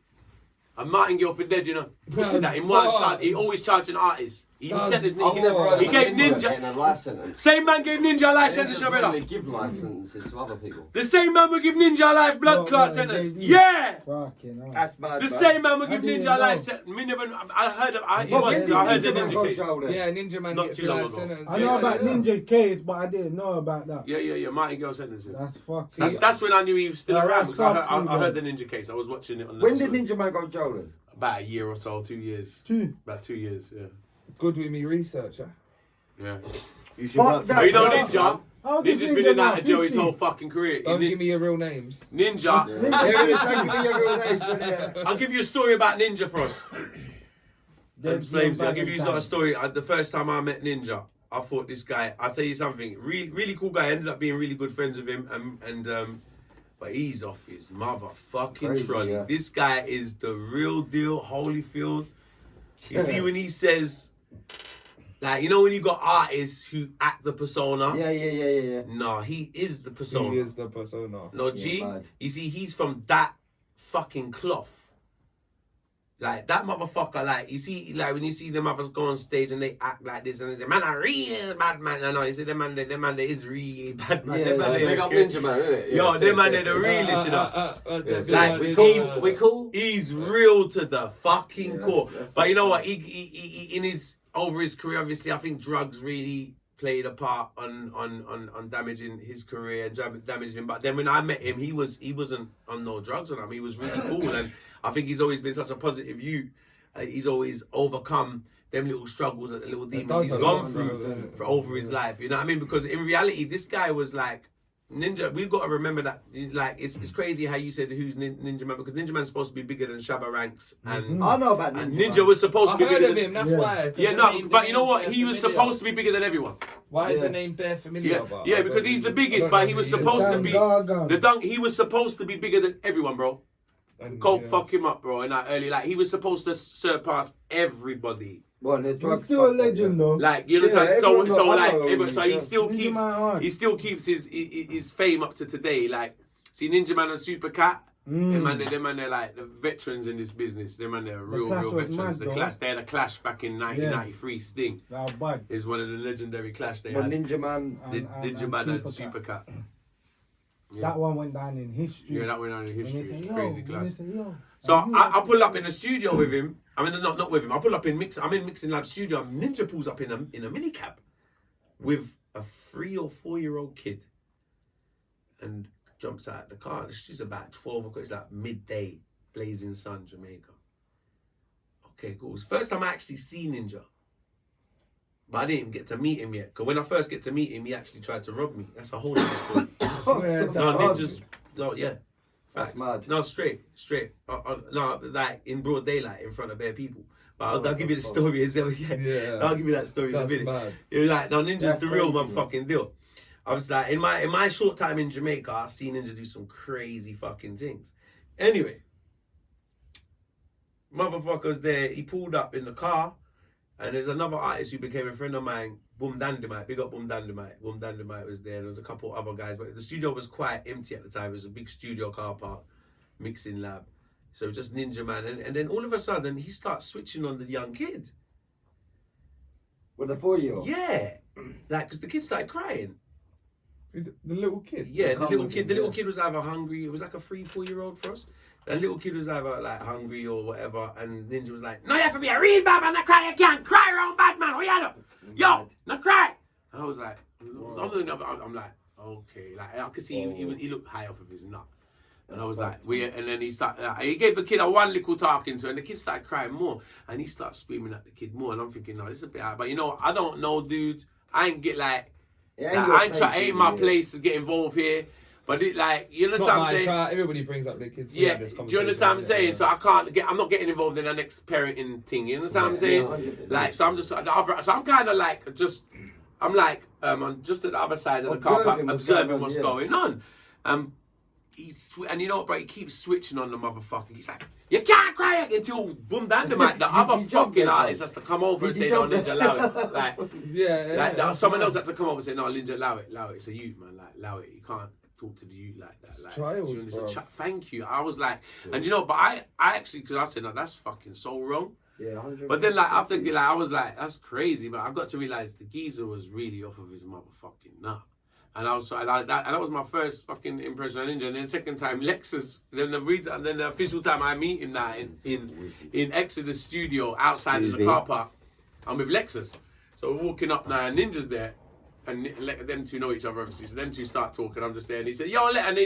And Martin Gale for dead, you know. You see that in one charge. He always charging artists. He sentenced I've Ninja. never heard He of a gave ninja Ninja. getting a life sentence. Same man gave Ninja a life sentence, Ninjas you brother. normally give life sentences to other people. The same man will give Ninja a life blood No, clot no, sentence. they- Yeah. Fucking hell. That's mad. The man. same man will How give do you Ninja a life know? sentence. Me never. I heard of. I But when did heard the Ninja Man Ninja go case. jail then? Yeah, Ninja Man Not gets too long life ago. sentence. I know about Ninja case, but I didn't know about that. Yeah. Martin Gale sentenced him. That's fucked. That's when I knew he was still Yeah, around. that's Because fucking I heard bad. the Ninja case. I was watching it on. When did Netflix. Ninja Man go jail then? About a year or so, 2 years. About 2 years. Yeah. Good with me researcher. Yeah. You should Fuck work for that. Oh, you know Yeah. Ninja? How does Ninja's been in and out of jail his 50? whole fucking career. Don't give me your real names. Ninja. Yeah. I'll give you a story about Ninja for us. There's Flames, no I'll give you bad a story. The first time I met Ninja, I thought this guy, I'll tell you something, really cool guy. I ended up being really good friends with him, but he's off his motherfucking Crazy, trolley. yeah. This guy is the real deal, Holyfield. You see when he says, like, you know when you got artists who act the persona? Yeah. No, he is the persona. He is the persona. No, G. bad. You see, he's from that fucking cloth. Like, that motherfucker, like, you see, like, when you see them others go on stage and they act like this and they say, man, I real bad man. No, you see, them man, they is really bad man. Yeah, Them man, Big up Ninja Man, innit? Yo, them man, they're the realest, you know. Like, We cool? He's real to the fucking core. that's But you know what? He in his over his career, obviously, I think drugs really played a part on damaging his career and damaging him. But then when I met him, he wasn't on no drugs on him. He was really cool, and I think he's always been such a positive youth. He's always overcome them little struggles and the little demons he's gone through for over his life. You know what I mean? Because in reality, this guy was like Ninja. We've got to remember that, like, it's crazy how you said who's Ninja Man, because Ninja Man's supposed to be bigger than Shabba Ranks, and I know about and Ninja. Ninja was supposed I to be heard bigger of than him, that's why. yeah, no, but you know what? He was supposed to be bigger than everyone. Why is Yeah. the name bare familiar? Yeah, because he's the biggest, but he was supposed to be the dunk. He was supposed to be bigger than everyone, bro. Coke fuck him up, bro. In that early, like, he was supposed to surpass everybody. Well, the He's drugs still a fucked up, legend, yeah. though. Like, you understand? Yeah, so everyone know- I know like, him, so yeah. he still Ninja keeps Man hard. his fame up to today. Like, see Ninja Man and Super Cat. Them man, they're like the veterans in this business. Them man, they're real Clash was veterans. mad, The though. Clash, they had a clash back in 1993. Sting That was bad. is one of the legendary clash they Well, had. Ninja Man. Ninja Man and Super Cat. That one went down in history. Yeah, that went on in When history. they say, It's yo, crazy when clash. they say, yo, So are you I pull up in the studio with him. I mean, not with him. I pull up in I'm in Mixing Lab studio. And Ninja pulls up in a minicab with a 3 or 4 year old kid, and jumps out of the car. It's about 12 o'clock. It's like midday, blazing sun, Jamaica. Okay, cool. It's the first time I actually see Ninja, but I didn't even get to meet him yet. Because when I first get to meet him, he actually tried to rob me. That's a whole other story. No, Ninja's. No, yeah. That's Facts. mad. No, straight. No, like in broad daylight in front of bare people. But I'll give you the story as well. Yeah. I'll give you that story in a That's minute. mad. You're like, no, Ninja's That's the real crazy, motherfucking deal. I was like, in my short time in Jamaica, I've seen Ninja do some crazy fucking things. Anyway, motherfucker's there. He pulled up in the car, and there's another artist who became a friend of mine, Boom Dandemite. Big up Boom Dandemite. Boom Dandemite was there. There was a couple other guys, but the studio was quite empty at the time. It was a big studio car park, mixing lab. So just Ninja Man. And then all of a sudden, he starts switching on the young kid. With the 4-year-old. Yeah. Like, because the kid started crying. The little kid. Yeah, the little kid, kid. Kid was either hungry. It was like a 3-4 year old for us. The little kid was either like hungry or whatever, and Ninja was like, "No, you have to be a real bad man. Not cry. You can't cry around bad man. What you do? Yo, not cry." And I was like, I'm like, okay. Like, I could see he looked high off of his nut, and I was like, and then he started. He gave the kid a one little talking to, and the kid started crying more, and he started screaming at the kid more, and I'm thinking, no, this is a bit high. But you know, I don't know, dude. I ain't get like ain't my place to get involved here. But it, like, you understand what I'm saying? Everybody brings up their kids. Yeah, do you understand what I'm saying? Yeah. So I'm not getting involved in the next parenting thing. You understand what I'm saying? Like, so I'm just, so I'm kind of like, I'm just at the other side of the car park, observing what's going on. And you know what, bro? He keeps switching on the motherfucker. He's like, "You can't cry," until Boom Dandemite, the other fucking artist, has to come over and say, "No, Ninja, allow it." Like, someone else had to come over and say, "No, Ninja, allow it. It's a youth, man. Like, allow it. You can't talk to the youth like that." Like, child, thank you. I was like, and you know, but I actually, because I said, "No, that's fucking so wrong." Yeah, 100%. But then, like, after, like, I was like, "That's crazy." But I've got to realize the geezer was really off of his motherfucking nut. And that was my first fucking impression of Ninja. And then second time, Lexus. Then the official time I meet him now in Exodus studio outside of the car park. I'm with Lexus. So we're walking up now, and Ninja's there, and them two know each other obviously. So them two start talking. I'm just there, and he said, "Yo," and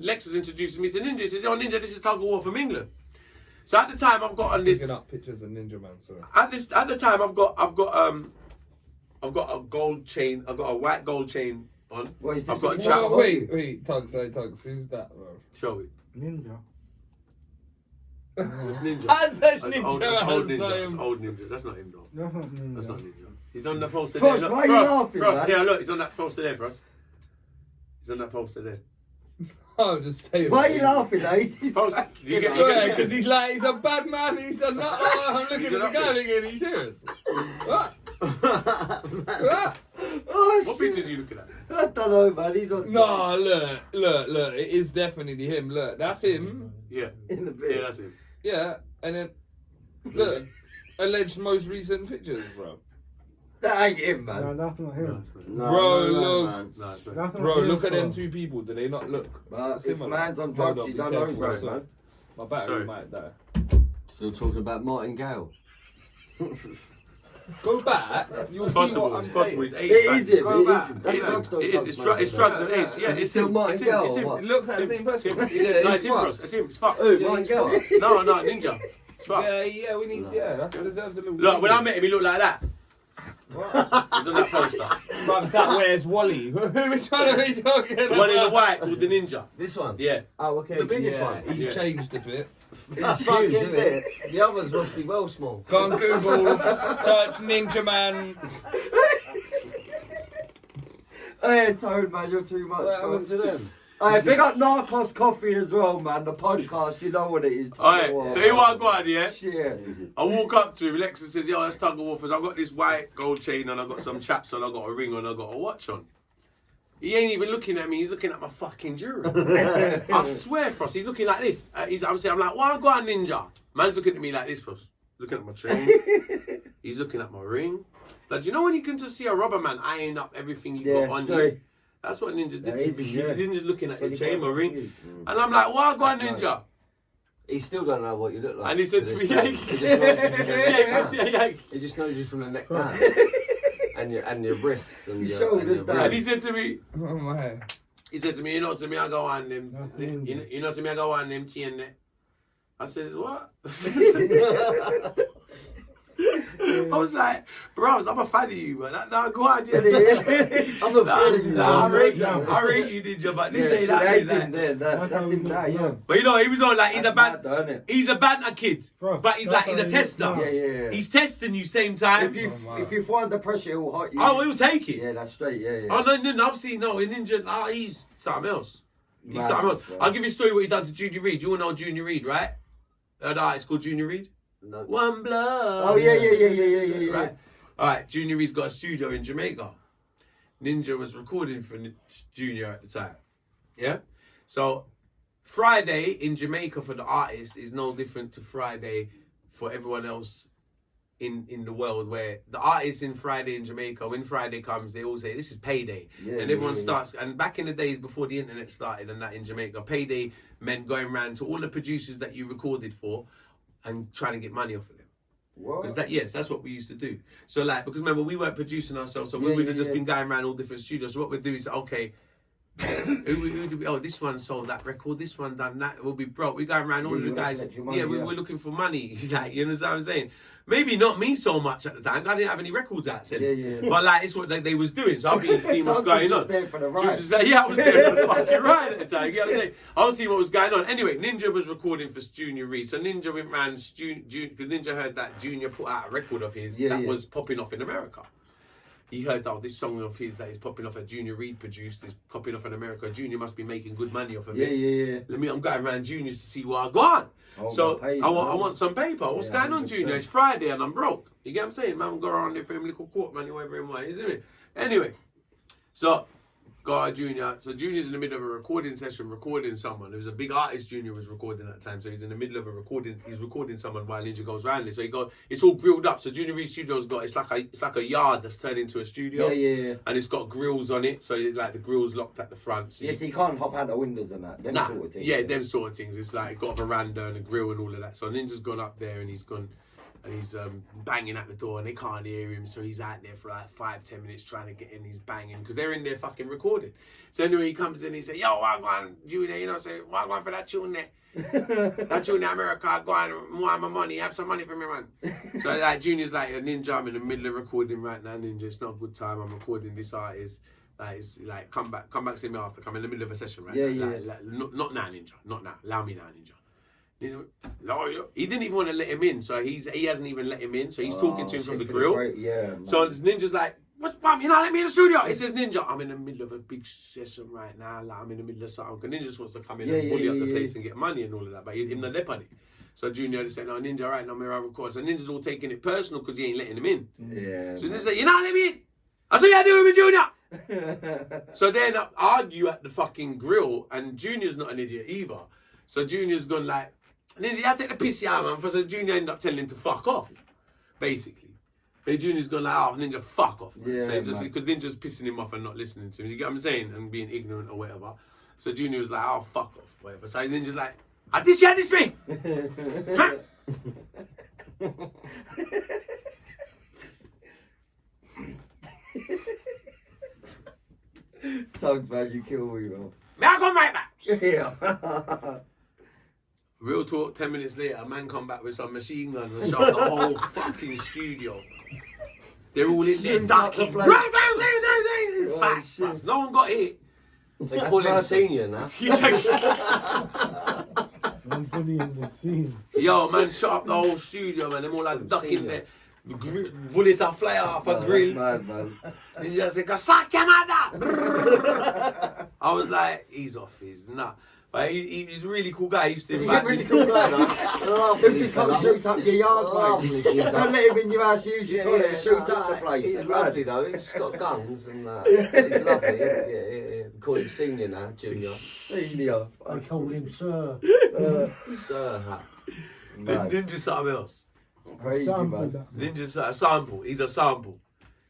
Lexus introduces me to Ninja. He says, "Yo, Ninja, this is Tuggawar from England." So at the time, I've got on this. Picking up pictures of Ninja Man. Sorry. At the time, I've got a gold chain. I've got a white gold chain On. What is this? I've got a What? chat. Oh, wait, Tugs, who's that, bro? Show it. Ninja. It's Ninja. That's That's Ninja. old, That's that's old not Ninja. him. That's old Ninja. That's not him though. That's not Ninja. That's not Ninja. He's on the poster Frost, there. why are you laughing, Frost, man? yeah, look, he's on that poster there, Frost. He's on that poster there. I'm just saying. Why are you laughing, eh? Frost, you get, Because he's like, he's a bad man, he's a nut. I'm looking at the guy thinking, he's serious. What? What? Oh, what shit. pictures are you looking at? I don't know, man. He's on. No, look. It is definitely him. Look, that's him. Yeah. In the Yeah, bit. that's him. Yeah, and then look, alleged most recent pictures, bro. That ain't him, No, man. that's not No, him. it's not. No, Bro, no, look. man. No, it's not. That's not Bro, him, look at them bro. two people. Do they not look? But if similar? man's on Hold drugs, on, you be don't know, careful, bro, son. man. My battery Sorry. might die. Still talking about Martin Gale. Go back. You'll It's see possible. what I'm It's possible. saying. He's aged It back. is him. Go It back. is him. It That's is him. drugs, don't It is. drugs, It's, man. it's drugs and AIDS. Yeah, Is it it's still him. Martin It's him. Gale It's or him. what? It looks like the same person. It's him. Yeah, No, he's it's him, fucked. Frost. It's him. It's fucked. Oh, Yeah, Martin he's Gale. fucked. No, Ninja. It's fucked. Yeah, we need. Yeah, that deserves a little. Look, when I met him, he looked like that. He's on that poster. Bro, that where's Wally? Which one are we talking The about? one in the white called the Ninja. This one. Yeah. Oh, okay. The biggest yeah, one. He's Yeah. changed a bit. It's Fucking huge, isn't bit. it? The others must be well small. Go on Google, search Ninja Man. Hey, Tone, man, you're too much. What happened bro. to them? Hey, big up Narcos Coffee as well, man. The podcast, you know what it is. Alright, so here I go on, yeah? Shit. I walk up to him, Alexa says, yo, that's Tuggawar. I've got this white gold chain and I've got some chaps on, I've got a ring on, I've got a watch on. He ain't even looking at me, he's looking at my fucking jewelry. I swear, Frost, he's looking like this. I'm like, why go on, Ninja? Man's looking at me like this, Frost. Looking at my chain. He's looking at my ring. Like, do you know when you can just see a rubber man eyeing up everything you got on you? That's what Ninja did to me. Yeah. Ninja's looking at your chain, my ring. Years. And I'm like, why go on, Ninja? He still don't know what you look like. And he said to me, yeah, he just knows you from the neck down. and your wrists and Your your shoulders down. And he said to me, Oh my. you know, to me, I go on them. That's Ninja. You know, to me, I go on them chain there. I said, what? I was like, bros, I'm a fan of you, man. Now go on, yeah. I'm a fan of you. Nah, man. I rate you, Ninja, but this Yeah, ain't so that. that's him there. That's That's how him we there, look, yeah. man. But you know, he was on like, he's a That's mad, isn't it? He's a banter kid. Frost, But he's that's like, he's how a he tester. looks now. Yeah. He's testing you same time. If you find the pressure, it will hurt you. Oh, he'll take it. Yeah, that's straight. Yeah. Oh, no, I've seen, no, in Ninja, he's something else. He's Man, something else. bro. I'll give you a story what he done to Junior Reid. You all know Junior Reid, right? The artist called Junior Reid. No. One blood. Oh yeah. Right. All right. Junior Reid's got a studio in Jamaica. Ninja was recording for Junior at the time. Yeah. So Friday in Jamaica for the artist is no different to Friday for everyone else in the world, where the artists in Friday in Jamaica, when Friday comes, they all say this is payday. Yeah, And everyone yeah. starts, and back in the days before the internet started and that in Jamaica, payday meant going around to all the producers that you recorded for and trying to get money off of them. What? Because that's what we used to do. So like, because remember, we weren't producing ourselves, so we Yeah, would have yeah, just yeah. been going around all different studios. So what we'd do is, okay, who do we, oh, this one sold that record, this one done that, we'll be broke. We're going around all Yeah, of the you guys, collect your money, we're yeah. looking for money. Like, you know what I'm saying? Maybe not me so much at the time, I didn't have any records out selling. Yeah. But like, it's what they was doing, so I've been seeing what's Tom going was on. there for the Do you ride. just say, yeah, I was there for the fucking ride at the time. You know what I'm saying? I was seeing what was going on. Anyway, Ninja was recording for Junior Reid. So Ninja went round, because Ninja heard that Junior put out a record of his that was popping off in America. He heard, oh, this song of his that is popping off that Junior Reid produced is popping off in America. Junior must be making good money off of it. Yeah. I'm going around Junior's to see what I got. Oh, So got paid, I man. want some paper. What's Yeah, going on, 100%. Junior? It's Friday and I'm broke. You get what I'm saying? Man, go around there for him little court money, whatever it might, isn't it? Anyway, so got a Junior. So Junior's in the middle of a recording session, recording someone. There was a big artist Junior was recording at the time. So he's in the middle of a recording. He's recording someone while Ninja goes round there. So it's all grilled up. So Junior Reid's studio's got, it's like a yard that's turned into a studio. Yeah. And it's got grills on it. So like the grills locked at the front. So Yes, you can't hop out the windows and that. Them Nah, sort of things. yeah, them sort of things. It's like got a veranda and a grill and all of that. So Ninja's gone up there and he's gone and he's banging at the door and they can't hear him. So he's out there for like 5-10 minutes trying to get in. He's banging because they're in there fucking recording. So anyway, he comes in and he says, yo, I go on, Junior, you know, say, what I going for that tune there? That tune in America, I go on, more my money, have some money for me, man. So like Junior's like, Ninja, I'm in the middle of recording right now, Ninja, it's not a good time, I'm recording this artist. Like, it's like, come back, see me after. I'm in the middle of a session right Yeah, now. yeah. Like, not now, Ninja. Not now. Allow me now, Ninja. He didn't even want to let him in, so he hasn't even let him in. So he's talking to him from the grill. So Ninja's like, "What's bum? You're not letting me in the studio?" He says, "Ninja, I'm in the middle of a big session right now. Like, I'm in the middle of something." Ninja just wants to come in and bully up the place and get money and all of that, but him not let money. So Junior just said, "No, Ninja, right now, I'm here record." So Ninja's all taking it personal because he ain't letting him in. Yeah. So Ninja said, "You're not letting me in. I saw you do with me, Junior." So then argue at the fucking grill, and Junior's not an idiot either. So Junior's gone like, "Ninja, you take the piss out, man." So Junior ended up telling him to fuck off, basically. But Junior's gone like, "Oh, Ninja, fuck off." Man. Yeah, so it's just because Ninja's pissing him off and not listening to him. You get what I'm saying? And being ignorant or whatever. So Junior was like, "Oh, fuck off," whatever. So Ninja's like, "I this me." Huh? Tugs, man, you kill me, bro. May I come right back? Yeah. Real talk, 10 minutes later, a man come back with some machine guns and shot the whole fucking studio. They're all in there ducking. Fast. No one got hit. They call him senior now. I'm fully in the scene. Yo, man, shot up the whole studio, man. Them all like ducking there. Bullets are flying off a grill. Mad, man. And you just say, "Suck him out that." I was like, he's off his nut. But he's a really cool guy. He used to He's a really cool guy, man. He'll just come shoot up your yard, mate. Don't let him in your house, use your toilet and shoot up the place. He's lovely though, he's just got guns and he's lovely. Yeah. We call him senior now, junior. Senior. I call him Sir. Sir. Ninja something else. Crazy, man. Ninja's a sample. He's a sample.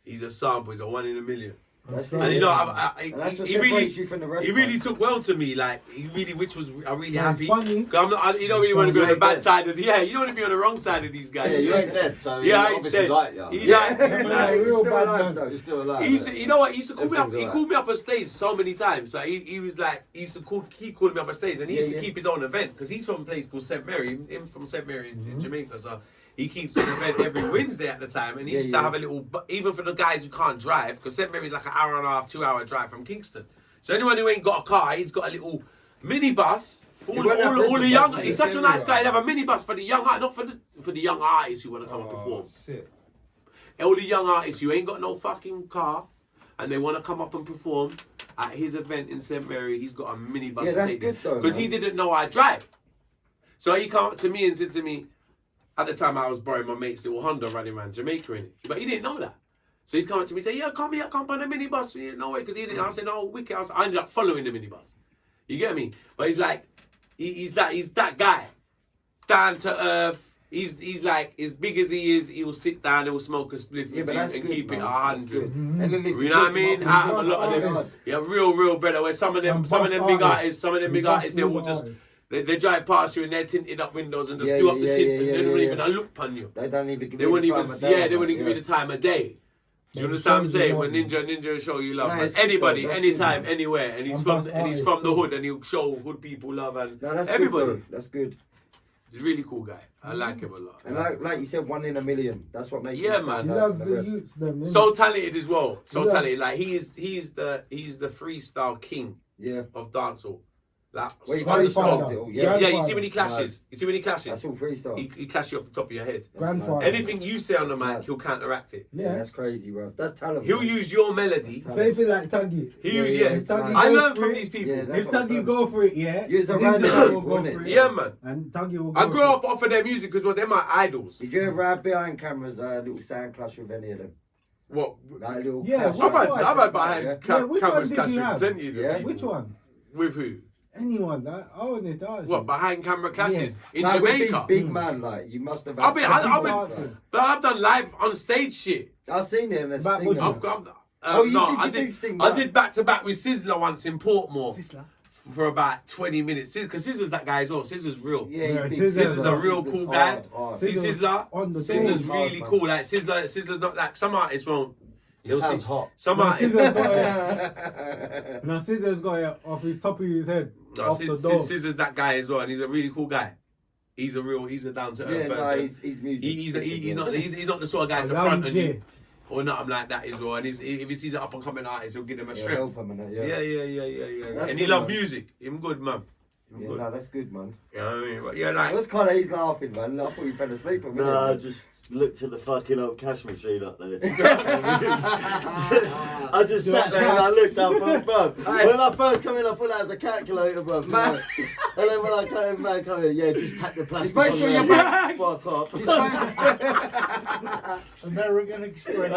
He's a 1 in a million. That's And it. you know, And that's what he really, separates you from the rest, he really man. took well to me. Like I'm really Yeah, happy. it's funny. 'Cause I'm not, you don't really want to be on the Right bad there. side of you don't want to be on the wrong side of these guys. Yeah, you ain't dead, so he Yeah, I ain't obviously dead. like you. He like, Yeah, He's real still bad alive, man. though. You're still alive. he used to, you know what? He used to call me up. Everything's He alright. called me up on stage so many times. So he was like, he used to keep calling me up on stage, and he used to keep his own event because he's from a place called St Mary. Him from St Mary in Jamaica. So he keeps an event every Wednesday at the time, and he used to have a little. Even for the guys who can't drive, because St Mary's like an hour and a half, 2 hour drive from Kingston. So anyone who ain't got a car, he's got a little minibus. For all the young. He's such a nice guy. He'll have a minibus for the young, not for the young artists who want to come and perform. Sick. All the young artists who ain't got no fucking car and they want to come up and perform at his event in St. Mary, he's got a minibus Yeah, to that's take good though, because he man. didn't know I drive. So he came up to me and said to me, at the time I was borrowing my mate's little Honda running around Jamaica in it, but he didn't know that. So he's coming up to me and say, "Yeah, come here, come on the minibus." He didn't know it because he didn't. I said, "No, wicked." I ended up following the minibus. You get me? But he's like, he's that guy, down to earth. He's like, as big as he is, he will sit down, he will smoke a spliff Yeah, but that's and good, keep it man. 100. And then if You know what I mean? piss him Out off, of a lot of them, yeah, real brother. Where some of them big artists, they will just they drive past you in their tinted up windows and just do up the tint, and they don't even look upon you. They don't even give They you wouldn't the even, time of day. they wouldn't give you the time of day. Do you understand what I'm saying? When Ninja will show you love, No, man. it's good Anybody, though, that's anytime, good. anywhere, and he's from the hood, and he'll show hood people love and No, that's everybody. good, though. That's good. He's a really cool guy. I like him a lot. And like you said, 1 in a million. That's what makes Yeah, him man. He stand out loves from the rest. youths, them. innit? So talented as well. So Yeah. talented. Like he's the freestyle king Yeah. of dancehall. Like Well, you on the found spot. it all. Yeah, Yeah. you see when he clashes. You see when he clashes. That's all freestyle. He clashes you off the top of your head. Grandfather. Anything you say on the That's mic, mad. he'll counteract it. Yeah, Yeah. that's crazy, bro. That's talent. He'll man. use your melody. That's Same thing like Tuggy. it's Tuggy mad. I goes learned for from it. these people. Yeah, Yeah, that's If what I'm Tuggy saying. go for it, yeah. Use the Ninja random will people, go innit? for it. man. And Tuggy will go I grew for up off of their music because they're my idols. Did you ever have behind cameras a little sound clash with any of them? What? Like a little Yeah, clash? I've had behind Yeah. which cameras one did clash he with have? plenty of them Yeah. it. people. Which one? With who? Anyone that I wanted to ask. What, you. behind camera clashes in Like with these Jamaica? big man, like you must have. I've been, dancing. but I've done live on stage shit. I've seen it in a Back stinger. with you. I did back to back with Sizzler once in Portmore for about 20 minutes. Because Sizzler's that guy as well. Sizzler's real. Yeah, Yeah, he's big. Sizzler's a real Sizzler's cool hard, guy. hard. See Sizzler? on the Sizzler's stage. really man. cool. Like Sizzler's not like some artists won't. He sounds hot. Some No, artists. Scissor's got it. No, Scissor's got it off his top of his head. No, off the door. Scissor's that guy as well, and he's a really cool guy. He's a down to earth Yeah, no, person. he's music. He's not the sort of guy I to love front on Jay. you. or nothing like that as well. And if he sees an up and coming artist, he'll give them a strength. Help him in it, Yeah. That's And he good, love man. music. Him good, man. Yeah, no, that's good, man. You know what I mean? But yeah, It like. was kind of he's laughing, man. I thought you fell asleep a minute. No, I man. just looked at the fucking old cash machine up there. I just sat there and I looked up, bro. When I first come in, I thought that was a calculator, bro. And then when I came in, yeah, just tap the plastic Just make on sure there. you're back. Fuck off. American Express.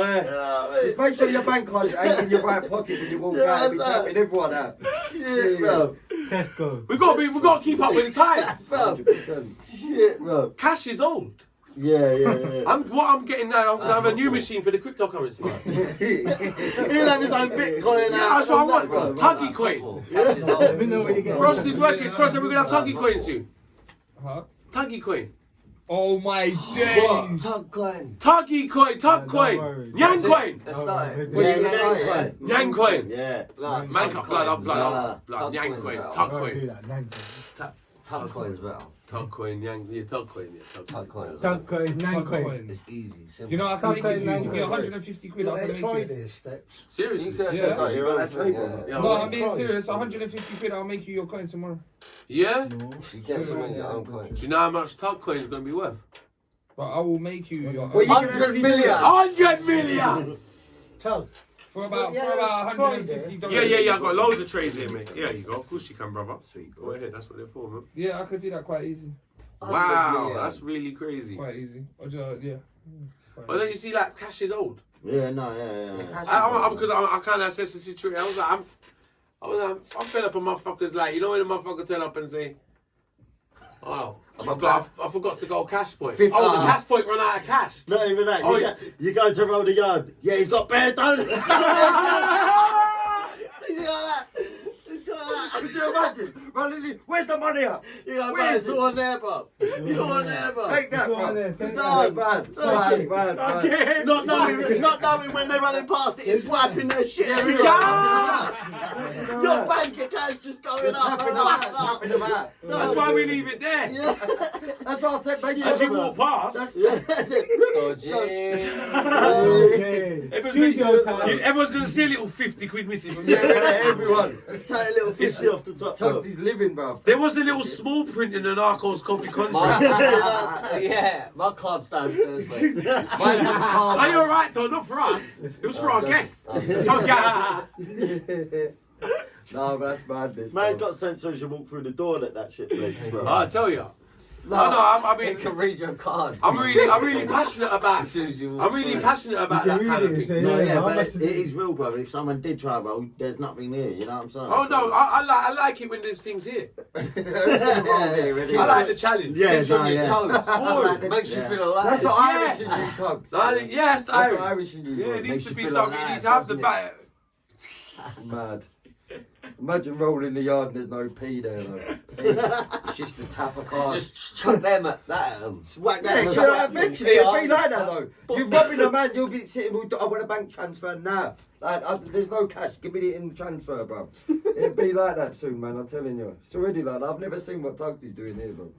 Just make sure your bank card ain't in your right pocket when you walk Yeah, out. Be that's tapping everyone out. Shit, bro. Tesco's. We got to keep up with the times. Bro. 100%. Shit, bro. Cash is old. Yeah. What I'm getting now, I'm gonna have a new machine for the cryptocurrency. He'll have his own Bitcoin Yeah, out. that's what I and want. that, bro. Tuggy coin. Cash is old. We know what you get. Frost is working. Frost, are we gonna have Tuggy coin soon? Huh? Tuggy coin. Oh my days. Tug coin. Tuggy coin. Tug don't coin. worry. Yang coin. Let's start it. Well, Yeah, you Yang know, yeah. coin. Yang coin. Yeah. Nah, Man tug cut blood. coins, Blood. Tug Yang coins coin. better. Tug Don't do coin. that. Nang Tug coins better. Tug coin. Yang. Yeah, tug coin. Yeah, Tug coins. Tug coin, nang Tug coin. coin. It's easy, simple. You know, I Tug can coin, make you nang for coin. 150 quid. I They can make try you. their steps. Seriously. You could actually Yeah. start your own thing. Yeah. No, well, I'm being try. serious. 150 quid. I'll make you your coin tomorrow. Yeah. No. You get some of your own coin. Do you know how much tug coin is gonna be worth? But I will make you your Well, you own. can 100 actually million. 100 million. Tug. For about Yeah, $150. Yeah. I got loads of trays here, mate. Yeah, you go. Of course you can, brother. Sweet. Go ahead. That's what they're for, man. Yeah, I could do that quite easy. Wow, that's really crazy. Quite easy. Or just, yeah. But then you see, like, cash is old. Yeah, no, yeah. Because I kind of assess the situation. I'm fed up with motherfuckers. Like, you know when a motherfucker turn up and say, "Oh, I forgot to go cash point." Fifth Oh, the hour. cash point run out of cash. Not even that. Oh, You go to roll the yard. Yeah, he's got bare donuts. He's got that. He's got that. Could you imagine? Running, where's the money at? You go, Where bro, is it's all on there, bro. It's all on there, bro. Take that, Go on bro. there, take Done. that. Bad. Not knowing when they're running past it, it's swiping their shit. Your bank account's just going up. Tapping them out. That's why we leave it there. Yeah. That's what I said, mate. As you walk past, Yeah, that's it. Oh, gee. Okay. Studio time. everyone's gonna see a little 50 quid missing from Yeah, there. everyone. Take a little 50 off the top. Tugsy's living, bro. There was a little small print in the Narcos coffee contract. My card's downstairs, mate. Are you alright, Tom? Not for us. It was for our guests. No, that's madness. Man bro. got sense as you walk through the door that shit plays, bro. I tell you. No, I You mean, can read your card. I'm really passionate about. As soon as you walk I'm really through. passionate about You that can kind read of it and thing. say, No, yeah, how but much it is it? is real, bro. If someone did travel, there's nothing here, you know what I'm saying? Oh no, I like it when there's things here. I like the challenge. Yeah, Keeps you no, on your yeah. toes. Boring. Makes you Yeah. feel alive. That's the Yeah. Irish in you, Tugs. Yeah, that's the That's Irish. the Irish in you, Yeah, bro. it needs Makes to you be feel something. You alive, need to have the doesn't it? back. Mad. Imagine rolling in the yard and there's no pee there, though. It's just a tap of card. Just chuck them at that at them. Whack Yeah, that. sure, eventually it'll be like that though. You're robbing a man, you'll be sitting with, I want a bank transfer now. Like, there's no cash, give me the in transfer, bro. It'll be like that soon, man, I'm telling you. It's already like that. I've never seen what Tugsy's doing here, bro.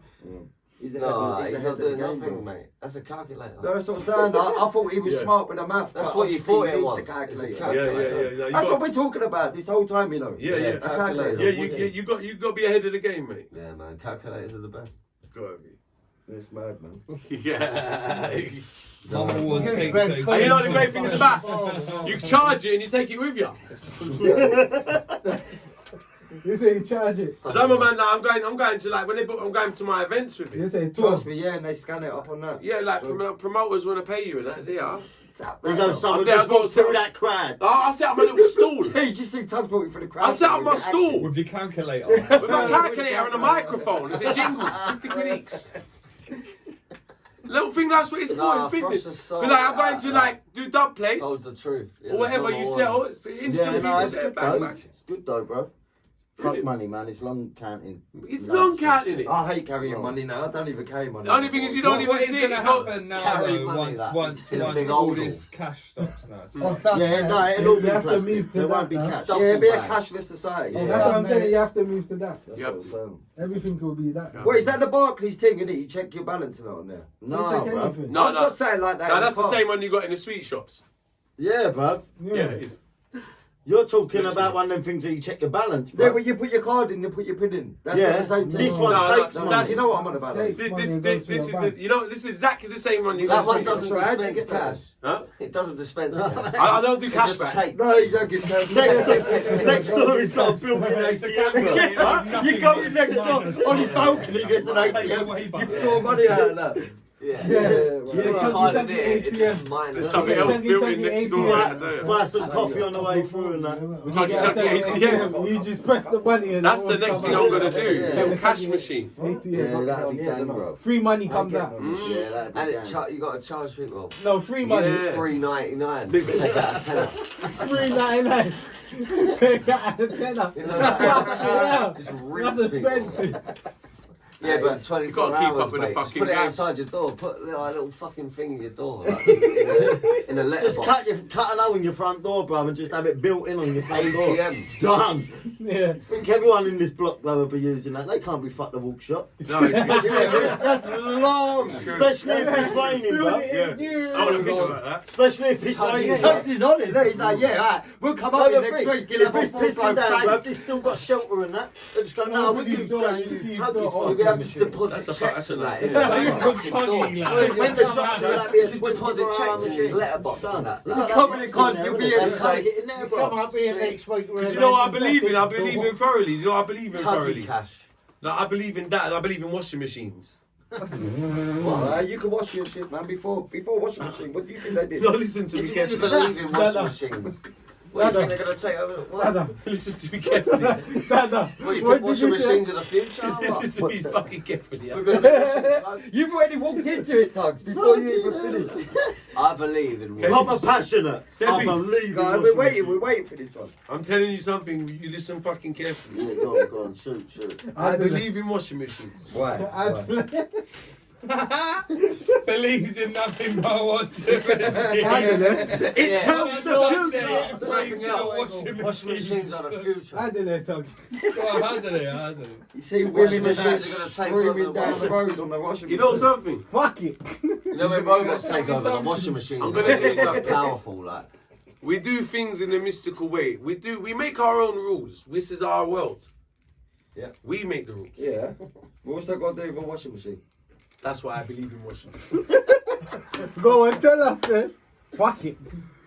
He's No, ahead he's of not the doing game, nothing, bro. mate. That's a calculator. No, that's what I'm saying. I thought he was smart with the math. That's but what you obviously thought he it needs was. the It's a calculator. calculator. You That's what got, we're talking about this whole time, you know. yeah. Calculator. You got to be ahead of the game, mate. Yeah, man. Calculators are the best. Gotta be. It's mad, man. Yeah. Mama always takes And you know the great thing is about you charge it and you take it with you. You say you charge it. Cause I'm a man now. I'm going to like when they book. I'm going to my events with You it. say Trust 12. me, yeah, and they scan it up on that. Yeah, like promoters want to pay you and that's it. Yeah. There goes someone I'm there, just I've got walked through some- that crowd. I set up my little stool. Hey, you see Tugs walking for the crowd. I set up my stool With your calculator. with my calculator and a microphone. It's a jingle, 50 quid each. Little thing, that's what it's for. Nah, It's business. Frost is so Because like, I'm going like to that. like do dub plates Told the truth. It or was whatever number you one. sell. It's Yeah, instantly no, it's there, good bang, though. bang. It's good though, bro. Fuck money, man. It's long counting. It's long counting it. I hate carrying money now. I don't even carry money. The only thing is you don't What even is see going it. to You go- happen now, carry though, money that once in a big all oval. this cash stops now? It's I've done Yeah, that. no, it'll all be You have to plastic. move to There won't that be now. cash. Yeah, it'll be a bag. cashless society. Yeah, Yeah. that's what I'm saying. You have to move to that. That's Yep. what I'm saying. Everything will be that. What is that the Barclays thing, innit? You check your balance and on there. No, You check bro. anything. No, I'm not saying like that. No, in that's the car. same one you got in the sweet shops. Yeah, bruv. Yeah, it is. You're talking about one of them things where you check your balance, Yeah, bruv. but you put your card in, you put your pin in. That's Yeah, not the same thing. this one takes no, money. You know what I'm on about? Take This money and is goes to your bank. this is exactly the same one you That got. one doesn't That's right, dispense get that. cash. Huh? It doesn't dispense cash. I don't do It cash just back. takes. No, you don't get cash. Next door, he's got a built-in ATM, bruv. You go in next door, on his balcony, gets an ATM, you draw money out of that. Yeah. Yeah, You Yeah, hide tuck it your there, it's ATM. minus. There's something Yeah. else built in Tuck your next door. ATM. I tell you. Buy some coffee on the way through and that. Tuck your ATM. You just press the money and That's it the all next come thing out. I'm gonna do. Yeah. Little cash machine. Yeah, ATM. that'd be gang, bro. Free money comes out. Yeah, that'd be And gang. you got to charge people No, free money. Yeah. $3.99 to take out a tenner. $3.99. Take out a tenner. You know, Yeah. just That's rinse people. expensive. Yeah, but 24 gotta keep hours, up with the mate. Just fucking put it game. outside your door. Put a little fucking thing in your door. Like, in a letterbox. Just cut an hole in your front door, bruv, and just have it built in on your front door. ATM. Done. Yeah. I think everyone in this block, blow, will be using that. They can't be fucked the walk shop. No, it's good. That's long. Especially if it's raining, bruv. Yeah. I want to think about that. Especially if it's Tuck raining. it. Tugs is on it. He's like, yeah, right, we'll come up No, here but next think, week. if it's pissing down, bruv, it's still got shelter and that. They just go, no, we keep going, you tug your You'll fucking be able to machine. deposit That's checks and that. yeah. into that fucking door. When the shops are like, be a You deposit 24-hour checks in his machine. letterbox and that. You like. got Come that in the box con, there, you'll innit? be Let's in there. take it in there, Come bro. up here next week. Because you know what I believe in? I believe in thoroughly. You know what I believe in Tuggy thoroughly? cash. No, I believe in that and I believe in washing machines. Well, you can wash your shit, man, before washing machine. What do you think they did? No, listen to Do me you really carefully. believe in washing machines? What do you think they're going to take over? What? Dada. Listen to me carefully. Dada. What, you What think did washing you say? machines are the future? or what? Listen to me fucking carefully. We're going to be washing clothes? You've already walked into it, Tugs, before you even finished. I believe in washing Proper machines. passionate. I Steppy. believe in Go on, washing we're waiting for this one. I'm telling you something. You listen fucking carefully. machines. Yeah, go on, shoot. I believe in washing machines. Why? Believes in nothing but washing machine. It tells the future. Nothing else. Washing machines are the future. I did it, Tug. How did it? You see Washing women and that machines are gonna take over screaming the down the washing. road on the washing You know machine. something? Fuck it. You know when robots take over the washing machines, I'm they're gonna going to do be that. powerful. Like, We do things in a mystical way. We make our own rules. This is our world. Yeah. We make the rules. Yeah. What's that got to do with a washing machine? That's why I believe in washing. Go and tell us then. Fuck it.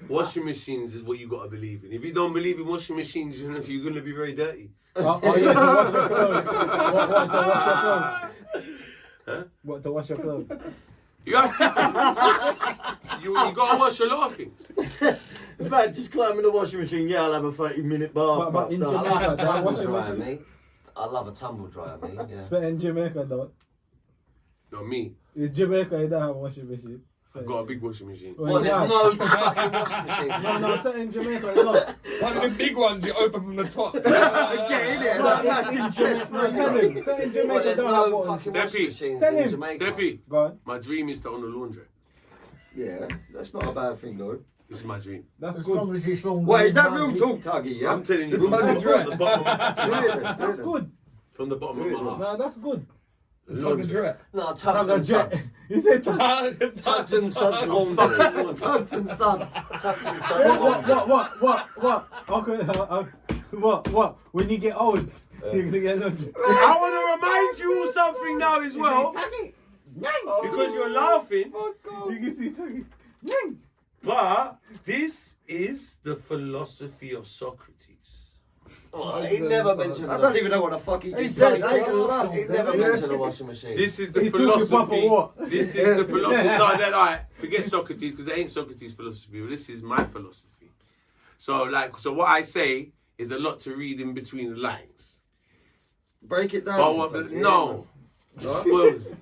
Washing machines is what you gotta believe in. If you don't believe in washing machines, you're gonna be very dirty. Oh, yeah, to wash your clothes. What to wash your clothes? Huh? What to wash your clothes? You have you gotta wash a lot of things. Man, just climb in the washing machine. Yeah, I'll have a 30-minute bath. But in no. I Jamaica, like a that tumble washing dryer, machine. mate. I love a tumble dryer, mate. Yeah. So in Jamaica, though. Not me. In Jamaica, you don't have a washing machine. So, I've got a big washing machine. well, Well, there's yeah. no fucking washing machine. No, so in Jamaica, you know. One of the big ones you open from the top. Get in there. That massive chest, No, tell him. So in Well, Jamaica, there's don't have no one. fucking Steppy. washing machines Tell in him. Jamaica. Steppy, Go on. my dream is to own a laundry. Yeah, that's not a bad thing, though. This is my dream. That's As good. long as it's long. Wait, is that real talk, Tuggy, yeah? I'm telling you It's from like a the dread. bottom of my Really? That's good. from the bottom of my heart. No, that's good. Laundry. No, Tugs and Sons. You said Tugs and Sons laundry. Tugs and Sons. Tugs and Sons laundry. what? Okay, what? When you get old, you're gonna get laundry. I want to remind you of something now as well, because you're laughing. You can see Tuggy. But this is the philosophy of Socrates. Oh, he never mentioned I that. don't even know what the fuck he He just said said. I ain't gonna that. lie. He never mentioned a washing machine. This is the He took your papa philosophy. what? This is the philosophy. No, that I forget Socrates because it ain't Socrates' philosophy. This is my philosophy. So what I say is a lot to read in between the lines. Break it down. But what? Tugs, yeah, No. Spoils it.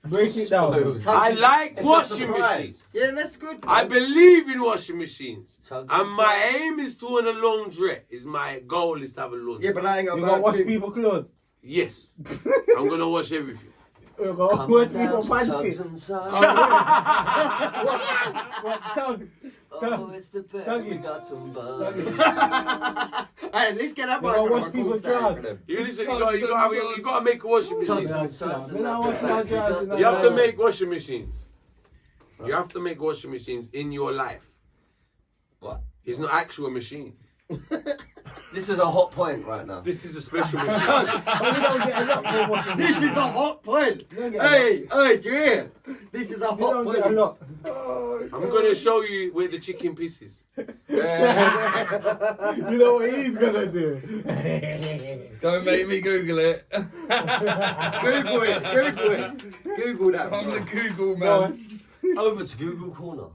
Break it down. Spoils. I like It's a washing surprise. machines. Yeah, that's good. I believe in washing machines. Tugs And and my Sons. aim is to own a laundry. Is my goal is to have a laundry. Yeah, but I ain't got You a gotta bad wash thing. people's clothes. Yes. I'm gonna wash everything. You gotta Come wash down people's to Tugs panties. and Sons. What tongue? Oh, it's the best. Tuggy. We got some bugs. Hey, let's get that You gotta one. wash people's drawers. You listen, you gotta make a washing machine. Tugs and Sons. You know what my drawers in You have to the- make washing machines. You have to make washing machines in your life. What? It's not actual machine. This is a hot point right now. This is a special machine. We don't get a lot for washing This is a hot point. You don't get a Hey, do you hear? This is a lot. You hot don't point. get a lot. I'm gonna show you where the chicken pisses. You know what he's gonna do? Don't make me Google it. Google it. Google that. I'm the Google Go man. on. Over to Google Corner.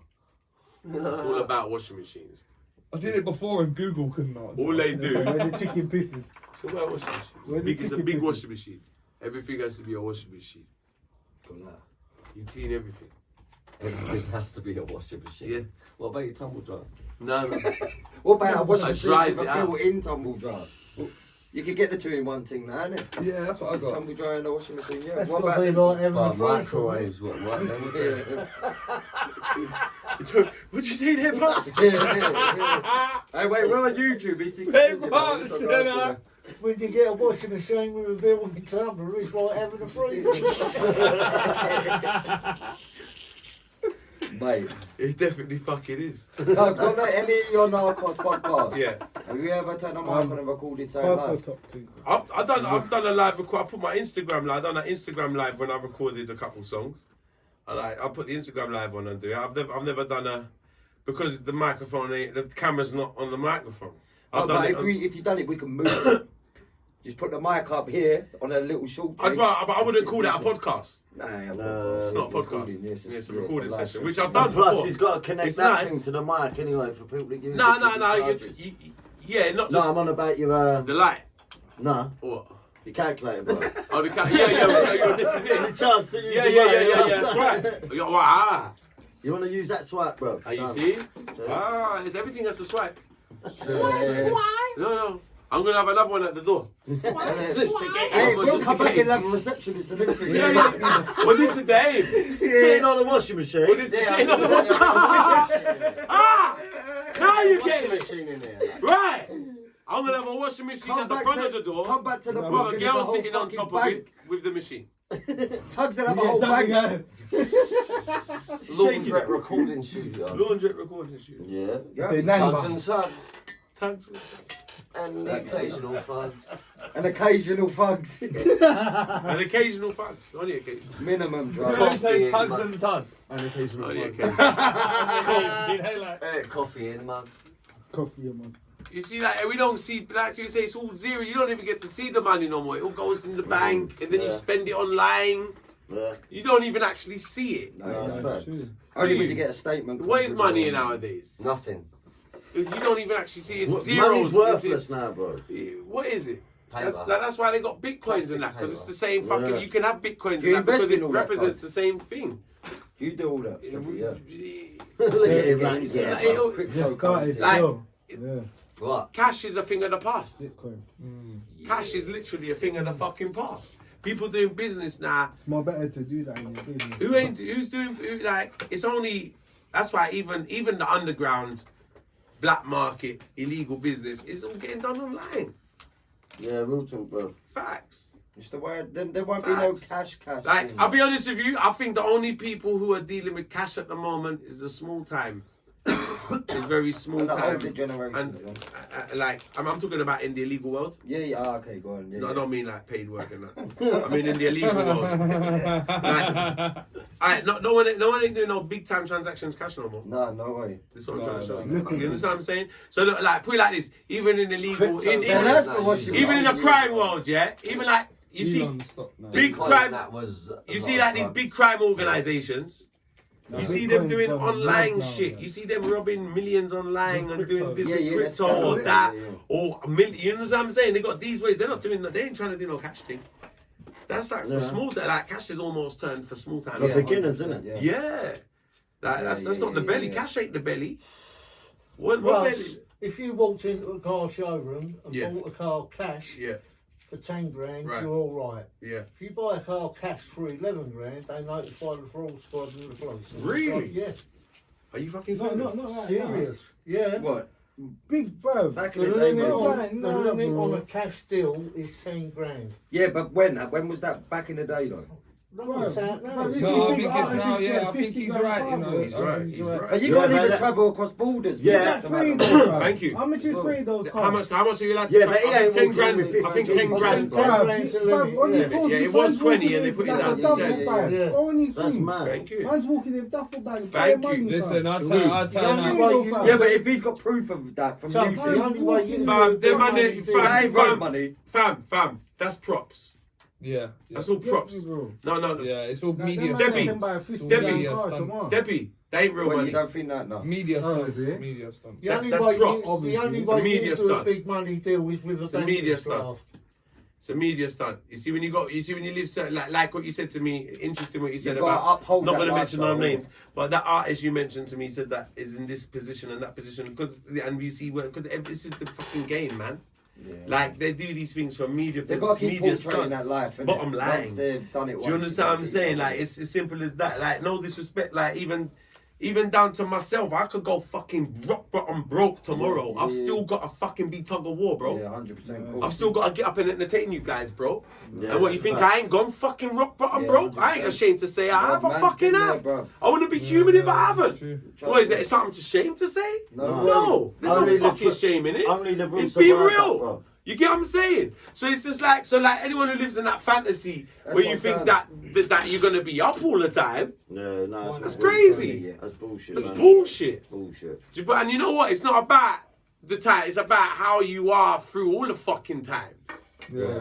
It's all about washing machines. I did it before and Google couldn't answer. All they do. Where the chicken pisses. It's all about washing Where machines. the It's a chicken big pisses. washing machine. Everything has to be a washing machine. You clean everything. Everything has to be a washing machine. Yeah. What about your tumble dryer? No. What about a washing I machine dries with it a out. built-in tumble dryer? You could get the 2-in-1 thing now, innit? Yeah, that's what I got. Tumble dryer and the washing machine. Yeah. That's What got to be about like having a But fridge. microwaves wouldn't work then, would they? What'd you say there, Pops? yeah. Hey, wait, we're on YouTube. It's Hey, exclusive. Pops, It's you on know. When you get a washing machine with a built-in tumbler, it's like having a fridge. Mate. It definitely fucking is. So, on any of your Narcos podcasts, Yeah. have you ever turned a mic on and recorded so Pass the live? top two. I've done a live record. I put my Instagram live. I done an Instagram live when I recorded a couple songs. I put the Instagram live on and do it. I've never done a because the microphone the camera's not on the microphone. Oh, I've done but it. if you've done it, we can move it. Just put the mic up here on a little short But thing. I wouldn't call that a podcast. Nah, It's not a podcast. recording, yes, It's a yeah, recording it's a live session, show. which I've done And plus, before. he's got to connect It's that nice. thing to the mic anyway for people that use No, it. 'cause it charges. yeah, not No, just I'm on about your, the light. no, What? your calculator, bro. Oh, the yeah, this is You it. charge to use Yeah, the that's mic. right. Wow. You want to use that swipe, bro? Are you Done. see? See? It's everything has to swipe. Yeah. No. I'm gonna have another one at the door. Hey, we'll come back and have a receptionist and everything. Yeah. Well, this is the aim. Sitting on a washing machine. Well, this is Ah! Now you get Washing it. machine in there. Right. I'm gonna have a washing machine at the front of the door Come back to the No, book with a and there's girl whole sitting on fucking top of bank. it with the machine. Tugs and have a Yeah, whole don't bank. Laundrette recording studio. Laundrette recording studio. Yeah. Yeah. Say Tugs number. and suds. Tags. And the occasional thugs. And occasional fugs. An occasional fax. Only occasional. Minimum Don't drive. say tugs and suds. And occasional Only fun. occasional. You know, like, Coffee in mugs. Coffee, man. You see, like we don't see, like you say, it's all zero. You don't even get to see the money no more. It all goes in the bank, and then you Yeah. spend it online. Yeah. You don't even actually see it. No, it's That's facts. true. Only when you get a statement. What is come through money the- nowadays? Nothing. You don't even actually see it's What- zeros. Money's worthless It's- now, bro. What is it? Paper. That's why they got bitcoins Plastic and that, because it's paper. the same fucking. Yeah. You can have bitcoins You and that because invest in it all that represents stuff. the same thing. You do all that. stuff, yeah. Look at him like, Yeah, yeah. It'll- Just started Cryptocurrency. Like- still. Yeah. What? Cash is a thing of the past. Bitcoin. Cash is literally a thing of the fucking past. People doing business now. It's more better to do that in your business. Who's doing like? It's only. That's why even the underground, black market, illegal business is all getting done online. Yeah, real talk, bro. Facts. It's the word. There won't be no Facts. cash. Like, thing. I'll be honest with you, I think the only people who are dealing with cash at the moment is the small time. It's very small And the time. older generation. And like, I'm talking about in the illegal world. Yeah. Okay, go on. Yeah, No, I yeah. don't mean like paid work and that. I mean in the illegal world. Like, no one ain't doing no big time transactions cash no more. No way. That's what I'm trying to show no. you. You understand what I'm saying? So look, like, put it like this. Even in the legal, Crypto. in, So that's the washing even in the machine. crime world, yeah. Even like you see, Elon, stop now. big Bitcoin, crime. That was a You lot see of like these drugs. big crime organizations. No, You see them Bitcoin's doing gone online mad now, shit. man. You see them robbing millions online With and doing crypto. this Yeah, with yeah, that's crypto or scandalous. that. Yeah, yeah. Or you know what I'm saying? They got these ways. They're not doing that. They ain't trying to do no cash thing. That's like for Yeah. small time. Like cash is almost turned for small time. For Yeah. beginners, isn't it? Yeah. Yeah. That's Yeah, not the yeah, belly. yeah. Cash ain't the belly. What Plus, belly? if you walked into a car showroom and Yeah. bought a car cash Yeah. for 10 grand, Right. you're all right. Yeah. If you buy a car cash for 11 grand, they notify the fraud squad and the police. And Really? it's like, yeah. Are you fucking No, serious? not right now. Serious. Yeah. What? Big bro. Back The in the day, limit, bro. on, Right the now, limit bro. on a cash deal is 10 grand. Yeah, but when was that? Back in the day, though. No, No, I think it's now, I think he's right, you know. He's right, he's right. And you can't even travel across borders. Yeah. Thank you. How much is three of those How cars? much are you allowed to Yeah, travel? but he ain't 10 walking grand. with I think 50 10 grand. Bruv, Yeah, it was 20 and they put it down to 10. Yeah. Only That's thing. mad. Thank you. Man's walking in duffel bags. Thank money, you. Listen, fam. I'll tell you now. Yeah, but if he's got proof of that from Sam, music, the only way you Fam, them money, that ain't road money. fam, that's props. Yeah. That's all props. Bro. No. Yeah, it's all That media man Steppy. can buy a 50 Steppy. car tomorrow. Steppy, they ain't real Well, you money. don't think that, no. Media stunts. is it? Media stunts. The only That's way props. the only It's a way media you do a stunt. big money deal is with a It's a media bankers stunt. draft. It's a media stunt. You see when you live certain, like what you said to me, interesting what you said You've got to about uphold not that going to mention no lifestyle, names, but that artist you mentioned to me said that is in this position and that position because we see because this is the fucking game, man. Yeah. Like they do these things for media. They've got to keep media portraying stunts. that life. innit? Bottom Once line. they've done it Do once, you understand what I'm keep saying? going. Like it's as simple as that. Like no disrespect. Like even down to myself, I could go fucking rock bottom broke tomorrow. Yeah, I've yeah. still got to fucking be tug of war, bro. Yeah, 100% cool. I've still got to get up and entertain you guys, bro. Yeah, And what you that's think? facts. I ain't gone fucking rock bottom Yeah, broke. I ain't 100%. ashamed to say I have. I man's fucking been there, have. bruv. I wouldn't be human if I haven't. True. What is it? It's something to shame to say? No. No, there's Only no the fucking tr- shame in it. Only the rules It's being survive that, real. bruv. You get what I'm saying? So it's just like anyone who lives in that fantasy That's where what you I'm think saying. that you're gonna be up all the time. Yeah, no, That's it's crazy. That's bullshit. That's man. bullshit. Bullshit. And you know what? It's not about the time. It's about how you are through all the fucking times. Yeah.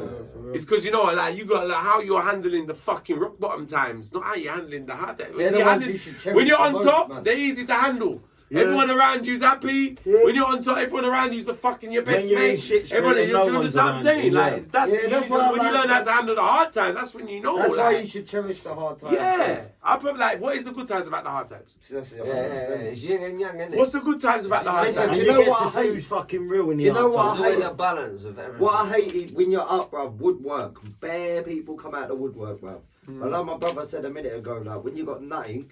It's because you know, like you got like how you're handling the fucking rock bottom times, not how you're handling the hard times. They're the ones you should cherish When you're the on most, top, man. they're easy to handle. Yeah. Everyone around you's happy. Yeah. When you're on top, everyone around you's the fucking your best When you're in mate. shit street Everyone, and you no understand one's what I'm around saying? you, Like yeah. that's, Yeah, that's what I when you like, learn how to that's- handle the hard times. That's when you know. That's why like, you should cherish the hard times. yeah, I probably like. What is the good times about the hard times? That's it, Yeah, 100%. it's yin and yang, isn't it? What's the good times about the hard Listen, And times? do you you know get what to I see hate? who's fucking real in Do the you know what There's I always hate? a balance of everything. What I hate is when you're up, bruv, woodwork, bare people come out of the woodwork, bruv. Hmm. But like my brother said a minute ago, like, when you got nothing,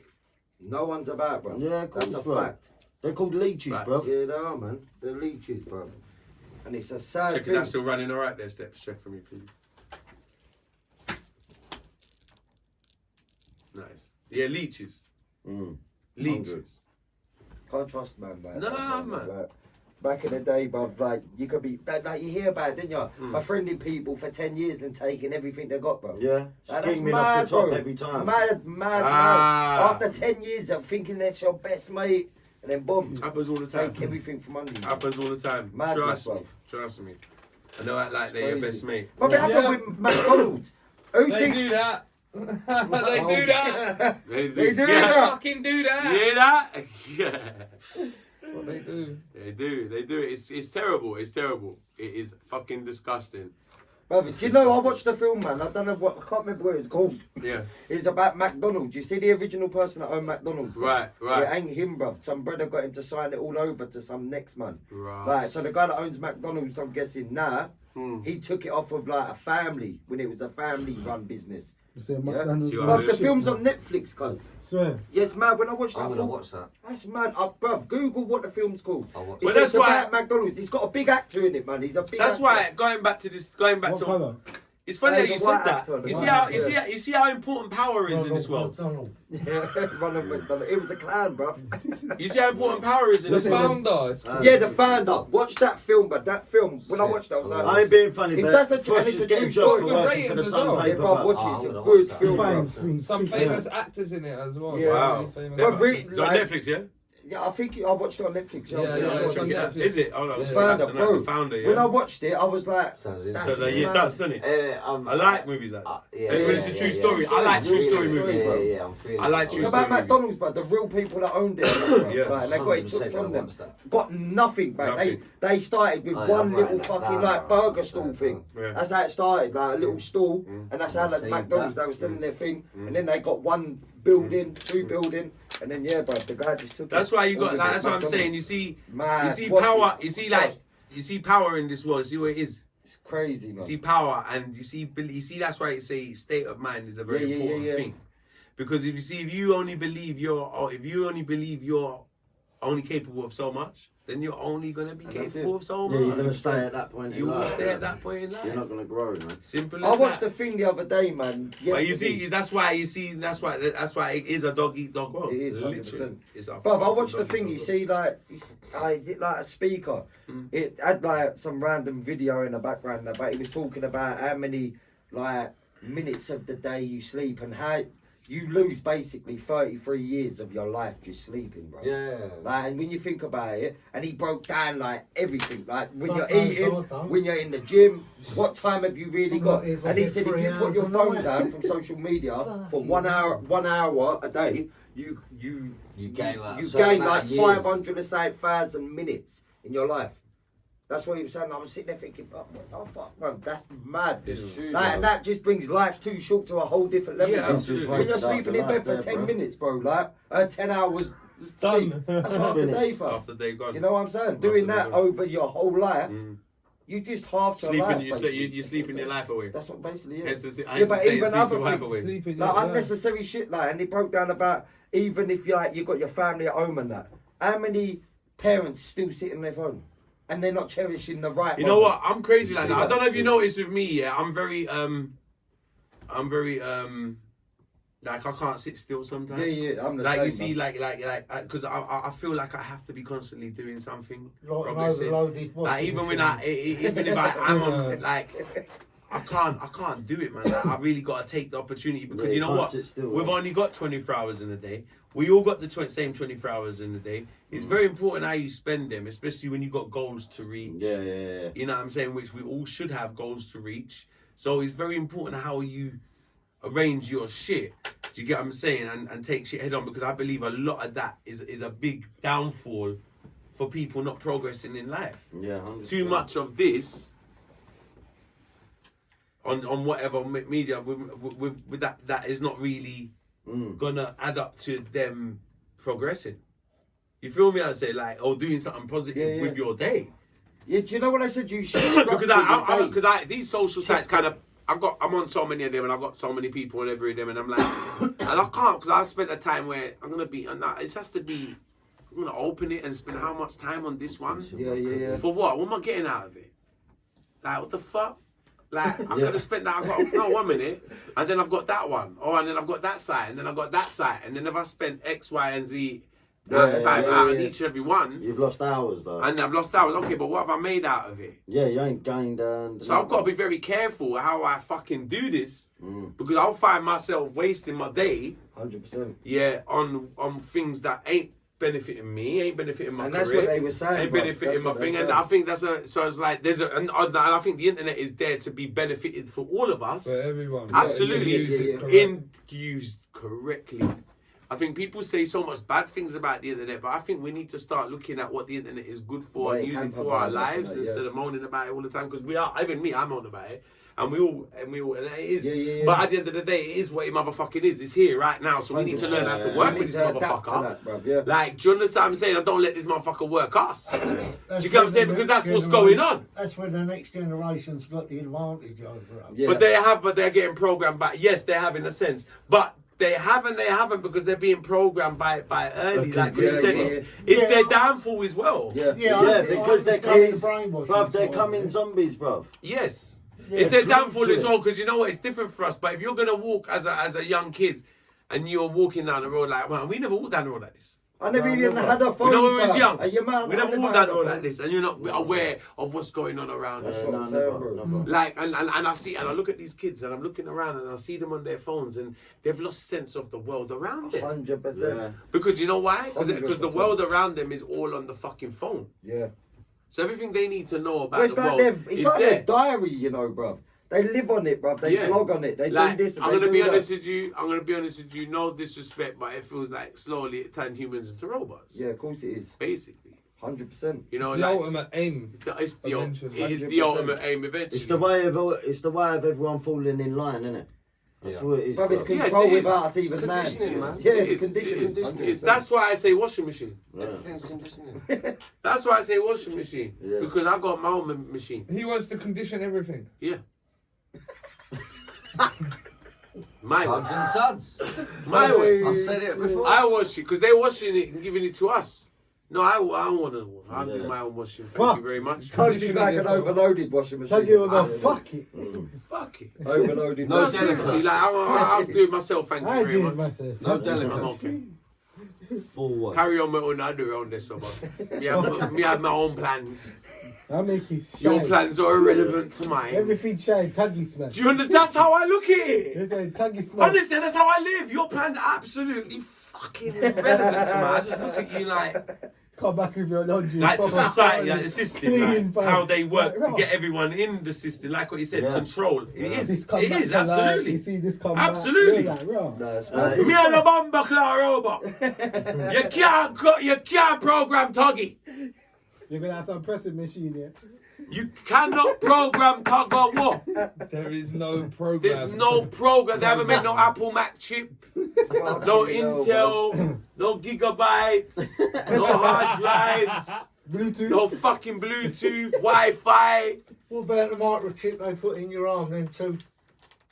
no one's about, bruv. Yeah, of course, That's a bruv. fact. They're called leeches, Facts. bro. Yeah, they are, man. They're leeches, bruv. And it's a sad Check if thing. that's still running all right there, Steps. Check for me, please. Nice. Yeah, leeches. Leeches. Can't trust man, like No, that, man. Like, back in the day, bruv, like, you could be, like, you hear about it, didn't you? Mm. Befriending people for 10 years and taking everything they got, bro. Yeah, Like, that's screaming mad, off the top bro. every time. Mad. Ah. After 10 years of thinking that's your best mate, and then boom, Happens all the time. take everything from under you. Happens all the time. Madness, Trust me. bruv. Trust me. I know I like they're your crazy. best mate. But it happened Yeah. with McDonald's. Who They seen? do that. They do that. They They do They Yeah. that. fucking do You that. hear that? Yeah. That's what they do. They do. It's terrible. It's terrible. It is fucking disgusting. Brothers, you know, I watched the film, man. I don't know what, I can't remember what it's called. Yeah. It's about McDonald's. You see the original person that owned McDonald's? bruv? Right. It ain't him, bruv. Some brother got him to sign it all over to some next man. Right. Like, so the guy that owns McDonald's, I'm guessing now, he took it off of like a family when it was a family-run business. You say Yeah? McDonald's. See what Bruv, I the mean? film's on Netflix, cuz. Swear. Yes, man. When I watched that I'm gonna film, watch that. that's mad. Bruv, Google what the film's called. I'll watch It's, Well, that's it's why- about McDonald's. He's got a big actor in it, man. He's a big That's actor. why going back What to colour? it's funny There's that a you white said that. actor, the You white see how actor. you see how important power is in this world. Ronald McDonald. It was a clown, bruv. You see how important power is in The this world. founder. is- Yeah, the founder. Watch that film, but that film, when I watched that, I was like, I ain't being funny, If but that's a Fresh true- is it's a getting true jobs story. for The working for ratings the as Sun well. yeah, paper. bruv, bruv. watch Oh, it. It's I'm a gonna good watch that. film, Fine, bruv. swing. Some Speak famous out. actors in it as well. Yeah. Wow. Really famous But actors. really, It's on like, Netflix, yeah? yeah, I think I watched it on Netflix. Yeah, I yeah, watched it's it on on Netflix. Is it? Hold on. Yeah. So Founder, that's bro. the founder, yeah. When I watched it, I was like, Sounds that's So interesting. yeah, mad. that's done it. I like movies like that. Yeah, When it's a true story. I like true story movies. Yeah, I'm feeling I like it. true It's story about movies. McDonald's, but the real people that owned it, bruv, Yeah. like, and they got it took 100% from gonna them. watch that. Got nothing back. Nothing. They started with Oh, yeah, one I'm little writing that fucking down, like bro. burger stall thing. Yeah. That's how it started, like a little stall, and that's how I've the seen McDonald's that. they were selling their thing, and then they got one building, two building, and then yeah, but the guy just took. That's it. why you got. All Like, of that's it, what I'm McDonald's. saying. You see Mad. Watch power. it. You see like you see power in this world. You see what it is. It's crazy, You man. see power, and you see that's why you say state of mind is a very Yeah, yeah, important yeah, yeah. thing. Because if you only believe you're only capable of so much, then you're only gonna be And that's capable it. of so Yeah, much. you're gonna stay at that point. You in will life, stay yeah. at that point in life. You're not gonna grow, man. Simple I as watched that. the thing the other day, man. But you yesterday. see, that's why it is a dog eat dog world. It is, Literally. 100%. It's a Bruv, I watched the dog thing, eat you dog see, like, is it like a speaker? It had, like, some random video in the background, but he was talking about how many, like, minutes of the day you sleep and how you lose basically 33 years of your life just sleeping, bro. Yeah. Like, and when you think about it, and he broke down, like, everything, like, when you're Fuck knows eating, what, though. when you're in the gym, what time have you really I'm got? not even And he get said, if 3 you put hours your a phone night. down from social media for 1 hour a day, you gain like a you certain gain amount like of years. 500,000 minutes in your life. That's what he was saying. I was sitting there thinking, oh, what the fuck, man? That's mad. It's true, Like, and that just brings life too short to a whole different level. Yeah, bro. absolutely. When you're Wasted sleeping in after bed for life 10 there, bro. minutes, bro, like 10 hours sleep. Done. That's half the day, fam. After they gone. You know what I'm saying? Doing After that they gone. over your whole life, you just half your life. You're sleeping your life away. That's what basically Hence is. the- I Yeah, used to but say even sleep other your life things, away. Sleeping, like yeah. unnecessary shit, like, and they broke down about even if you got your family at home and that, how many parents still sit on their phone and they're not cherishing the right. You know moment? what? I'm crazy like that. I don't know if you True. noticed with me, yeah. I'm very like I can't sit still sometimes. Yeah, I'm the Like same, you see, man. because I feel like I have to be constantly doing something Like an progressive. overloaded Like washing even machine. if I'm on like. I can't do it, man. Like, I really got to take the opportunity because Yeah, you you know can't what? sit still, We've yeah. only got 24 hours in a day. We all got the same 24 hours in a day. It's very important how you spend them, especially when you got goals to reach. Yeah. You know what I'm saying? Which we all should have goals to reach. So it's very important how you arrange your shit. Do you get what I'm saying? And take shit head on, because I believe a lot of that is a big downfall for people not progressing in life. Yeah, 100%. Too much of this on whatever media with that is not really gonna add up to them progressing. You feel me? I say like, or doing something positive with your day. Yeah, do you know what I said? You should because these social sites kind of I'm on so many of them and I've got so many people on every of them and I'm like and I can't because I spent a time where I'm gonna be on that. It has to be. I'm gonna open it and spend how much time on this one? Yeah. For what? What am I getting out of it? Like what the fuck? Like I'm gonna spend that. I've got no 1 minute, and then I've got that one. Oh, and then I've got that site, and then I've got that site, and then if I spent X, Y, and Z time out on each and every one, You've lost hours though. and I've lost hours. Okay, but what have I made out of it? Yeah, you ain't gained. So I've got to be very careful how I fucking do this, because I'll find myself wasting my day, 100%. yeah, on things that ain't benefiting me, ain't benefiting my And career. that's what they were saying, Ain't bruv. benefiting That's my what they thing, and said. I think so it's like and I think the internet is there to be benefited for all of us. For everyone. Absolutely, Yeah, use it correct. in used correctly. I think people say so much bad things about the internet, but I think we need to start looking at what the internet is good for What and it use can it for our provide us and lives that, yeah. instead of moaning about it all the time. Because even me, I moan about it, and we all, and it is. Yeah. But at the end of the day, it is what it motherfucking is. It's here right now, so we need to learn how to work We with need this to adapt to motherfucker. that, bruv, yeah. Like, do you understand what I'm saying? I don't let this motherfucker work us. Do That's you get what I'm where saying? the Because next that's what's going on. That's where the next generation's got the advantage over us. Yeah. But they're getting programmed back. Yes, they have in a sense, but they haven't because they're being programmed by early. Okay, Like Chris yeah, said, yeah. it's Yeah. their downfall as well. Yeah. Yeah, because they're coming, bruv. They're They're coming zombies, bruv. Yes, Yeah, it's their true downfall to as it. well, because you know what? It's different for us. But if you're gonna walk as a young kid, and you're walking down the road like, well, we never walked down the road like this. I never No, even never. had a phone. You know, when we was fam. young, And your man, we I never walked had down the a road phone. like this, and you're not aware of what's going on around us. what No, I'm saying, never, bro. never. Like and I see and I look at these kids and I'm looking around and I see them on their phones and they've lost sense of the world around them. 100%. Yeah. Because you know why? Because the 100%. world around them is all on the fucking phone. Yeah. So everything they need to know about Well, it's the like world it's is like there. their diary, you know, bruv. They live on it, bruv. They Yeah. blog on it. They Like, do this. I'm they gonna do be that. honest with you. I'm gonna be honest with you. No disrespect, but it feels like slowly it turned humans into robots. Yeah, of course it is. Basically, 100%. you know, It's the like ultimate aim. it's the Eventually. it is the 100%. ultimate aim eventually. It's the way of everyone falling in line, isn't it? That's what it is. Bruv, it's bruv. Yes, control it is. without us even now. Conditioning, man. Yeah, It the is, conditioning. it is. It's- that's why I say washing machine. Yeah. Everything's conditioning. That's why I say washing machine Yeah. because I got my own machine. He wants to condition everything. Yeah. My way. Suds and suds. My way. I said it before. I wash it because they're washing it and giving it to us. No, I want to. I'll do my own washing. Thank you very much. Tuggy's like an overloaded washing machine. Tuggy will go, fuck it. Fuck it. Overloaded. No, seriously, like I'll do it myself. Thank you I very did much. myself. No I'm delicacy. okay. Full wash. Carry on my own. I do it on this summer. Me have my own plans. I make it Your shine. plans are irrelevant to mine. Everything shine, Tuggy smash. Do you understand? That's how I look at it. They say Tuggy smash. Honestly, that's how I live. Your plans are absolutely fucking irrelevant to mine. I just look at you like Come back with your laundry. to proper society, laundry. like the system, Clean, like how fine. they work Like, to get everyone in the system. Like what you said, Yeah. control. It This is. come It back is, to life, absolutely. You see this come Absolutely. back. You're like, No, it's Me and the bomber Clara Robot. You can't program Tuggy. You're going to have some pressing machine here. You cannot program Tuggawar. There is no program. There's no program. They haven't made no Apple Mac chip, no Intel, no gigabytes, no hard drives, Bluetooth. no fucking Bluetooth, Wi-Fi. What about the microchip they put in your arm, them 2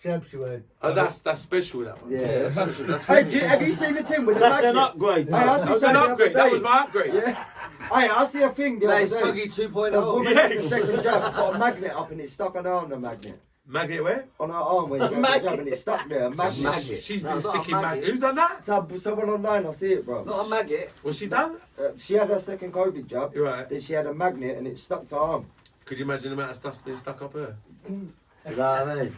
jabs you had? Oh, that's special, that one. Yeah. Hey, have you seen the thing with the That's magnet? an upgrade. Hey, I That see was something an the other upgrade. That day. was my upgrade. Yeah. Hey, I see a thing the That other is day. Tuggy A 2.0. woman Yeah. in the second jab got a magnet up and it's stuck on her arm, the magnet. Magnet where? On her arm where she had the jab and it's stuck there, a magnet. Maggot. She's No, been not a sticking magnet. maggot. Who's done that? Someone online, I see it, bro. Not a maggot. What's she done? She had her second COVID jab, You're right. then she had a magnet and it stuck to her arm. Could you imagine the amount of stuff's been stuck up her? You know what I mean?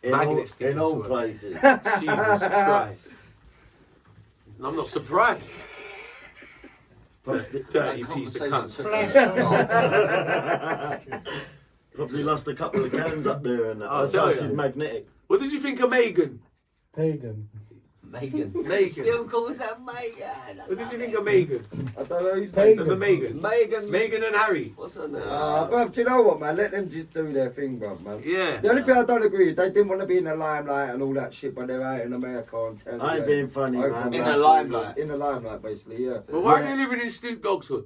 Magnet sticking In all to her. places. Jesus Christ. I'm not surprised. Dirty piece of cunt. Probably lost a couple of cans up there and I'll that's tell why you. she's magnetic. What did you think of Megan? Pagan. Megan. Megan. Still calls her Megan. What did you think of Megan? I don't know who's Pagan. Remember Megan? Megan. Megan and Harry. What's her name? bruv, do you know what, man? Let them just do their thing, bruv, man. Yeah. The only thing I don't agree with, they didn't want to be in the limelight and all that shit, but they're out in America on television. I ain't being funny, man. In the limelight. In the limelight, basically, yeah. Well, why are you living in Snoop Dogg's hood?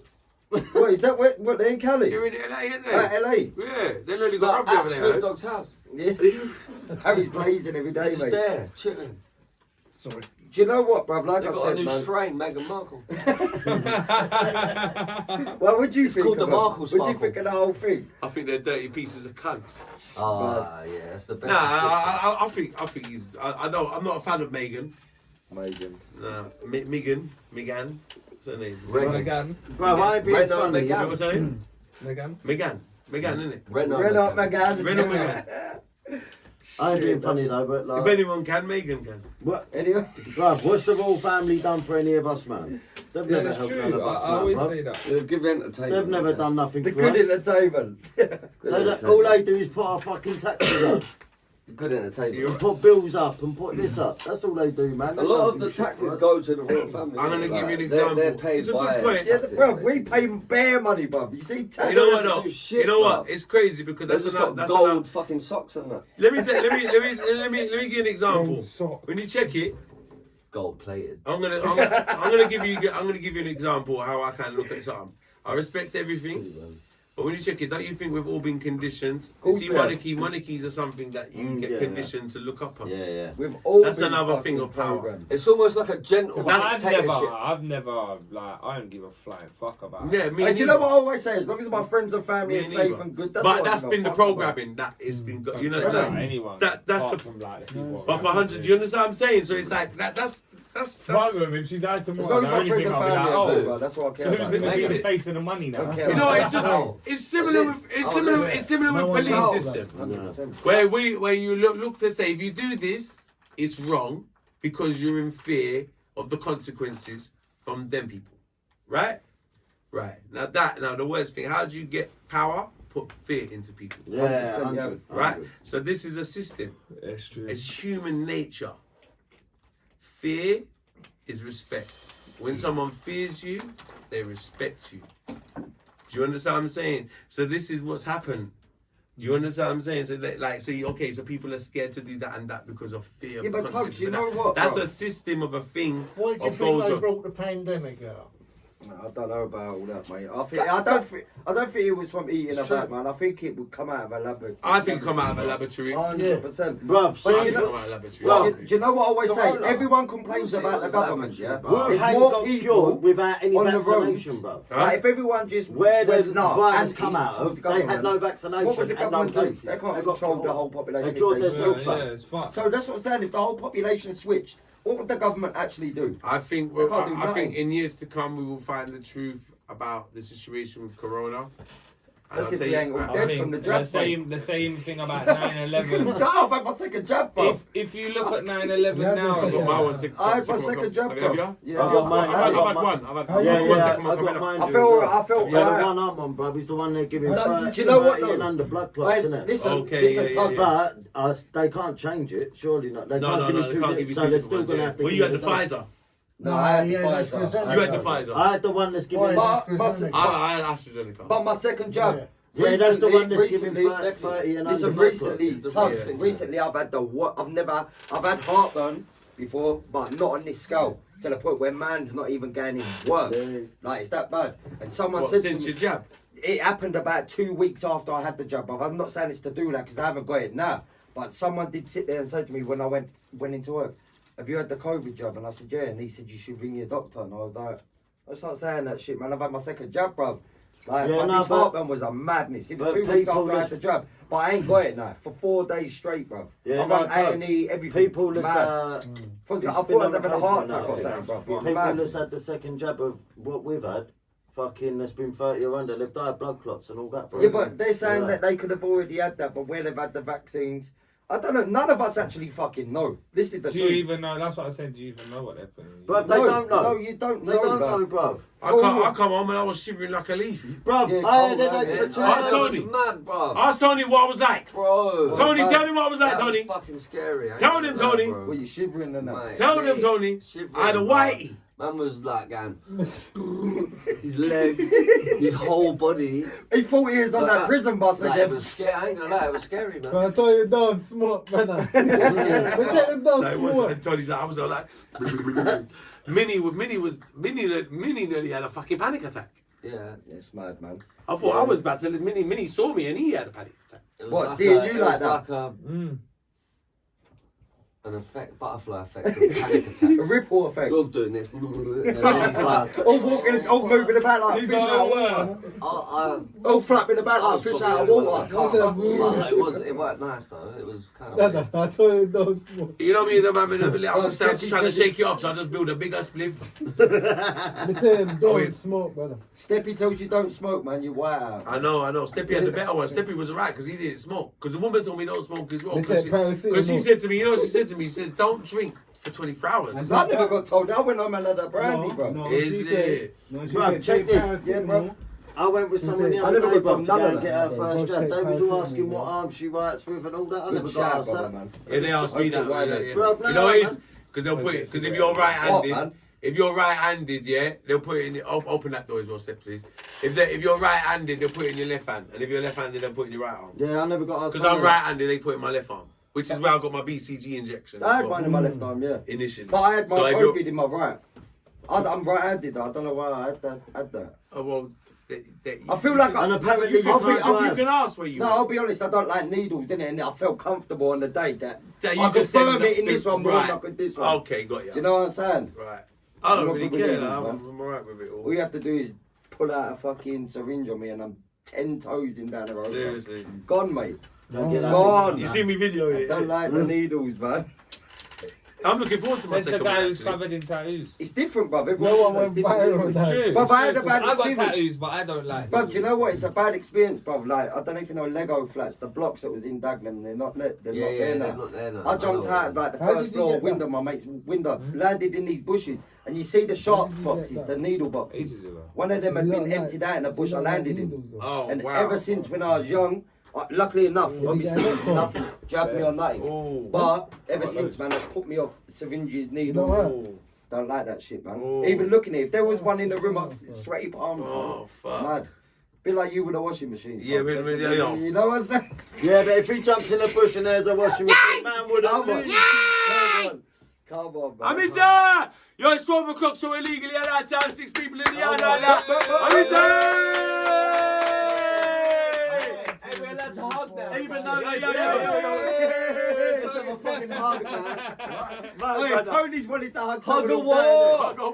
What, is that what they're in Cali? You're in LA, isn't they? LA? Yeah, they only got But rugby at over Snoop there. Dogg's house. Yeah. Harry's blazing every day, Just mate. there, chilling. Sorry. Do you know what, bruv? Like They've I got a said, new man. strain, Meghan Markle. Well, what do you think? called the of Markle What do you Sparkle. think of the whole thing? I think they're dirty pieces of cunts. Ah, yeah, that's the best. Nah, description. I think he's. I know. I'm not a fan of Megan. Amazing. Nah, Megan. What's her name? Megan. Bro, I ain't being Renault funny. Megane. What's her name? Megan. Megan, isn't it? Renault Renault Megane. Megane. Renault Megan. I ain't being Shit, funny though, but If like, anyone can, Megan can. what, Anyway. bruv, what's the royal family done for any of us, man? They've Yeah, never that's helped true. none of I us, man, always bruv. say that. They'll give entertainment. They've never done nothing The for good us. entertainment. All they do is put our fucking taxes up, Good entertainment. and put bills up, and put this up. That's all they do, man. A lot of the taxes go to the royal family. I'm gonna innit? give you an Like, example. They're paid It's a by good point. Yeah, taxes, bruv, we basically. pay bare money, bruv. You see, tax. You know what? don't though? do shit, You know what? bruv. It's crazy because They've that's just another. got That's gold another. fucking socks and that. Let me give you an example. Socks. When you check it, Gold plated. I'm gonna give you an example of how I kind of look at something. I respect everything, but when you check it, don't you think we've all been conditioned? You Course see, we have. monarchies are something that you get yeah, conditioned to look up on. Yeah, yeah. We've all That's been another fucking thing of power. programmed. It's almost like a gentle That's- dictatorship. I've never, like, I don't give a flying fuck about it. Yeah, me. Hey, do you know neither. what I always say? As long as my friends and family Me are safe neither. and good, that's But what I that's give a been the fuck about. programming that it's been. You know, Don't that, anyone. that's apart the. from, like, the people But for 100, do you understand what I'm saying? So it's like that's. Fuck them, if she died As tomorrow, long as the my only friend thing and I'll be family like, are good, oh, bruv, that's what I so care who's about. going to be Make the it. face of the money now? Don't care You know, it's just Oh. it's similar with it's similar No with one police knows system. 100%. Where you look to say if you do this, it's wrong because you're in fear of the consequences from them people, right? Right. Now the worst thing. How do you get power? Put fear into people, Yeah, 100%, 100. right? So this is a system. It's true. It's human nature. Fear is respect. When someone fears you, they respect you. Do you understand what I'm saying? So this is what's happened. Do you understand what I'm saying? So so people are scared to do that and that because of fear. Yeah, of but consequences Tubbs, you of know that. what, That's bro? a system of a thing. Why do you of think goes they on. brought the pandemic out? I don't know about all that, mate. I don't think it was from eating It's about, true. man. I think it would come out of a laboratory. I think come out of a laboratory. 100%. Bruv, But I you think know, come out of a laboratory. do you know what I always say? Corona. Everyone complains We'll see about the what's government, laboratory, yeah? bro. There's Wuhan more got people cured without any on the vaccination, roads. bro. Huh? Like, if everyone just Where the went, nah, virus anti come out towards of, the they had government, no what would vaccination the and no government do? cases. They can't got control the cured. whole population. They cured if their they self switch. up. Yeah, it's fucked. So that's what I'm saying. If the whole population switched, what would the government actually do? I think They can't do I think nothing. in years to come we will find the truth about the situation with Corona. And That's I'll if tell we you- ain't all I- dead I from the think jab, the same thing about 9/11. Shut up, I've had my second jab, bro. If you look at 9/11 Yeah, now, I've got my one second. I had my second jab, Have bro. you? Yeah, I got mine. I've had one. I've had Yeah, one yeah, second I one coming got up. mine. I felt Yeah, the right. one I'm on, bruv, is the one they're giving No, 30, do you know what, 30 and though? under blood clots, innit? Listen, Okay, listen, yeah, Tug, yeah. But they can't change it, surely not. They No, can't no, give no, me they two can't bits, give you so two they're different still ones, going to yeah. have to Well, give you had me the dose. Pfizer. No, I had the Yeah, that's Pfizer. presented. You had the Pfizer. I had the one that's giving Why, me... that's But- presented. I had AstraZeneca. But my second jab. Yeah, that's the one that's recently, giving 30 and listen, under blood recently, It's the Tubbs, real thing, recently I've had I've had heartburn before, but not on this scale. To the point where man's not even getting in work. Yeah. Like, it's that bad. And someone What, said since to your me, jab? it happened about 2 weeks after I had the jab. I'm not saying it's to do that because I haven't got it now. But someone did sit there and say to me when I went into work, have you had the COVID jab? And I said, yeah. And he said, you should ring your doctor. And I was like, let's not saying that shit, man. I've had my second jab, bruv. Like, Yeah, but no, this but- heartburn was a madness. It was but 2 weeks people after I had the jab. But I ain't got it now. For 4 days straight, bruv. Yeah, I've no, got A&E, everything. People that's... Mad. I thought I was having a heart attack or something, bruv. It was People mad. that's had the second jab of what we've had, fucking, that's been 30 or under, they've died of blood clots and all that, bro. Yeah, but they're saying Yeah. that they could have already had that, but where they've had the vaccines, I don't know. None of us actually fucking know. This is the do you truth. even know? That's what I said. Do you even know what they're putting? in? Bruv, they don't know. No, you don't They know. don't that. know, bruv. I come home and I was shivering like a leaf. Bruv, Yeah, I had cold, a man, for 2 yeah. days. Tony. mad, bro. Ask Tony what I was like. Bro. Tony, man. tell him what I was like, That was Tony. fucking scary. I ain't Tell gonna him, lie, Tony. bro. Were you shivering and that? Mate, Tell me them, Tony. shivering, I had a bro. whitey. Man was like going, his legs, his whole body. He thought he was on that prison bus Like, it again. was scary. I ain't gonna lie, it was scary, man. Can I tell you, don't smoke, brother? We're getting down No, it wasn't. smoke. And Tony's like, I was there like, Minnie nearly had a fucking panic attack. Yeah. It's mad, man. I thought I was about to. Minnie saw me and he had a panic attack. It was What, like seeing a, you it like was that? like an effect, butterfly effect of panic attacks. A ripple effect. You're doing this. And then he's like, All walking, all moving about like fish out of water. All flapping about like fish out of water. It worked nice though. It was kind of. Brother, I told you, don't smoke. You know me, the man, I was So, just trying to shake you off, so I just build a bigger spliff. I tell him, don't yeah. smoke, brother. Steppy tells you don't smoke, man. You white out. I know. Steppy had the better one. Steppy was alright because he didn't smoke. Because the woman told me don't smoke as well. They Because take paracetamol. she said to me, you know what she said to me? She says, don't drink for 24 hours. And I never got told that. I went home and had a brandy, bro. No, Is she it? said- No, she Bruv, said, check take this. paracetamol. Yeah, bruv. I went with someone the I other never day, got bruv, to none go of and that. get her Yeah, first both jab. take They was all paracetamol, asking what yeah. arm she writes with and all that. I never Good got shout, asked brother, that. man. Yeah, they asked me that. Open wide, Yeah. Bruv, You no, know what it is? man. Because they'll put it. Because if What, you're right-handed, man? if you're right-handed, yeah, they'll put it in. Open that door as well, Steph, please. If you're right-handed, they'll put it in your left hand, and if you're left-handed, they'll put it in your right arm. Yeah, I never got asked. Because I'm right-handed, they put it in my left arm, which is where I got my BCG injection. I had mine in my left arm, yeah. Initially. But I had my So if you're- COVID in my right. I'm right-handed. I don't know why I had that. Oh, well, I feel like And apparently you I'll be- can't I'll be- you drive. can ask where you No, are. I'll be honest, I don't like needles, innit? And I felt comfortable on the day that That you I could just said firm it in not this to- one more right. than I could this one. Okay, got you. Do you know what I'm saying? Right. I don't I'm not really good with care. needles, Like, man. I'm alright with it all. All you have to do is pull out a fucking syringe on me and I'm 10 toes in down the road. Seriously. Gone, mate. Don't get that Gone. mixed You up, see man. me video I it? don't like the needles, man. I'm looking forward to my Says the second guy one. who's actually. covered in tattoos. It's different, bruv. No Everyone one knows went different viral needles. with that. True. But it's I had true, a bad 'cause I got experience. tattoos, but I don't like. Bruv, do you know what? It's a bad experience, bruv. Like, I don't know if you know Lego flats, the blocks that was in Dagenham, they're not there Yeah, now. they're not there now. I jumped out like the How first did you floor get window, my mate's window, landed in these bushes, and you see the sharps did you get boxes, that? the needle boxes. Ages ago. One of them had You been don't like- emptied out in a bush you I don't like landed in. needles, though. Oh, And wow. ever since when I was young, luckily enough, you obviously get hooked on? nothing jabbed me on nothing. Oh. But ever got since, loads. man, it's put me off syringes, don't needles. what? Oh. Don't like that shit, man. Oh. Even looking at it, if there was one in the room, I'd sweaty palms. Oh, man. fuck. Mad. Bit like you with a washing machine. Yeah, folks. but- That's- yeah. You know what I'm saying? Yeah, but if he jumps in the bush and there's a washing machine, man would Come have on. Come on. Come on, man. I'm inside. Yo, it's 12 o'clock, so we're legally allowed to have 6 people in the yard like that. I'm inside. Hey, we're allowed to hug now. Even though they Let's have a fucking hug, man. Hey, Tony's wanted to hug Hug someone a all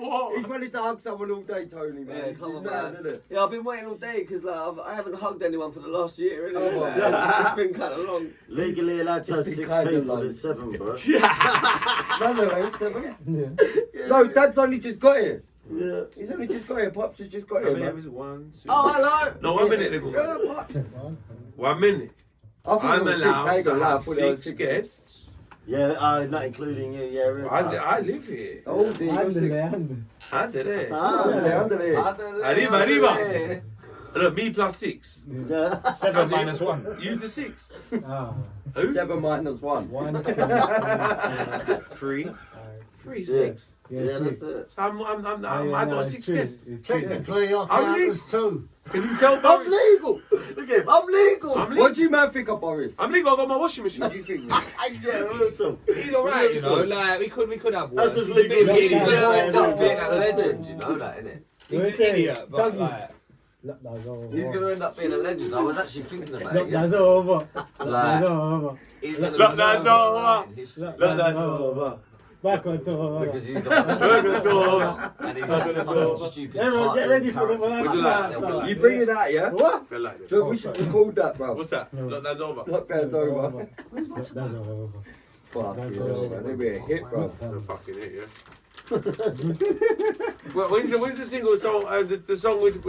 wall. day. He's wanted to hug someone all day, Tony, man. Yeah, come on, He's mad, man. isn't it? Yeah, I've been waiting all day because like, I haven't hugged anyone for the last year, innit? Oh, Like, wow. it's been kind of long. legally allowed to have It's 6 been kinda people. long. There's 7, bro. No, there ain't 7. Yeah. No, Dad's only just got here. Yeah. He's only just got here. Pops has just got here, man. 1, 2. Oh, hello. No, 1 minute, nigga. Yeah, Pops. 1 minute. I thought I'm it was 6. allowed I ain't to gonna lie. I have thought it was 6 6 guests. Yeah, not including you. Yeah, really. I live here. Oh, dear. Handle it, 6. handle it. Under there. Under there. Arriba. Look, me plus 6. Yeah. 7 minus 1. You the 6. Ah. Who? 7 minus 1. 1, 2, 3. 3, Yeah. 6. Yeah, that's it. So I got 6 guests. Technically, I I'm count legal. as 2. Can you tell I'm Boris? legal. Look at him. I'm legal. I'm What legal. do you man think of Boris? I'm legal. I got my washing machine. What do you think, man? Yeah, real talk. He's alright, you know. Like we could have. That's worse. as legal He's as been- it He's gonna end up being a That's legend, it. you know that, innit? He's What an you say? idiot, but Tuggy. like. Look, that's over. He's gonna end up being a legend. I was actually thinking about Look, it that's yesterday. over. Look, Like- that's over. He's gonna Look, be that's so over. alive in history. Look, Look, that's that's over. over. Back on top. Because he's got Look, that's over. and he's got fucking stupid. Everyone get ready for the character. What's it like? You bring it out, yeah? What? Feel like this. So we should record that, bro. What's that? Look, that's over. Lockdown's over. That's over. Fuck That's you, over. man. It'll be a hit, bro. That's a fucking hit, yeah. Well, when's the single song? The song with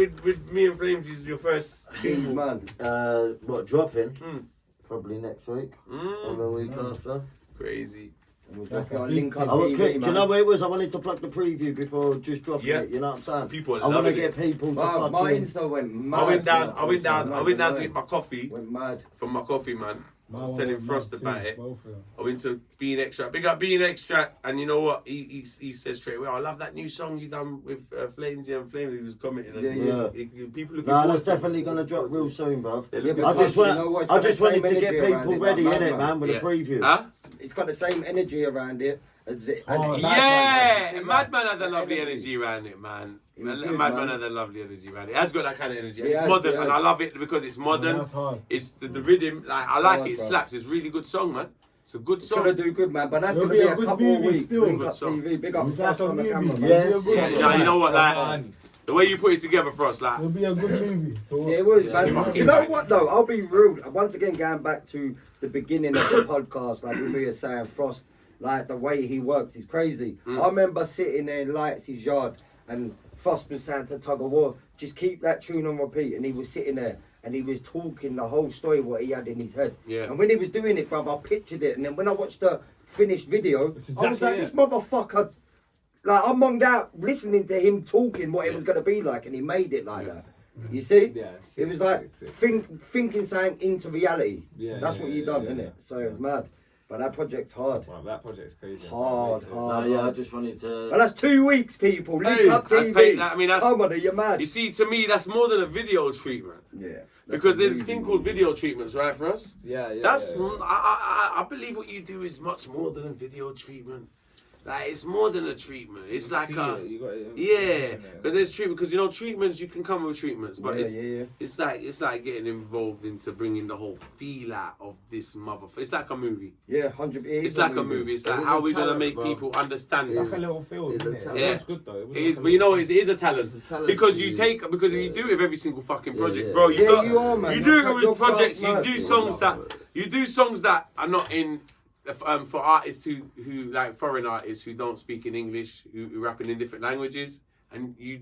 me and Flames is your first Jeez, single. man. What, dropping? Mm. Probably next week. Or Mm. the week after. Crazy. We'll That's definitely a link big up I would, TV, do you know man. what it was? I wanted to plug the preview before just dropping Yeah. it. You know what I'm saying? People I want to loving get it. people to Wow, my fucking. Insta went mad. I went down man. to get my coffee Went mad. from my coffee man. I was telling Frost Both about it. of them. I went to Being Extra. Big up Being Extra. And you know what? He says straight away, I love that new song you done with Flamezee and Flamezee. He was commenting. And Yeah. people looking No, forward that's to it. definitely gonna drop real soon, bruv. They're Yeah, looking but I just you forward know want, what, it's I got just the wanted same to get energy around people it, ready like in it, Madman. man, with Yeah. a preview. Huh? It's got the same energy around it as it. Oh, as Yeah, Madman. Madman had a That lovely energy around it, man. It was good, Madman man. had a lovely energy around it. It has got that kind of energy. It It's has, modern, it and has. I love it because it's modern. That's hard. It's the rhythm. Like I like hard, it. It bro. slaps. It's a really good song, man. It's a good It's song. gonna do good, man. But that's It'll gonna be be a a good couple of movie weeks. still. Big up Good TV. Big up It's Frost like a on the movie. camera, man. Yes. It'll be a Yeah, good nah, you know what? Like Man. the way you put it together for us, like It'll be a good movie. to watch. Yeah, it was, Yeah, man. fucking You know right. what, though? I'll be real. Once again, going back to the beginning of the podcast, like we were saying, Frost, like the way he works is crazy. I remember sitting there in Lights' yard, and Frost was saying to Tuggawar, just keep that tune on repeat. And he was sitting there, and he was talking the whole story, what he had in his head. Yeah. And when he was doing it, bruv, I pictured it. And then when I watched the finished video, It's I was exactly like, it. this motherfucker. Like, I'm monged out listening to him talking what it was going to be like, and he made it like that. You see? Yeah, It was like thinking something into reality. Yeah, That's yeah, what you yeah, done, yeah, innit? yeah. So it was mad. But that project's hard. Wow, that project's crazy. Hard, No, hard. yeah, I hard. just wanted to. And that's 2 weeks, people. Link Hey, up that's TV. paid, I mean, that's- Come on, you're mad. you see, to me, that's more than a video treatment. Yeah. Because there's a thing called video treatments, right, for us? Yeah, yeah. That's yeah, yeah. I believe what you do is much more than a video treatment. Like it's more than a treatment. It's like See a it, you got it, yeah. But there's treatment because you know treatments you can come with treatments, but Yeah, it's yeah. it's like getting involved into bringing the whole feel out of this motherfucker. It's like a movie. Yeah, 100. It's like a movie. It's like is how a we gonna talent, make bro. people understand It's this. like a little field, It's a isn't it? talent. Yeah. It was good though. It was It is, like but you know, it is a talent. It's a talent Because to you you. take, because Yeah. you do it with every single fucking project, yeah. bro. Yeah, got- you are, man. You do That's it what your with projects. You craft, do man. songs that you do songs that are not in for artists who like foreign artists who don't speak in English, who rapping in different languages, and you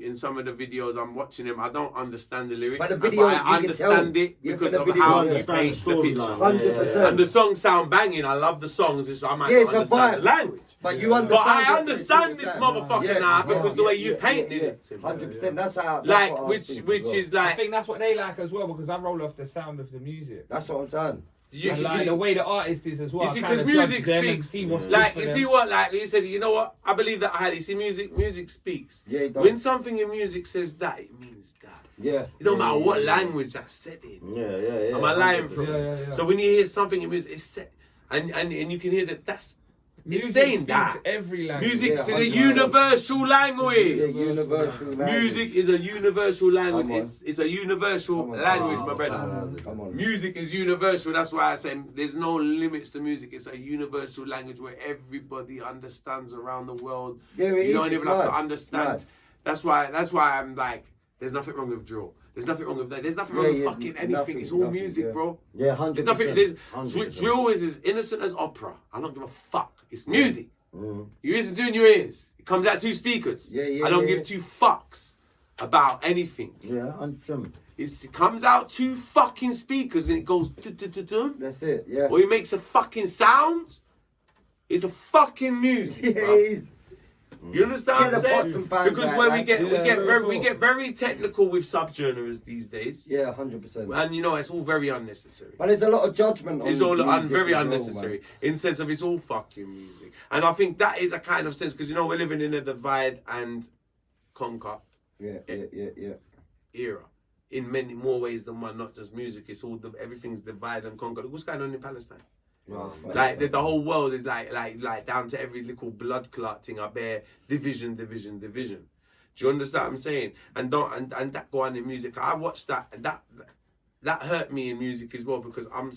in some of the videos I'm watching them, I don't understand the lyrics, But the video, you I can understand tell. it Yeah, because for the of video, how you you understand paint the the picture. storyline. 100%. And the songs sound banging. I love the songs, so I might Yeah, not it's a understand vibe. the language. But you But understand. I what understand it's this saying. motherfucker now because the way you painted it. 100%. That's how. That's Like, what I which think as which well. is I like, think that's what they like as well because I roll off the sound of the music. That's what I'm saying. you And like see, the way the artist is as well. you see, I kinda 'cause judge music them and speaks. see what's like good you for see them. what, like you said, you know what? I believe that I had. You see, music speaks. Yeah, it does. When something in music says that, it means that. Yeah. It don't matter what language that's said in. Yeah. Am I lying from? 100%. Yeah. So when you hear something in music, it's set, and you can hear that It's saying speaks that. every language. Music is Yeah, a universal language. Yeah, universal language. Music is a universal language. Come on. It's a universal Come on. language, my Oh, brother. Come on. Music is universal. That's why I say there's no limits to music. It's a universal language where everybody understands around the world. Yeah, it You don't is, even it's have to mad. understand. That's why I'm like, there's nothing wrong with drill. There's nothing wrong with that. There's nothing wrong with fucking anything. It's all music, yeah. bro. Yeah, There's 100%. nothing. There's 100%. drill is as innocent as opera. I don't give a fuck. It's music. Mm. You listen to it in your ears. It comes out 2 speakers. Yeah, I don't yeah. give 2 fucks about anything. Yeah, 100%. It comes out 2 fucking speakers and it goes dun-dun-dun-dun, That's it, yeah. or it makes a fucking sound. It's a fucking music. Yeah, bro. it is. You understand Yeah, what the I'm pots saying? and pans Because like when that. we get very technical with subgenres these days, Yeah, 100%. and you know it's all very unnecessary. But there's a lot of judgment on It's all music very as well, unnecessary man. in the sense of it's all fucking music, and I think that is a kind of sense because you know we're living in a divide and conquer Yeah. era in many more ways than one. Not just music; it's all everything's divide and conquer. Look what's going on in Palestine. Like the whole world is like down to every little blood clot thing up there. Division. Do you understand what I'm saying? And that go on in music. I watched that and that hurt me in music as well because I'm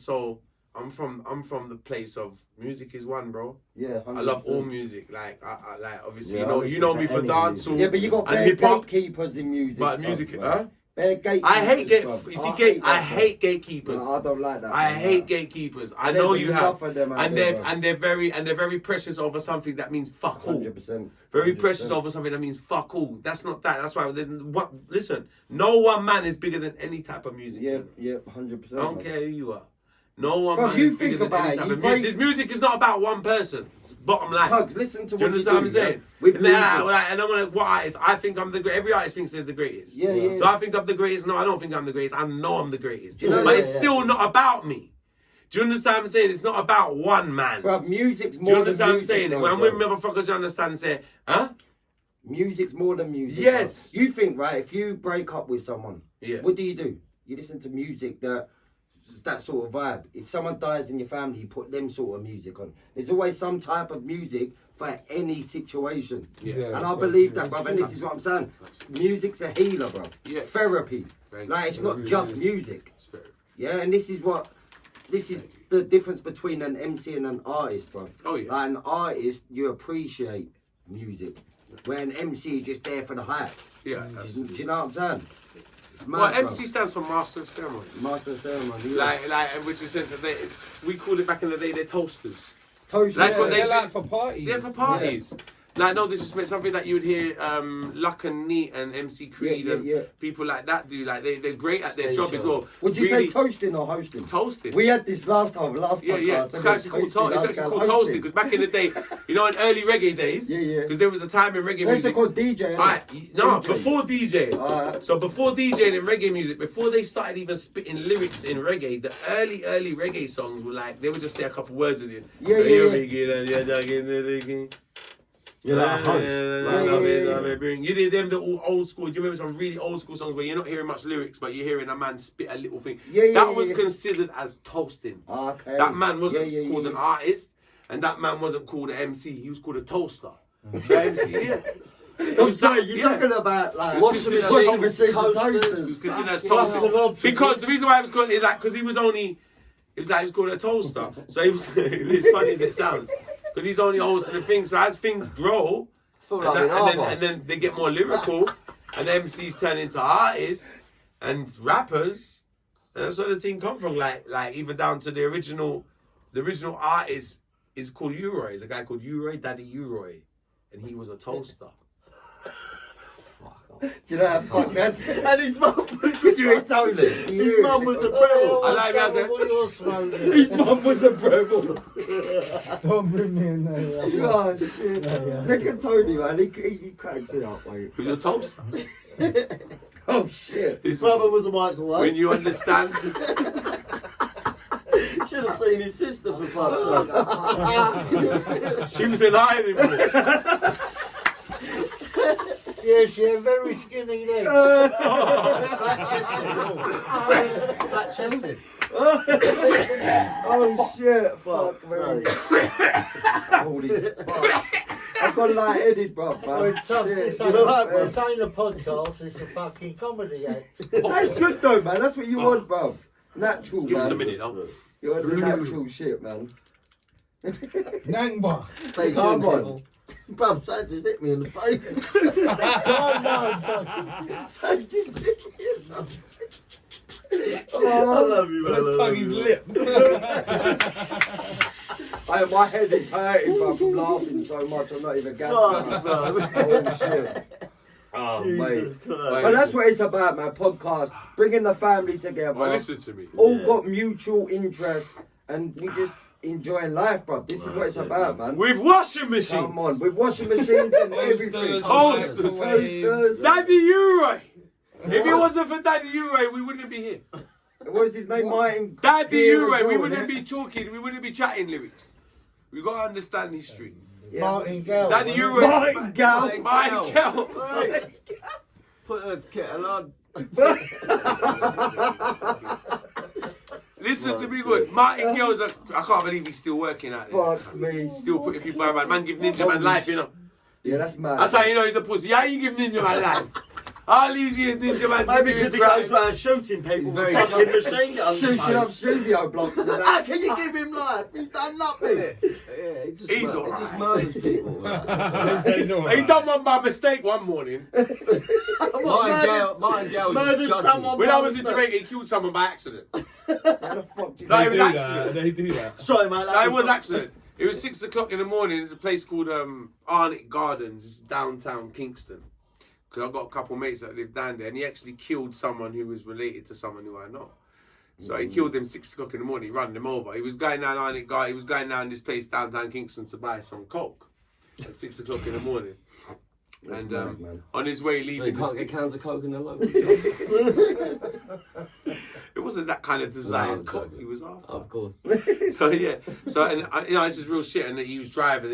from the place of music is one, bro. Yeah, 100%. I love all music. Like I like obviously Yeah, you know me for any dancehall. Yeah, but you got and bare hip-hop, gatekeepers in music. but tough, music, man. huh? Bare gatekeepers. I hate bruv. I hate gatekeepers. No, I don't like that. I man. hate gatekeepers. I There's know you have, enough of them out and there, they're bro. very precious over something that means fuck all. 100%. Very 100%. precious over something that means fuck all. That's not that. That's why there's what. Listen, no one man is bigger than any type of music. Yeah, genre. yeah, 100%. I don't care who you are. No one Bro, man you is bigger think than about any it, type you of break- music. This music is not about one person. Bottom line. Tugs, listen to Do you what you understand do. what I'm saying? With Nah, music. like, and I'm gonna what artist? I think I'm the great. Every artist thinks they're the greatest. Yeah, yeah. Do I think I'm the greatest? No, I don't think I'm the greatest. I know I'm the greatest. Do you know but that? it's still not about me. Do you understand what I'm saying? It's not about one man. Bro, music's Do more you understand than what I'm saying? music. When I'm though, with bro. motherfuckers, you understand? Say, huh? Music's more than music. Yes. Bro. You think, right, if you break up with someone, Yeah. what do? You listen to music that sort of vibe. If someone dies in your family, you put them sort of music on. There's always some type of music for any situation. Yeah. And I believe that, brother. And this is what I'm saying. Music's a healer, bro. Yeah. Therapy. Thank Like, you. it's not just music. It's fair. Yeah, and this is the difference between an MC and an artist, bro. Oh, yeah. Like an artist, you appreciate music, where an MC is just there for the hype. Yeah. Do you know what I'm saying? It's mad, Well, bro. MC stands for Master of Ceremony. Master of Ceremony. Yeah. Like, which is sense that we call it back in the day. They're toasters. Toast. like Yeah, what they're like for parties. They're for parties. Like, no disrespect, something that you would hear Luck and Neat and MC Creed and people like that do. Like, they're great at their job as well. Would you Really say toasting or hosting? toasting? We had this last podcast. Yeah. It's actually called toasting hosting. because back in the day, you know, in early reggae days, Yeah. because there was a time in reggae They used to music. call DJ. Alright, no, DJ. before DJ. Alright. So before DJing in reggae music, before they started even spitting lyrics in reggae, the early reggae songs were like, they would just say a couple words in it. Yeah. You're like a host. You did them the old school. Do you remember some really old school songs where you're not hearing much lyrics, but you're hearing a man spit a little thing? That was considered as toasting. Okay. That man wasn't called an artist, and that man wasn't called an MC. He was called a toaster. The MC, yeah. I'm sorry, you're talking about like Washing washing machine, machine toasters. Considered as toaster. Because the reason why I was called is like because he was called a toaster. So he was as funny as it sounds. Because he's only hosting the thing. So as things grow, and then they get more lyrical, and the MCs turn into artists and rappers, and that's where the team come from. Like even down to the original artist is called Uroy. There's a guy called Uroy, Daddy Uroy, and he was a toaster. Do you know that fuck that's And his mum was you ain't told it. His mum was a rebel. I like that. What you're smoking. His mum was a rebel. Don't bring me in there. God, shit. Look at Tony, man. He cracks it up, mate. Who's a toaster? Oh shit. His brother was a microwave. When you understand. Should have seen his sister for fuck's sake. She was an iron board. Yes, yeah, very skinny legs. Flat chested. Oh shit. Fuck's Fuck, man. sake. Hold holy fuck. I've got light-headed, bro. This ain't a podcast, it's a fucking comedy act. That's good though, man. That's what you want, bro. Natural, Give us a man. minute, though. You want the natural shit, man. Nangba. Stay Come tuned, on. people. Bruv, Sam just hit me in the face. Calm down, Sam just hit me in the face. Oh, I love you, man. I Let's love tongue his you, man. lip. my head is hurting, bro, from laughing so much. I'm not even gassing. Fuck, man. man. Oh, shit. Oh, mate. Jesus Christ. But that's what it's about, man. Podcast, bringing the family together. Well, listen to me. All Yeah. got mutual interests, and we just enjoying life, bro. This is what it's about, man. With washing machines. Come on, with washing machines and everything. Toasters. Toasters. Daddy Uray. If it wasn't for Daddy Uray, we wouldn't be here. What is his name, Martin? Daddy Beer as Uray, we well, wouldn't innit? be talking, we wouldn't be chatting lyrics. We gotta understand history. Yeah. Martin Gale. Daddy wasn't Uray. Martin Gal. Martin Gal. Put a kettle on. Listen to me good. Martin Gal's I can't believe he's still working out there. Fuck me. Still putting people around. Man give Ninja Man life, you know. Yeah, that's mad. That's how you know he's a pussy. How you give Ninja Man life? All these years Ninja Man's been Maybe doing because he goes crime. around shooting people He's with very fucking jealous. machine guns. Shooting mate. up studio blocks. and How that. can you give him life? He's done nothing. Yeah, he just, He's he alright. just murders people. He's all He right. done one by mistake one morning. Martin Gale Murdered was someone. When I was in Jamaica, he killed someone by accident. How the fuck did No, you it They was do accident. that. They do that. Sorry, mate. No, it was accident. It was 6 o'clock in the morning. There's a place called Arnett Gardens. It's downtown Kingston. Because I've got a couple mates that live down there. And he actually killed someone who was related to someone who I know. So he killed them 6 o'clock in the morning. He ran them over. He was going down Arnett Gardens. He was going down this place downtown Kingston to buy some coke at 6 o'clock in the morning. And mad, man. on his way You leaving, can't get cans of coke in the local shop. it wasn't that kind of desired No, coke joking. he was after. Of course. So yeah, so and you know this is real shit. And he was driving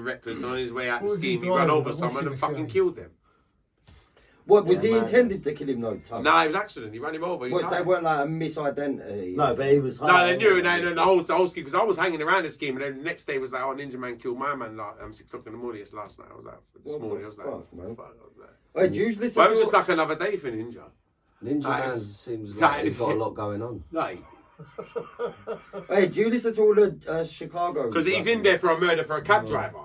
reckless. And on his way out What the was he scheme, he ran driving? over What's someone he and fucking saying? killed them. What, was Yeah, he man. intended to kill him, no, Tug? Nah, it was accident. He ran him over. He was What, so high. it weren't like a misidentity? No, but he was No, high. they knew. The whole scheme. Because I was hanging around the scheme, and then the next day was like, oh, Ninja Man killed my man. Like 6 o'clock in the morning. It's last night. I was like, this What the morning. I was like, fuck, man? fuck. I was like, Hey, do you listen but it to was just like another day for Ninja. Ninja That Man is- seems that like he's is- got a lot going on. Like, Hey, do you listen to all the Chicago? because he's stuff, in man? there for a murder for a cab driver.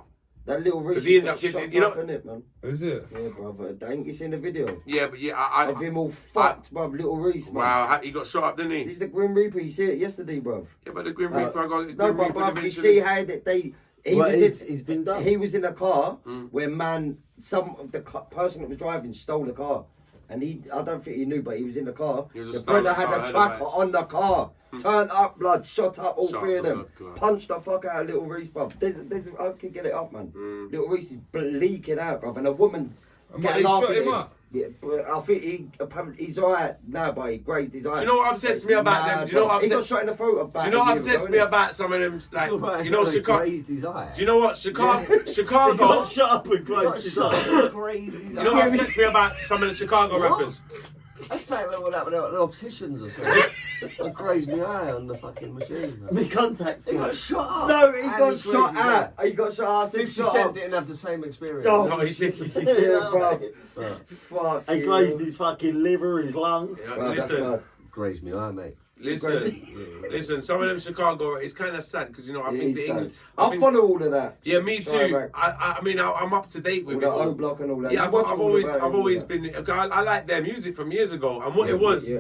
That little Reese he ended got up getting- shot you know- up, innit, man? Is it? Yeah, brother. Ain't you seen the video? Yeah, but yeah, Of him all fucked, bruv, little Reese, man. wow, he got shot up, didn't he? He's the Grim Reaper, you see it yesterday, bruv. Yeah, but the Grim Reaper, I got No, Grim but Reaper bruv, you eventually- see how that they... He Well, was he's been done. He was in a car Mm. where the person that was driving stole the car. And I don't think he knew, but he was in the car. He was a The stolen brother had car, I a heard tracker about on the car. Turned up, blood, shot up all Shot three up, of them. blood. Punched the fuck out of Little Reese, bruv. I can get it up, man. Little Reese is leaking out, bruv. And a woman And getting they off shot at him up? Yeah, but I think he's alright now, but he grazed his eye. Do you know what upsets me about them? Do you know what He got upsets? shot in the throat about Do you know what a year upsets ago, me innit? about some of them? Like, It's all right, you know, he Chicago. grazed his eye. Do you know what Chicago? He Chicago. got shut up and He got grazed his shot eye. and grazed his You know what eye. upsets me about some of the Chicago What? rappers? That's like what happened to the opticians or something. I grazed my eye on the fucking machine. Man. Me contacts. He got shot up. No, he and got grazed shot his eye. out. He got shot out. 50 shot Cent up. didn't have the same experience. Oh, No, he did. Yeah, bro. But Fuck. He you. grazed his fucking liver, his lung. Yeah, Bro, that's listen, mad. grazed my eye, mate. listen. Some of them Chicago. It's kind of sad because you know I Yeah, think the he's English. sad. I I think- follow all of that. Yeah, me Sorry, too. mate. I mean, I'm up to date All with the it. all. O Block and all that. Yeah, You watch I've all always, about it, I've all always that. been. I like their music from years ago, and what Yeah, it was, yeah.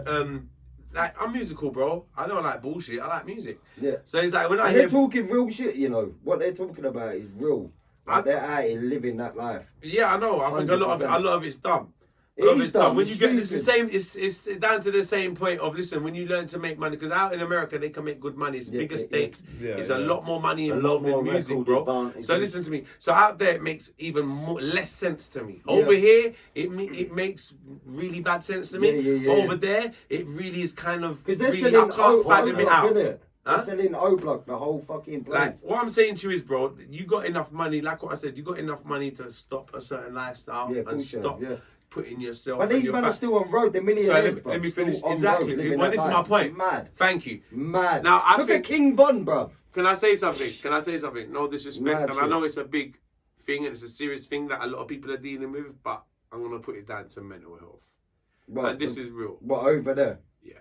like I'm musical, bro. I don't like bullshit. I like music. Yeah. So it's like when I And hear, they're talking real shit, you know. What they're talking about is real. Like they're out here living that life. yeah, I know. I think a lot 100%. of it's dumb. It A lot of is it's dumb. dumb, When it's you get it's the stupid. same. It's down to the same point of listen. When you learn to make money, because out in America they can make good money. It's Yeah, bigger yeah, states. yeah. It's Yeah, a yeah. lot more money A lot involved more in music, record bro. advantage. So listen to me. So out there it makes even more, less sense to me. Yeah. Over here it makes really bad sense to me. Yeah, yeah, yeah, But yeah. over there it really is kind of. Because they're really, selling I can't O fathom it Block, out. innit? Huh? They're selling O Block, the whole fucking place. Like what I'm saying to you is, bro, you got enough money. Like what I said, you got enough money to stop a certain lifestyle Yeah, of and course you stop have, yeah. putting yourself. But these men are still on road. They're millionaires, let me still finish. on Exactly. road, Well, this is my point. Mad. Thank you. Mad. Now, I Look think- at King Von, bruv. Can I say something? No disrespect. Mad And I shit. know it's a big thing and it's a serious thing that a lot of people are dealing with, but I'm going to put it down to mental health. What, And this is real. What, over there? Yeah.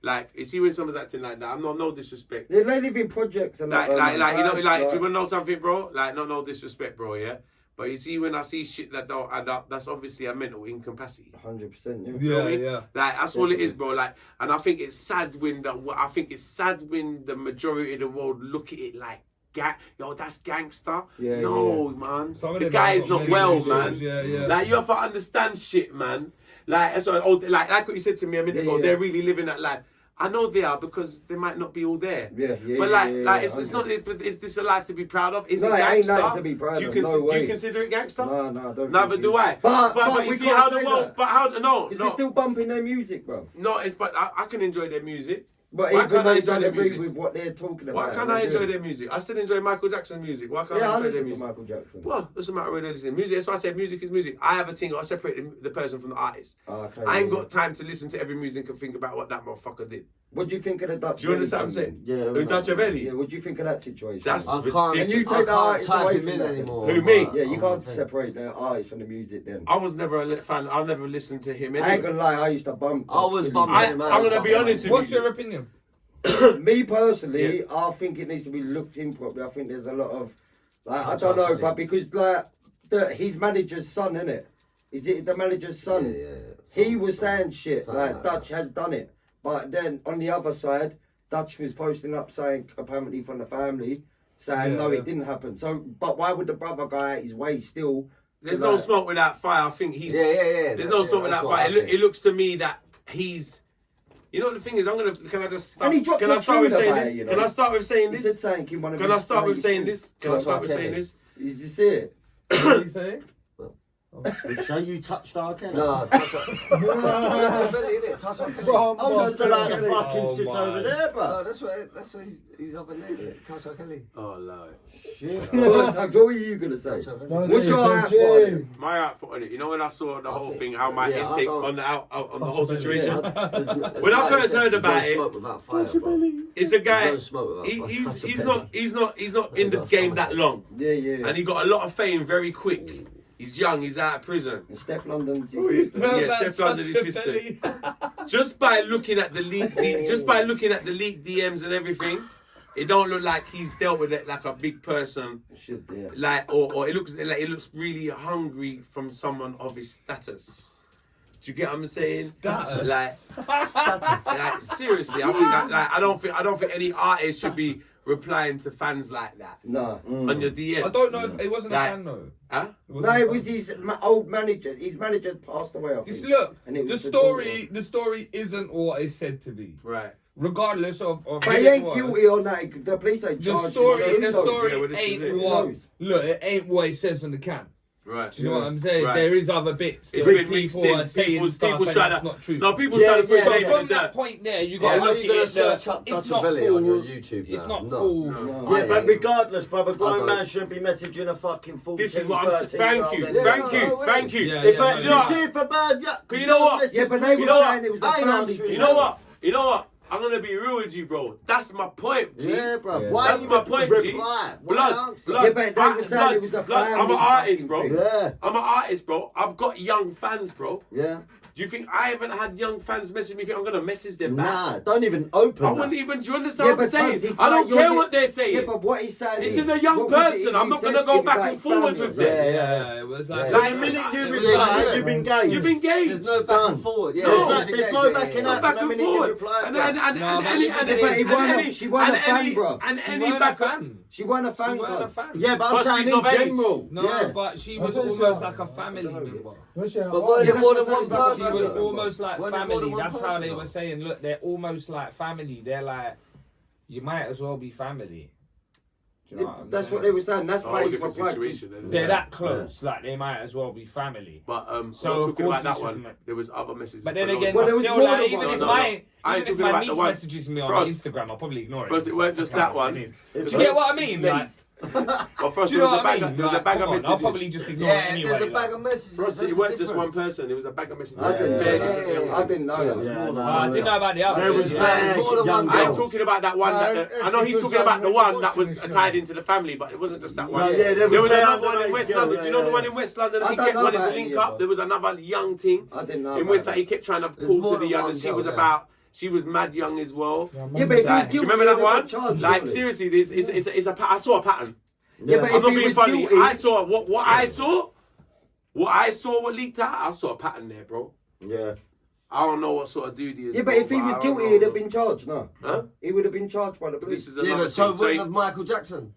Like, you see when someone's acting like that, I'm not, no disrespect. They live in projects and Like, that. you know, like, do you want to know something, bro? Like, no disrespect, bro, yeah? But you see, when I see shit that don't add up, that's obviously a mental incapacity. 100%. You feel me? Yeah. Like, that's all it is, bro. Like, and I think it's sad when the majority of the world look at it like, that's gangster. Yeah, no, man. Some of The them guy are is not really well, good man. yeah. Like, you have to understand shit, man. Like, so, like what you said to me a minute ago, they're really living that life. I know they are because they might not be all there. But it's not. Is this a life to be proud of? Is it No, it ain't gangster? nothing to be proud of, no Do way. you consider it gangster? No, I don't. Neither think do it I. is. But you we see can't how say the world. that. But how no. Because we're still bumping their music, bruv. No, it's but I can enjoy their music. But Why even can't though I you enjoy don't their agree music? with what they're talking about. Why can't I enjoy their music? I still enjoy Michael Jackson's music. Why can't Yeah, I I enjoy their listen to music? Michael Jackson. Well, doesn't matter where they listen. Music. That's why I said music is music. I have a thing. I separate the person from the artist. Okay, I ain't yeah. got time to listen to every music and think about what that motherfucker did. What do you think of the Dutch? Do you understand what I'm Belly saying? thing? Yeah. Who Dutch Belly? Yeah, what do you think of that situation? That's I can't. ridiculous. Can you take I the can't artist type away him from in that? anymore. Who, me? Yeah, you can't think. separate the artist from the music then. I was never a fan. I never listened to him. I ain't Anyway. gonna lie, I used to bump. I was bumping I'm him out. gonna be honest with What's you. your opinion? Me personally, I think it needs to be looked in properly. I think there's a lot of, like, I don't know, but because like his manager's son, innit? Is it the manager's son? Yeah. He was saying shit something like like Dutch has done it, but then on the other side, Dutch was posting up saying apparently from the family saying no, it didn't happen. So, but why would the brother go out his way still? There's no smoke without fire. I think he's. Yeah. There's no smoke without fire. It looks to me that he's. You know what the thing is? Can I just start? And he dropped Can I a start with tune saying about this? it, you know. Can I start with saying He this? said saying in one of Can I his start with stories, saying this? Can I start with saying this? Is this it? What are you saying? So you touched our Kelly? No, touch up. Touch up Belly, innit? Touch up Belly. I was to like the Kelly. fucking Oh sit my. over there, No, bro. that's what he's over there, innit? Touch up Kelly. Oh Lord. Shit. What were you gonna say? Touch up Belly. No, What's say your Coach output on it? Jay. My output on it. You know when I saw the whole think- thing, how my yeah, I intake don't- on the whole situation. It's When I like first said, heard there's about no it, smoke without fire, bro. It's a guy. No smoke without fire. Touch up He's Belly. not in the game that long, Yeah. and he got a lot of fame very quick. He's young. He's out of prison. And Steph London's Oh, his sister. Yeah, Steph London's his sister. Just by looking at the leak, leak DMs and everything, it don't look like he's dealt with it like a big person. Shit, yeah. Like, or it looks really hungry from someone of his status. Do you get what I'm saying? Status. Like seriously, I think that, I don't think any artist should be replying to fans like that No. on your DM. I don't know if it wasn't a Like- fan though. Huh? No, it was his old manager. His manager passed away, I think. Just look, And it the was story isn't what it's said to be. Right. Regardless of But who he it ain't was. guilty on that. The police ain't The charged story, him. the Who knows? story Yeah, well, this is ain't it. what. Who knows? Look, it ain't what it says on the can. Right. Do you know what I'm saying? Right. There is other bits. It's that been mixed people in. are saying stuff People's and trying it's to. not true. No, people's Yeah, trying to push yeah, So their yeah. name from in that that. point there, you Yeah, got to are look you at gonna it. search up It's Dutch not Belly full. on your YouTube It's now? not No. full. No. Yeah, but regardless, brother, grown don't. man shouldn't be messaging a fucking 14, This is what I'm 13 saying. year Thank you, old. Yeah, thank no, you, no, thank you. Yeah, If yeah, I, no, this here for bad, yeah. But you know what? message Yeah, but me. they You were know saying what? it was a I ain't family answering thing. You know what? You know what? I'm gonna be real with you, bro. That's my point, G. Yeah, bro. Yeah. Why That's you my point, G. reply? Why Blood. answer? Yeah, but they were saying it was a blood. I'm an family artist, fucking bro. thing. Yeah, I'm an artist, bro. I've got young fans, bro. yeah. Do you think I haven't had young fans message me? Think I'm gonna message them back? Nah, don't even open I that. wouldn't even. Do you understand Yeah, what I'm but saying? Tubbs, if I don't like you're care the- what they're saying. Yeah, but what he's saying This is is a young what was it person. he I'm not said? gonna go It was back like and forward family. with them. Yeah. It was like. So the minute you reply, you've engaged. You've engaged. There's no back and forward. Yeah, No, there's no backing No up. back The and minute you forward. reply, And bro. any she weren't a fan, bro. And She any weren't a back fan. She weren't a She fan, weren't a cuz. fan. Yeah, but I'm But saying she's in of age. general. No, Yeah. but she I was said almost so. like a family member. What's your But were Yeah, there more that's than what one I'm saying. She person? was though? almost like Were there more than family. one That's how person, they though? were saying. Look, they're almost like family. They're like, you might as well be family. Do you know what I'm That's saying? what they were saying. That's A why whole he's different replied. situation. Isn't They're it? that close. Like they might as well be family. But So, I'm of talking course about that he one. shouldn't. There was other messages. But then for again, Well, loads there was still, more like, than even one. if No, my I ain't even if talking my about niece the one- messages me on First- Instagram, I'll probably ignore it. first, it weren't just that one. Do you get what I mean? Like, But first, Do you there know was what I mean? there was a Like, bag of come on, messages. I'll probably just ignore it Yeah, anyway. there's a like. bag of messages. For us, that's it weren't the just one difference. person. It was a bag of messages. I didn't yeah. I didn't know that. Yeah, no, I didn't know about the other. There was yeah. bad more than young one I'm girls. talking about that one. I know he's talking about the one that was tied into the family, but it wasn't just that one. No, yeah, There was bad another one in underage West girl, London. Do you know the one in West London? I He don't kept know wanting to about link any up. of There was another young thing I didn't know in about West that. that he kept trying to There's pull more to the than young, one and she girl was there. about. She was mad young as well. Yeah, but if he was Like, do you guilty, remember that he'd have got one? charged, Like surely. seriously, this is a. I saw a pattern. Yeah, but I'm if not he being was funny. guilty, I saw what I saw. What I saw, what leaked out. I saw a pattern there, bro. Yeah. I don't know what sort of dude he is. Yeah, but bro, if he I was don't guilty, know. he'd have been charged. No, Huh? he would have been charged by the This police. is Yeah, another but so thing. wouldn't have Michael Jackson.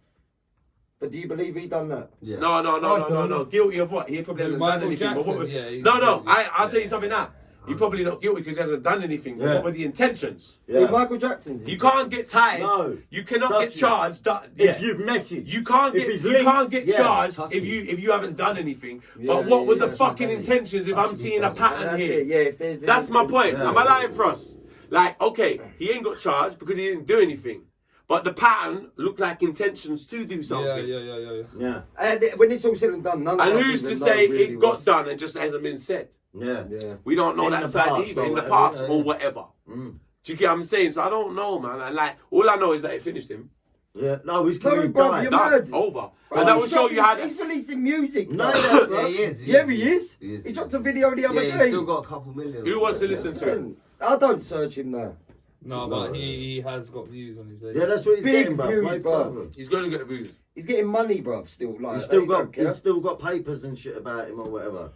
But do you believe he done that? Yeah. No. Guilty of what? He probably hasn't done Michael anything. But Jackson, what, yeah, he's no. guilty. I'll tell you something now. He's probably not guilty because he hasn't done anything. But Yeah. what were the intentions? Yeah. Yeah. Michael Jackson's. You can't get tied. No. You cannot Touch get it. charged. If you've messaged. You can't If get he's you linked, can't get yeah. charged Touching. if you haven't done anything. Yeah, But what yeah, were yeah, the that's my fucking point. intentions if I'm seeing a pattern That's here? it. Yeah, if there's. That's my point. Yeah. Am I lying for us? Like, okay, he ain't got charged because he didn't do anything. But the pattern looked like intentions to do something. Yeah. Yeah. And when it's all said and done, none of And us who's to even say know really it got what's- done and just hasn't been said? Yeah. Yeah. We don't know In that the side past either, or in the whatever, past yeah, or yeah. whatever. Mm. Do you get what I'm saying? So I don't know, man. And like, all I know is that it finished him. Yeah. No, he's No, career bro, died. you're Done. mad. Over. Bro, And that will he's show you how... He's releasing music. No, bro. no, Yeah, he is. Yeah, he is. He is. He dropped a video the other Yeah, day. he's still got a couple million. Who wants to listen to it? I don't search him now. No, but he has got views on his. Yeah, that's what he's Big getting, bro. views, No bro. problem. He's going to get views. He's getting money, bruv. Still, like He's still he don't got care. he's still got papers and shit about him or whatever.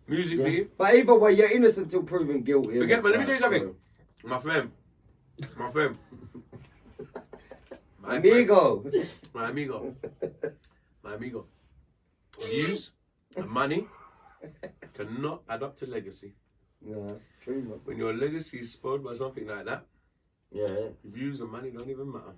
Music Yeah. video. But either way, you're innocent till proven guilty. Forget, innit, man, let me tell you bruv? something. My friend. My friend. So, amigo. My amigo. My amigo. Views and money cannot add up to legacy. No, that's true, man. When your legacy is spoiled by something like that, Yeah. views and money don't even matter.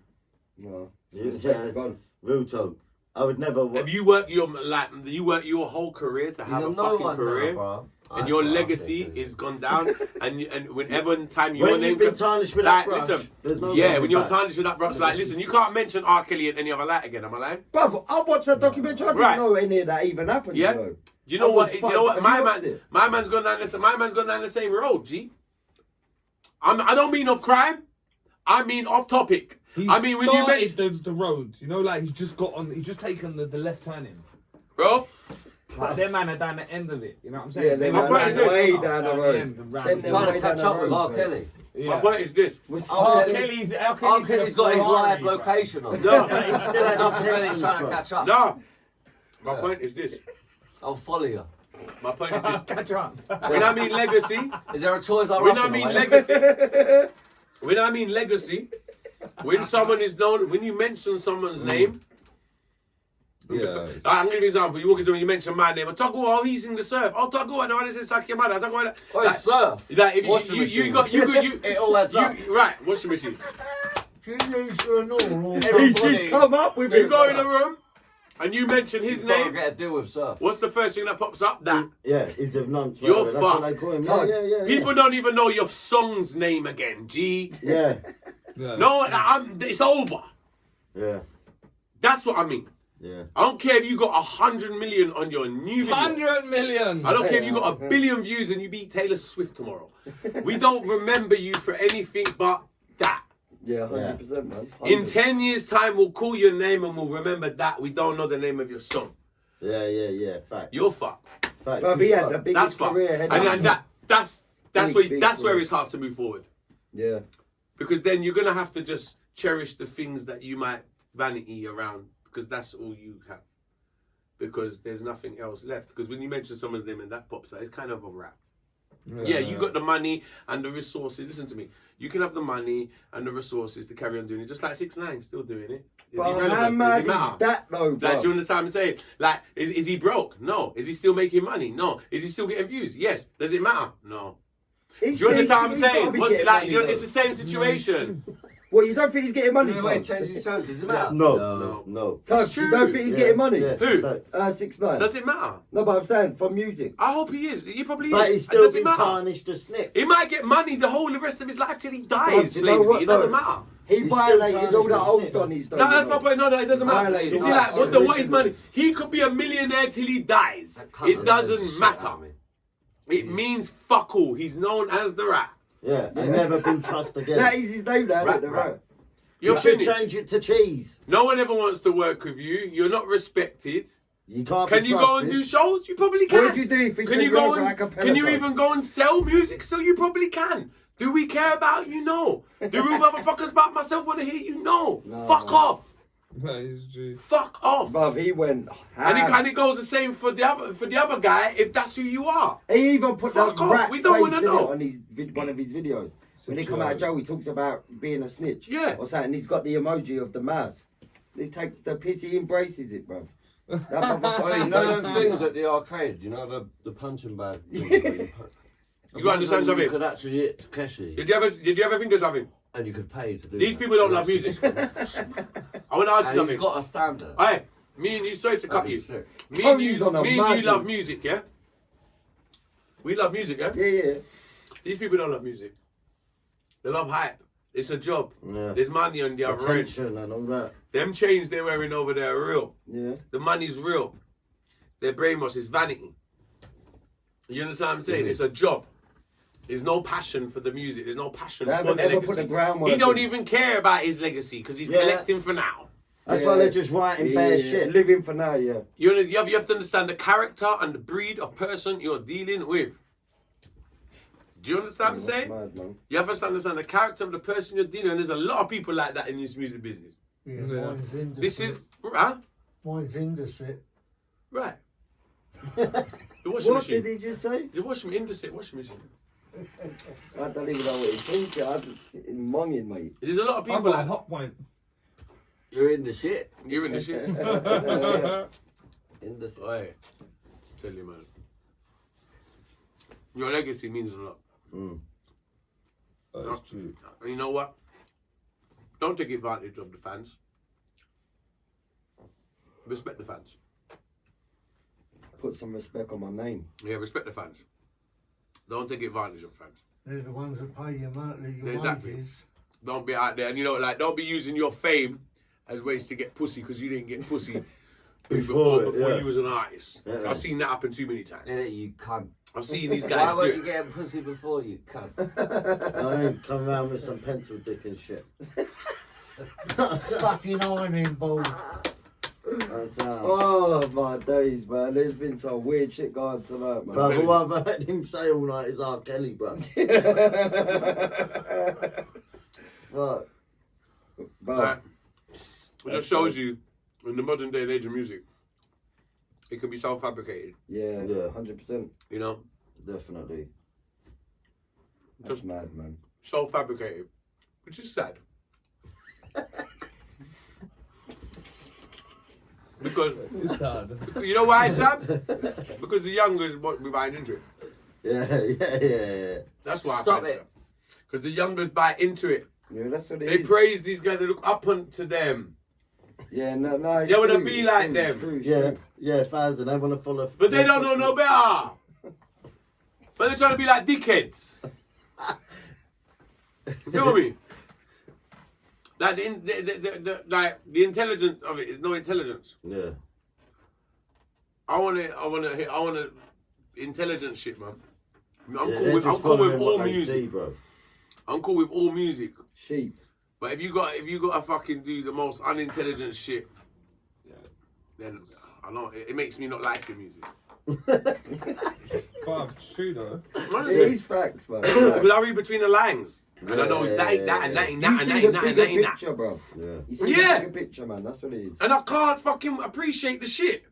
No, Yeah. respect's gone. Real talk. I would never. If you work your whole career to He's have a a no fucking one career, now, bro. and That's your what I'm legacy thinking. is gone down, and whenever time your when name you've been comes- tarnished with like, that brush, listen, there's no yeah, going when you're back. tarnished with that brush, like, listen, you can't mention R. Kelly and any other light again. Am I lying? Bruv, I watched that documentary. I didn't Right. know any of that even happened. Yeah. You know? Do you know I what? was Do you fucked. know what? Have My you watched man, it? my man's gone down the same road. G. I don't mean of crime. I mean off topic. He's I mean when you started mention, the road, you know, like he's just got on. He's just taken the left turning. bro. Like them man are down the end of it. You know what I'm saying? Yeah, they My were point is way this. down the Down the road. end and round. Send them Trying way to down catch the up with road, R. bro. Kelly. Yeah. My point is this. Was- R. Kelly's R. Kelly's got his live Ferrari, location on. No, He's still had Dr. Kelly's intentions, trying to bro. catch up. no. My point is this. I'll follow you. My point is this. Catch up. When I mean legacy, Is there a Toys R when Us I on the mean way? legacy, when I mean legacy, when someone is known, when you mention someone's name. Yeah. I'm gonna give you an example. You walk into and you mention my name. Tuggawar, oh, he's in the surf. Oh, Tuggawar, no, this is Sakimada. Tuggawar. Oh, it's surf. Like, if Washing you machine. you It all adds up. right, washing machine. She needs to know all He's Everybody- just come up with You it. go in a room and you mention his He's got to name. get a deal with surf. What's the first thing that pops up? That. Yeah, he's of nonce. You're whatever. That's what fucked. they call him. Tugs. Yeah. People don't even know your song's name again. G. Yeah. No, it's over. Yeah. That's what I mean. Yeah. I don't care if you got 100 million on your new video. 100 million. I don't care if you got 1 billion views and you beat Taylor Swift tomorrow. We don't remember you for anything but that. Yeah, 100%, man. In 10 years' time, we'll call your name and we'll remember that. We don't know the name of your song. Yeah. Facts. You're fucked. Facts. Bruv, he had the That's biggest fucked. career ahead And, of him. that's Big where career. it's hard to move forward. Yeah. Because then you're gonna have to just cherish the things that you might vanity around, because that's all you have. Because there's nothing else left. Because when you mention someone's name and that pops out, it's kind of a wrap. Yeah, you got the money and the resources. Listen to me. You can have the money and the resources to carry on doing it, just like 6ix9ine still doing it. Is But he how relevant? Does mad it matter? is that though, Like, do you bro? understand what I'm saying? Like, is he broke? No. Is he still making money? No. Is he still getting views? Yes. Does it matter? No. Do you understand what I'm saying? What's it like? It's the same situation. What, you don't think he's getting money, The way Tom? changing sound, does it matter? No. Tugs, you don't think he's getting money? Yeah. Who? 6ix9ine. Does it matter? No, but I'm saying from music. I hope he is. He probably But is. he's still Does it been matter? tarnished to snip. He might get money the whole rest of his life till he dies, Do you know Flamezy. what, It doesn't though? matter. He He's violated still all the tarnished old with Donnies, though. That's my point. No, it doesn't matter. Violated You see, all like, that what is money? He could be a millionaire till he dies. That cunt It doesn't shit matter. out of me. It means fuck all. He's known as the rat. Yeah, and never been trust again. That is his name now, Rat, isn't it? rat. You're You should finished. change it to cheese. No one ever wants to work with you. You're not respected. You can't Can be you go and trusted. do shows? You probably can. What would you do if he Can said you you're go over and like a can you peloton? even go and sell music still? You probably can. Do we care about you? No. Do real motherfuckers about myself want to hear you? No. Fuck off. That is true. Fuck off. Bruv, he went And it goes the same for the other guy if that's who you are. He even put Fuck that off, rat we don't face wanna in it know. on one of his videos. When he come out of jail, he talks about being a snitch. Yeah. Or something. He's got the emoji of the mouse. He's take the piss. He embraces it, bruv. That motherfucker. Oh, you know those things at the arcade? You know the punching bag things where you You understand something? You could actually hit Takeshi Did you ever think of something? and you could pay to do These that. people don't love music. I want to ask you And something. he's got a standard. Hey, me and you, sorry to cut you. Sick. Me and Tony's on a you madness. love music, yeah? We love music, yeah? Yeah. These people don't love music. They love hype. It's a job. Yeah. There's money on the other end. Attention and all that. Them chains they're wearing over there are real. Yeah. The money's real. Their brainwash is vanity. You understand what I'm saying? It's a job. There's no passion for the music. There's no passion They for haven't the ever legacy. put the groundwork He don't in. even care about his legacy because he's Yeah. collecting for now. That's why they're just writing bare shit. Living for now, yeah. You have to understand the character and the breed of person you're dealing with. Do you understand what I'm saying? Mad, man. You have to understand the character of the person you're dealing with. There's a lot of people like that in this music business. Yeah, Yeah. mine's industry. This is... Huh? Mine's industry. Right. The washing What machine. did he just say? The washing machine. Washing machine. I don't even know what he's talking. I'm sitting monging, mate. There's a lot of I've people got a like hot point. You're in the shit. You're in the shit. In the shit. Oi, tell you, man. Your legacy means a lot. That's true. And you know what? Don't take advantage of the fans. Respect the fans. Put some respect on my name. Yeah, respect the fans. Don't take advantage of fans. They're the ones that pay you monthly, your Exactly. wages. Don't be out there and don't be using your fame as ways to get pussy because you didn't get pussy before yeah. you was an artist. Yeah. I've seen that happen too many times. Yeah, you cunt. I've seen these Why guys do weren't you it. getting pussy before, you cunt? I ain't come around with some pencil dick and shit. Fucking ironing board. Oh my days, man. There's been some weird shit going tonight, man. But all I've heard him say all night is R. Kelly, bro. What? Right. It just shows you in the modern day and age of music, it can be self-fabricated. Yeah, Yeah. 100%. You know, Definitely. That's Just- mad, man. self-fabricated, which is sad. Because It's sad. you know why it's sad? Because the youngers won't be buying into it. Yeah. That's why. Stop I it. Because the youngers buy into it. Yeah, that's what it They is. praise these guys. They look up to them. Yeah, no. It's They wanna true, be it's like true, them. it's true, it's Yeah, true. yeah, fans, and they want to follow. But they don't know no better. But they're trying to be like dickheads. You feel me? Like the intelligence of it is no intelligence. Yeah. I want intelligent shit, man. I'm Yeah, cool they're with just all following what they music. see, bro. I'm cool with all music. Sheep. But if you got to fucking do the most unintelligent shit, then I know it makes me not like your music. But it's true though. It is facts, man. Because I read between the lines. And I know Yeah, that ain't that and that ain't You that and see that the ain't that and that bigger ain't that. picture, bro. Yeah. You see Yeah. the bigger picture, man. That's what it is. And I can't fucking appreciate the shit.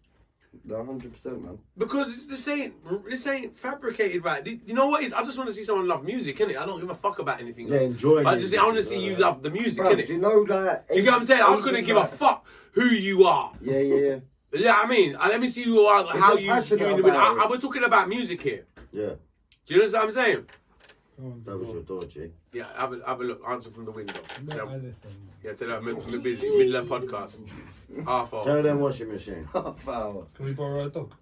No, 100%, man. Because this ain't fabricated, right? You know what it is? I just want to see someone love music, innit? I don't give a fuck about anything Yeah, else. enjoy I music. want to see you love the music, Bro, innit? do you know that? Do you get what I'm saying? I couldn't give a fuck who you are. Yeah. Yeah, I mean, let me see who are, If how you're you. passionate I about it. we're talking about music here. Yeah. Do you know what I'm saying? That was your door, G. Yeah, have a look. Answer from the window. No, Tell- I listen. Yeah, tell them I'm busy. Middle of podcast. Half hour. Tell them washing machine. Half hour. Can we borrow a dog?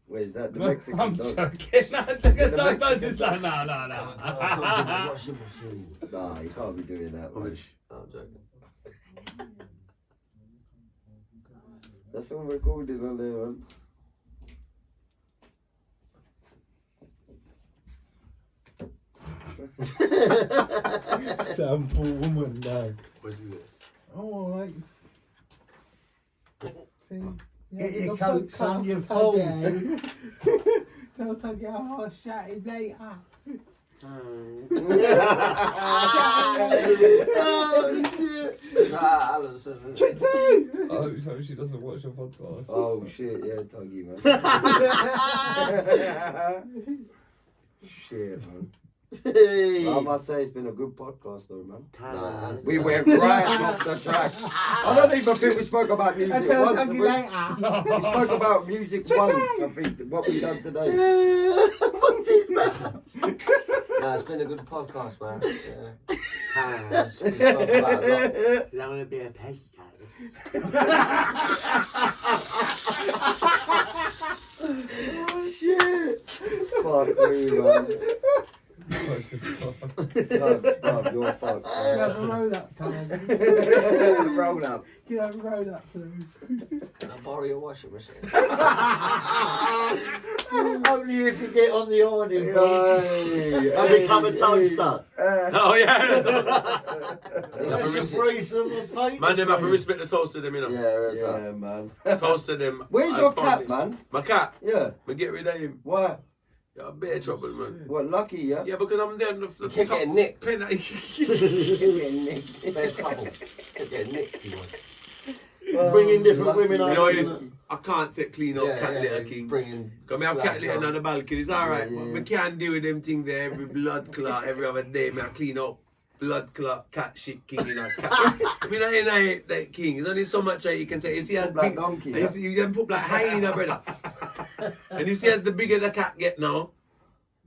Wait, is that the No, Mexican I'm dog? joking. Sometimes it's like, nah. Washing machine. Nah, you can't be doing that, man. Rubbish. I'm joking. That's all recorded on there, man. Sample woman, dog. What is it? Alright. See? Get your coats on your phone. Tell Tuggy I'll shout it later. Alison. I hope she doesn't watch your podcast. Oh shit, yeah, Tuggy, man. Shit, man. I must say it's been a good podcast though, man. Nah, We went right off the track. I don't even think we spoke about music I tell once. Tuggy We later. spoke about music once, I think, what we done today. Nah, it's been a good podcast, man. Yeah. We spoke about a lot. That want to be a pesco. Shit. Fuck me, man. Stop, you're fucked. You have a roll up, Tom. Roll up. You have a roll up, please. Can I borrow your washing machine? Only if you get on the awning. And become a toaster. Oh yeah. That's a threesome of fate. Man, them have to respect the toast to them, you know. Yeah, man. Toast to them. Where's your cat, man? My cat. Yeah. Me get rid of him. Why? Yeah, a bit of trouble, man. What, lucky, yeah? Yeah, because I'm there on the You keep getting nicked. pen. Bad trouble. Keep getting nicked, you Bringing different women You on. know what it is? I can't take clean up Yeah, cat yeah, litter, yeah, king. bringing Come here, have cat slabs litter on. on the balcony. It's alright, Yeah, but yeah. we can't deal with them things there. Every blood clot, every other day, man. I clean up blood clot, cat shit, king, you know. Cat. I mean, I ain't that king. There's only so much you can take. You see, as Black big, donkey, you see, you then put like hyena, brother. And you see, as the bigger the cat get now,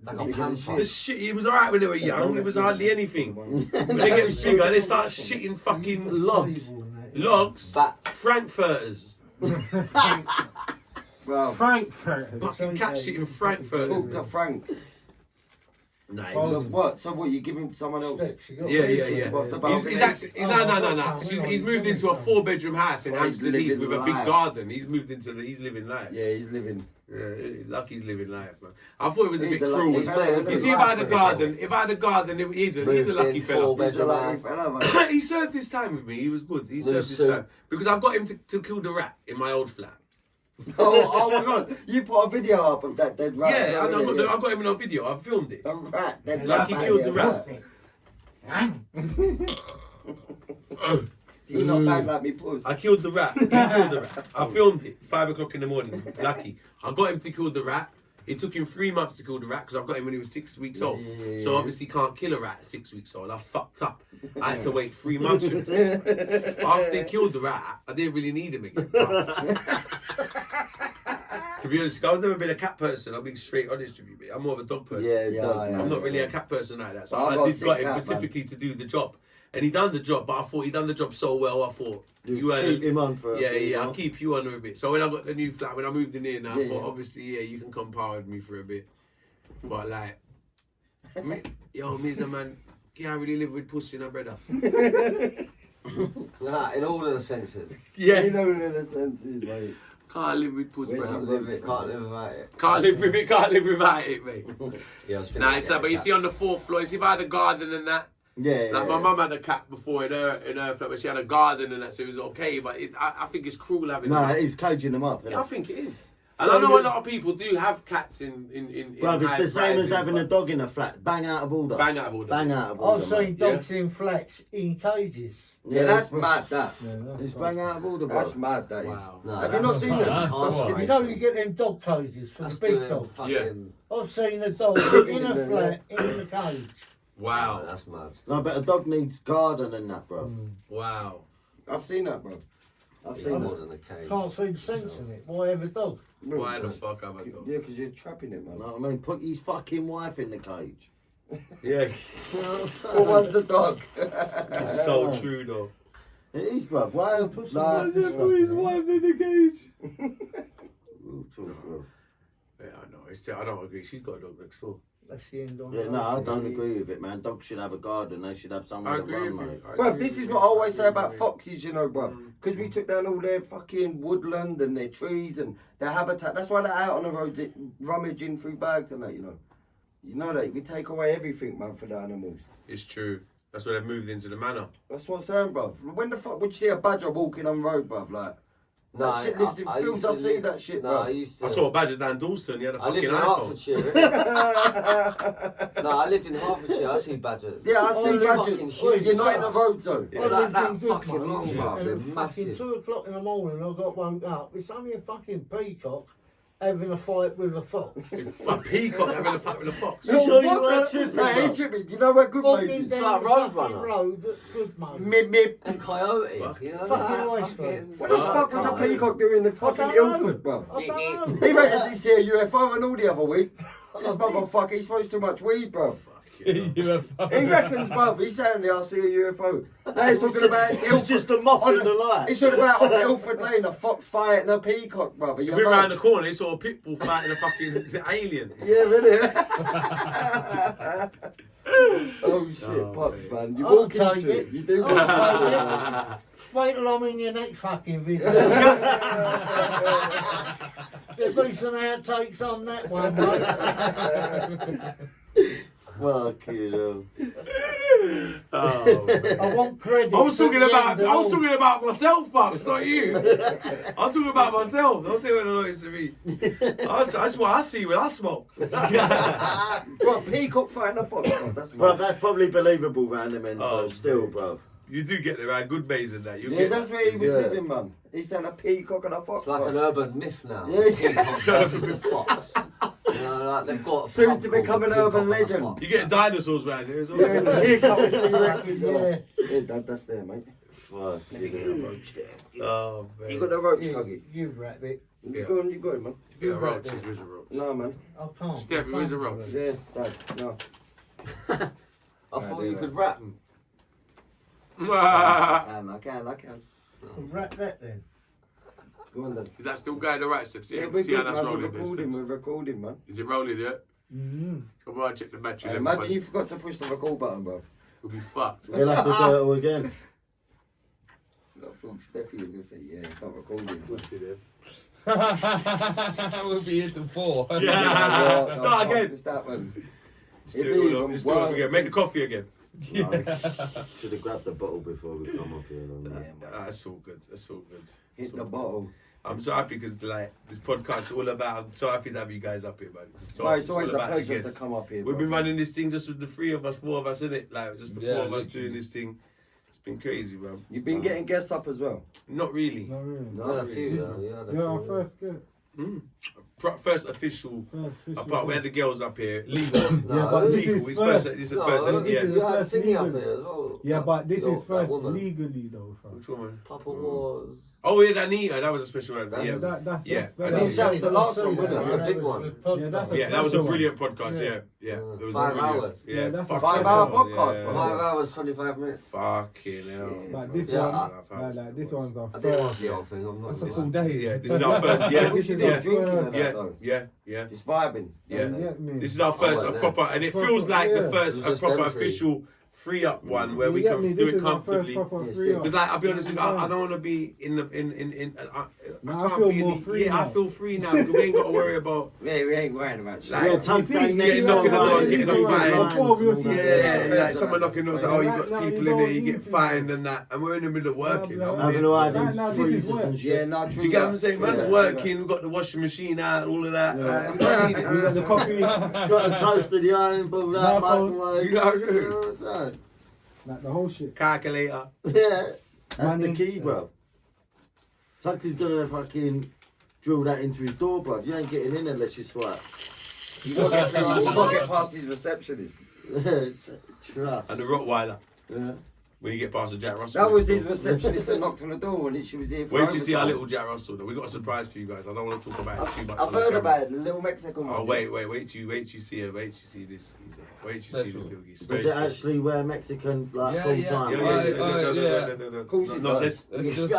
Like a panther. the shit. He was alright when they were young. It was hardly anything. When they get bigger, they start shitting fucking Logs. logs, Bats. frankfurters. Well, Frankfurt. Fucking cat shitting talk frankfurters. to Frank. Nah, he Oh, was- What? So what, you give him to someone else? Yeah. What about He's actually no. He's moved into a 4-bedroom house in Oh, he's Hampstead Heath living with a big life. garden. He's moved into he's living life. Yeah, he's living. Yeah, Lucky's living life, man. I thought it was a He's bit a lucky cruel. fella. You see, if I had a garden, he's a lucky fella. He's a lucky fella, man. He served his time with me. He was good. He served his suit. time because I've got him to kill the rat in my old flat. Oh my god, you put a video up of that dead rat. Yeah, haven't you? I got him in a video. I filmed it. A rat, dead Like he rat. killed the yeah. rat. He not bad like me puss. I killed the rat. He killed the rat. I filmed it 5 o'clock in the morning. Lucky. I got him to kill the rat. It took him 3 months to kill the rat because I've got him when he was 6 weeks old. Yeah. So obviously can't kill a rat at 6 weeks old. I fucked up. I had to wait 3 months. After they killed the rat, I didn't really need him again. To be honest, I've never been a cat person. I'm being straight honest with you, mate. I'm more of a dog person. Yeah, Yeah, dog, yeah. I'm not really a cat person like that. So I've I got a did sick got him cat, man. specifically to do the job. And he done the job, but I thought he done the job so well, I thought You had keep him on for a few yeah, I'll months. keep you on a bit. So when I got the new flat, when I moved in here now, I Yeah, thought yeah. obviously, yeah, you can come power with me for a bit. But like, me's a man, can't really live with pussy, no brother. Nah, in all of the senses. You Yeah, know in the senses, mate. can't live with pussy, Wait, Can't brother. live it, can't live without it. Can't live with it, can't live without it, mate. Yeah, I was thinking Nah, it's about like, but you that. see on the 4th floor, you see if I had a garden and that, Yeah, like my mum had a cat before in her flat, but she had a garden and that, so it was okay. But I think it's cruel having. No, them. he's caging them up. Yeah, I Isn't it? think it is. And I know a lot of people do have cats in Bruv, it's the same as high-rises, having a but dog in a flat. Bang out of order. bang out of order. Bang out of order. I've seen mate. dogs in flats in cages. Yeah, that's mad, that. It's bang out of order, bro. That's mad, that is. Wow. No, Have you not seen That's them? alright. You know you get them dog cages for That's the big doing dogs. fucking... I've seen a dog in a flat in the cage. Wow. Oh, that's mad. No, but a dog needs garden and that, bro. Wow. I've seen that, bro. I've It's seen more that. than a cage. Can't see the sense in it. Why have a dog? Why the fuck have I done? Yeah, because you're trapping it, You man. know what I mean? Put his fucking wife in the cage. Yeah. Or one's a dog. It's so true though. It is, bruv. Why? Like, Put his wife in the cage. Real talk, bruv. Yeah, I know. I don't agree. She's got a dog next door. Yeah, no, I don't agree with it, man. Dogs should have a garden. They should have someone I to agree run, with mate. you. Bruv, this is what I always say about foxes, you know, bruv. Because we took down all their fucking woodland and their trees and their habitat. That's why they're out on the roads rummaging through bags and that, you know. You know that. We take away everything, man, for the animals. It's true. That's why they've moved into the manor. That's what I'm saying, bruv. When the fuck would you see a badger walking on the road, bruv? Like, No, that shit lives in films. I see that shit, No, bruv. I used to. I saw a badger down Dalston. He had a I lived fucking in iPhone. Hertfordshire. No, I lived in Hertfordshire. I see badgers. Yeah, I see They're badgers. fucking huge. You're not in the road zone. Yeah, like that Good, fucking mate. long, bruv. And They're at fucking massive. 2 o'clock in the morning, I got woke up. It's only a fucking peacock having a fight with a fox. A peacock having a fight with a fox. You sure you What weren't the- tripping, Nah, he's bruv? tripping. You know where good Walking mates is? down like the Road fucking Runner. road at good mate. Mid, mid. And coyote. Fuck. You know Fucking that? ice cream. What the fuck was a Coyote. peacock doing in fucking I don't know. Ilford, bruv? I don't know. He reckons he see a UFO and all the other week. This motherfucker, he smokes too much weed, bruv. He reckons, bruv, he's saying I see a UFO. Now he's talking about It's Ilford. just a moth in the light. He's talking about on Ilford Lane, a fox fighting a peacock, bruv. He went round the corner, he saw a pit bull fighting a fucking alien. Yeah, really? Oh shit, Oh, Pops, mate. man. You I'll walk into take it. it. You do. I'll take it. Wait till I'm in your next fucking video. There'll be some outtakes on that one, mate. Fuck you know. Oh, man. I want credit. I was talking at the about end of I was all. talking about myself, Bucks, not you. I'm talking about myself. Don't say what it is to me. That's what I see when I smoke. What, peacock fighting a fox? Bruv, that's Bruv, mad. that's probably believable round them ends, Oh, though, still, mate. bruv. You do get the right good maize and that. You Yeah, get that's where he was Yeah. living, man. He said a peacock and a fox. It's like an bruv. urban myth now. Yeah. Peacock versus the fox. You know, like they've got a Soon pub to called become the an Peacock urban and the legend. Fox. You get dinosaurs round here as well. Yeah, peacock and T-Rex. Yeah. Yeah, that's there, mate. Fuck Let me you get know. a roach there. Oh, man. You got the roach, You, Tuggy? you rabbit. Yeah. You got it, man. Yeah, roach. Where's the roach? No, man. I can't. Steph, where's the roach? Yeah, Dad, no. I thought you could rap. I can. Wrap that then. Go on then. Is that still going alright, Steph? See, Yeah, we're see how good, that's man. rolling. We're there, recording, Steph? we're recording, man. Is it rolling yet? Mm-hmm. Come on, check the battery. Hey, then, imagine bud. you forgot to push the record button, bro. We'll be fucked. You'll have to do it all again. I thought Steffi was going to say, yeah, it's not recording. We'll be here till 4. Yeah. No, Start no, again. Just that one. Let's do it all up. Let's do it up again. Make the coffee again. Should have grabbed the bottle before we come up here. Yeah, Though. man. That's all good. That's all good. Hit That's the all good. bottle. I'm so happy because like this podcast is all about. I'm so happy to have you guys up here, man. Bro, it's always all a about the pleasure to guests. come up here. We've bro. been running this thing just with the 3 of us, 4 of us, innit? Like just the Yeah, 4 of us literally. doing this thing. It's been crazy, man. You've been getting guests up as well. Not really. Not really. No, You had a really. few though. You had a You're our few. first guest. First official. Apart, we had the girls up here. Legal. Yeah, but this Legal. is It's first. first. This is the No, first. this innit? Yeah. is- You had a First thingy up legal. here as well. Yeah, but this That is first woman. legally though, fam. Which one? Papa Wars. Oh yeah, Anita. That was a special one. That Yeah. was- That's Yeah, that's I better. know. That was the last one, wasn't That's it? a big one. Yeah, that's a Yeah, that was a special brilliant podcast. Yeah, yeah. Yeah. It was 5 brilliant. hours. Yeah, Yeah, that's a fuck 5 it. hour Yeah. podcast, bro. 5 hours, 25 minutes. Fucking hell. But this Yeah, one, like this one's our I didn't watch first. the whole thing. I'm not. That's a this- full day. Yeah, this is our first. Yeah, We should yeah, do drinking and that yeah, though. yeah. Just vibing. Yeah. You get me? This is our first I a like proper, and it feels like Yeah. the first It was a just proper them three. official free up one where You we get can me? do This it is our first comfortably. proper Yeah, free sick. up. Because like I'll be honest with you, I Yeah. don't want to be in the Nah, I feel be in more the- free Yeah, I now. feel free now because we ain't got to worry about Yeah, we ain't worrying about shit. Like, Yeah, Tug's see, saying you next get door, knocking the door, like, getting a he's fine. alright, Before we was and all here. that. yeah, like someone knocking on us, oh, you Right got now, people you in there, you don't get need to. fined and that, and we're in the middle of working. Yeah, I'm blah, here. Having to hide Right in now, this freezers is work. and Yeah, shit. no, Do true. you get what I'm saying? Man's Yeah. working, we've got the washing machine out, all of that. Yeah. We don't need it. We got the coffee, Got the toaster, the iron board, that Knuckles. microwave. You know what I'm You saying? know what I'm saying? like the whole shit. Calculator. Yeah, that's Money. the key, bro. Tuxie's gonna fucking drill that into his door, bro. You ain't getting in unless you swipe. You got to get past his receptionist. Trust. And the Rottweiler. Yeah. When you get past the Jack Russell. That was his receptionist that knocked on the door when she was here. Wait till you see our little Jack Russell. Though. We got a surprise for you guys. I don't want to talk about it too much. I've heard about it, the little Mexican one. Oh wait till you see her. Wait till you see this. Wait till you see this little geezer. Does it actually wear Mexican like full time? Yeah. Of course it does. He sells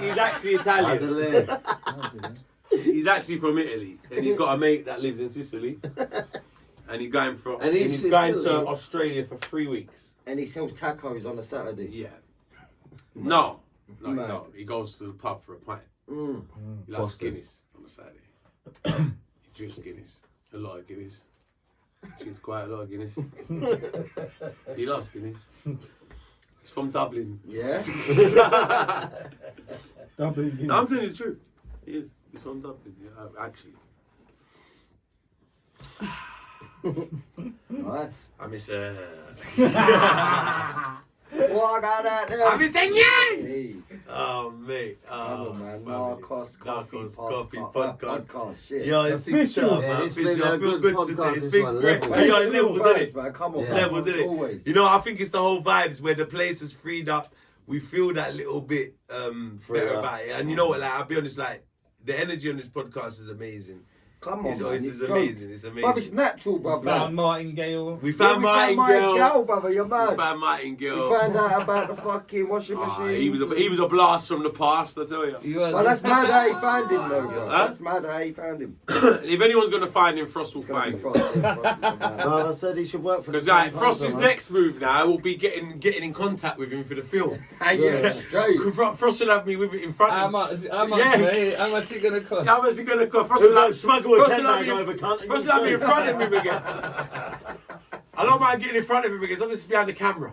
He's actually Italian. He's actually from Italy, and he's got a mate that lives in Sicily. And he's going to Australia for 3 weeks. And he sells tacos on a Saturday. Yeah. No. He goes to the pub for a pint. He likes Guinness on a Saturday. He drinks Guinness. A lot of Guinness. Drinks quite a lot of Guinness. He loves Guinness. He's from Dublin. Yeah? Dublin. No, I'm telling you the truth. He is. He's from Dublin. Yeah, actually. Nice. I miss What I got out there? I miss you! Hey. Oh, mate. Come on, man. Narcos Coffee Podcast. Shit. Yo, it's official, man. It's been a good podcast, It's this big one. great. Levels. Yo, levels, isn't it? Man, come on, man. Levels, isn't it? Always. You know, I think it's the whole vibes where the place is freed up. We feel that little bit better about it. And you know what, like, I'll be honest, like, the energy on this podcast is amazing. Come on, man. It's amazing. It's amazing. Bruv, it's natural, bruv. Found Martingale. We found Martingale. Brother, you're mad. We found Martingale. We found out about the fucking washing machine. He was a blast from the past, I tell you. Well, that's mad how you found him, though, bro. That's mad how you found him. If anyone's going to find him, Frost will It's gonna find be him. Frost, yeah, Frost, man. Well, I said he should work for the Because like, Frost's next move now will be getting in contact with him for the film. Yeah, straight. Frost will have me with it in front How of much, Yeah. mate? How much is it going to cost? How much is it going to cost? Frost Who will don't have smuggle a Frost 10 will have bag me- over cunt? Frost will have me in front of him again. I don't mind getting in front of him again, as long as it's behind the camera.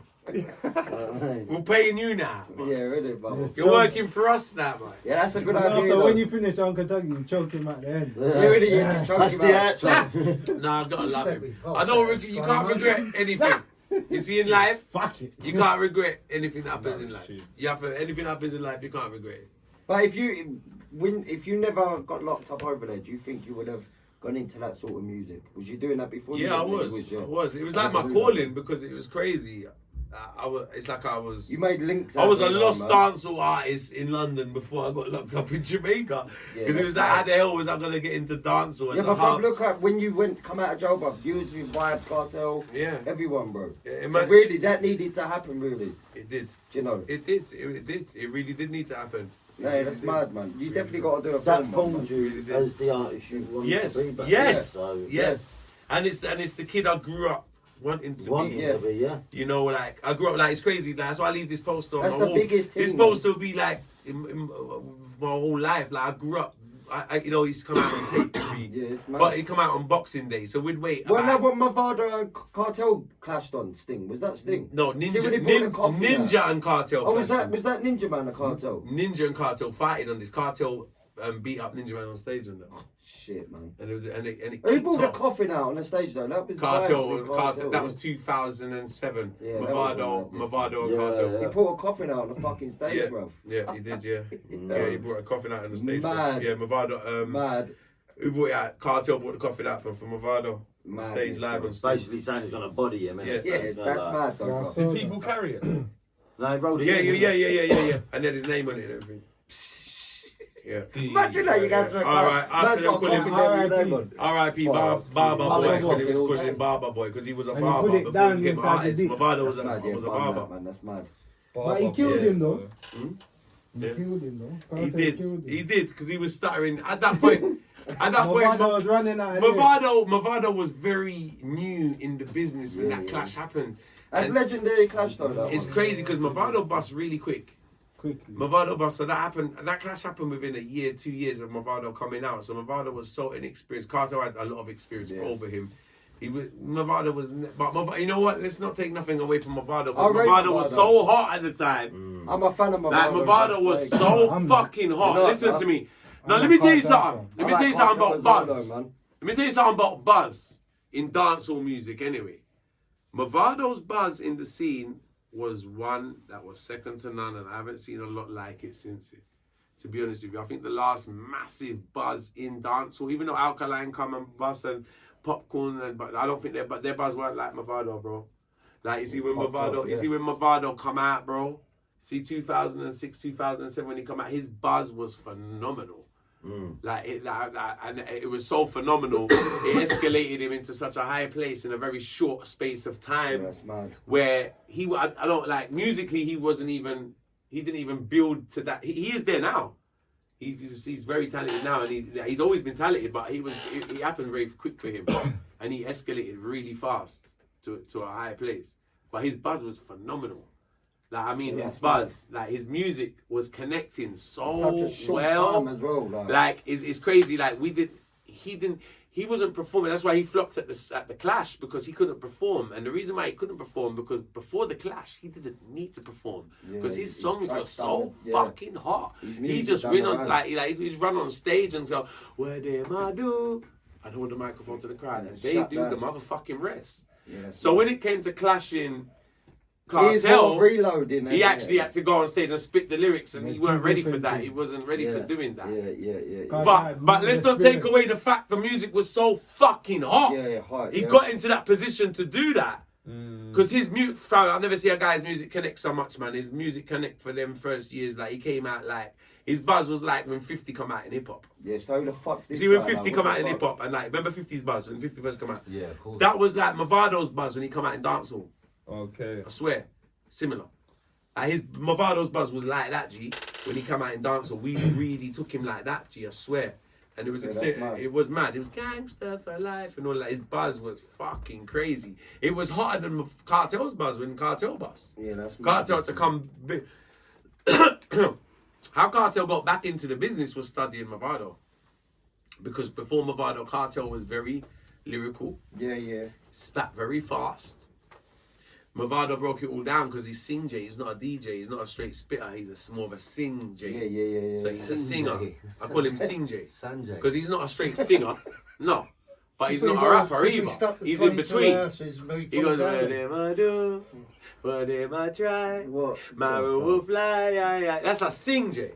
We're paying you now. Yeah, really, brother. You're working for us now, man. Yeah, that's a good After idea, when though. you finish Uncle Tuggy, you choke him at the end. Really, yeah, That's the outro. Nah, I gotta love him. I don't. You can't regret anything. You see, in life, Fuck it. you can't regret anything that happens in life. You have to, anything that happens in life, you can't regret it. But if you never got locked up over there, do you think you would have gone into that sort of music? Was you doing that before? Yeah, I was. It was like my calling because it was crazy. It's like I was. You made links. I was a out there, lost man. dancehall artist in London before I got locked up in Jamaica. Because it was like, how the hell was I gonna get into dancehall? Yeah, as a but half? look at when you come out of jail, bro. You was with Vibes Cartel. Yeah. Everyone, bro. Yeah, So imagine- really, that needed to happen. Really, It did. do you know? It did. It did. It really did need to happen. Yeah, that's mad, man. You definitely got to do a That film, man. formed you as the artist you wanted Yes. to be back Yes. then, so Yes. And it's the kid I grew up wanting to wanting be. to be, yeah. You know, like I grew up like it's crazy. Like, that's why I leave this poster on That's my the wall. biggest thing, It's supposed to be like in my whole life. Like I grew up. I you know, he's come out on pay-per-view, Yeah, it's mad. but he come out on Boxing Day, so we'd wait. Well, about- now what Mavado and Cartel clashed on Sting? Was that Sting? No, See when they brought the coffee out? Ninja and Cartel. Oh, was clashed. that Ninja Man, the Cartel? Ninja and Cartel fighting on this. Cartel beat up Ninja Man on stage on that. Shit, man. And it was and it Who kicked brought the off. coffin out on the stage though? That was Cartel, Vibes and Cartel. That was yeah. 2007. Yeah, that Mavado was and Yeah, Cartel. yeah. He brought a coffin out on the fucking stage, Yeah. bro. Yeah, he did. Yeah, yeah. He brought a coffin out on the stage. Mad. Yeah, Mavado. Mad. Who brought it out? Cartel brought the coffin out for Mavado. Mad, Stage yes, live bro. on stage. Basically saying he's gonna body him, innit? Yeah. So Yeah, he's gonna, that's like- mad though, Yeah, I bro. saw Did that. people carry it? No, he rolled it Yeah, in, yeah, innit? yeah. And he had his name on it and everything. Yeah. Imagine that you got to a All right, man's after got a them coffin calling there with your name on. R.I.P. Fuck. Barber Barber Boy, Boy, because he was all calling him day. Barber Boy because he was a And he barber put it before down he became an inside the artist. dick. Mavado That's was mad, yeah, a bad barber. man, that's mad. But he killed him though. Hmm? He Yeah. killed him though. He Cartel did. killed him. He did because he was stuttering at that point. At that point, Mavado was running out of here. Mavado was very new in the business when Yeah, that yeah. clash happened. That's And legendary clash though. That it's one. crazy because Mavado bust really quick. Quickly. Mavado bust, so that happened. That clash happened within a year, 2 years of Mavado coming out. So Mavado was so inexperienced. Carter had a lot of experience over him. Mavado was, but you know what? Let's not take nothing away from Mavado. I rate Mavado was Mavado. so hot at the time. I'm a fan of Mavado. Like Mavado was so I'm- fucking hot. You're not, Listen huh? to me. Now I'm let a me tell you Cartel something. fan. Let me tell you something about buzz. Man. Let me tell you something about buzz in dancehall music anyway. Mavado's buzz in the scene was one that was second to none, and I haven't seen a lot like it since it. To be honest with you, I think the last massive buzz in dancehall, even though Alkaline come and bust and Popcorn, but I don't think their buzz weren't like Movado, bro. Like, you see when Movado come out, bro. See 2006, 2007 when he come out, his buzz was phenomenal. And it was so phenomenal. It escalated him into such a high place in a very short space of time. That's mad. Where I don't like musically, he didn't even build to that. He is there now. He's very talented now, and he's always been talented, but it happened very quick for him, and he escalated really fast to a higher place. But his buzz was phenomenal. Like, I mean, his buzz, like his music was connecting so such a short well. Time as well. Like it's crazy. Like he wasn't performing. That's why he flopped at the Clash, because he couldn't perform. And the reason why he couldn't perform, because before the Clash, he didn't need to perform, because his songs were so fucking hot. He just ran on he'd run on stage and go, "What am I do?" and hold the microphone to the crowd, and they do the motherfucking rest. Yeah, so when it came to clashing Cartel, reloading, he actually had to go on stage and spit the lyrics, and he weren't ready for that. He wasn't ready for doing that. Yeah. But let's not take away the fact the music was so fucking hot. Hot. He got into that position to do that. Because his music, I never see a guy's music connect so much, man. His music connect for them first years, like he came out like, his buzz was like when 50 come out in hip hop. Yeah, so the fuck's this? See when 50 come out in hip hop, and like, remember 50's buzz when 50 first come out? Yeah, of course. That was like Movado's buzz when he come out in dancehall. Okay. I swear, similar. Like his Movado's buzz was like that, G. When he come out in dancehall, we really took him like that, G. I swear. And it was it was mad. It was gangster for life and all that. His buzz was fucking crazy. It was hotter than Cartel's buzz when Cartel buzz. Yeah, that's Cartel to come. How Cartel got back into the business was studying Movado. Because before Movado, Cartel was very lyrical. Yeah. Spat very fast. Movado broke it all down because he's sing J. He's not a DJ. He's not a straight spitter. He's more of a sing J. Yeah. So he's a singer. I call him Sing J. Sanjay. Because he's not a straight singer. No. But he's not a rapper either. He's in between. He goes, what am I do? What am I try? My road will fly. Yeah. That's a Sing J.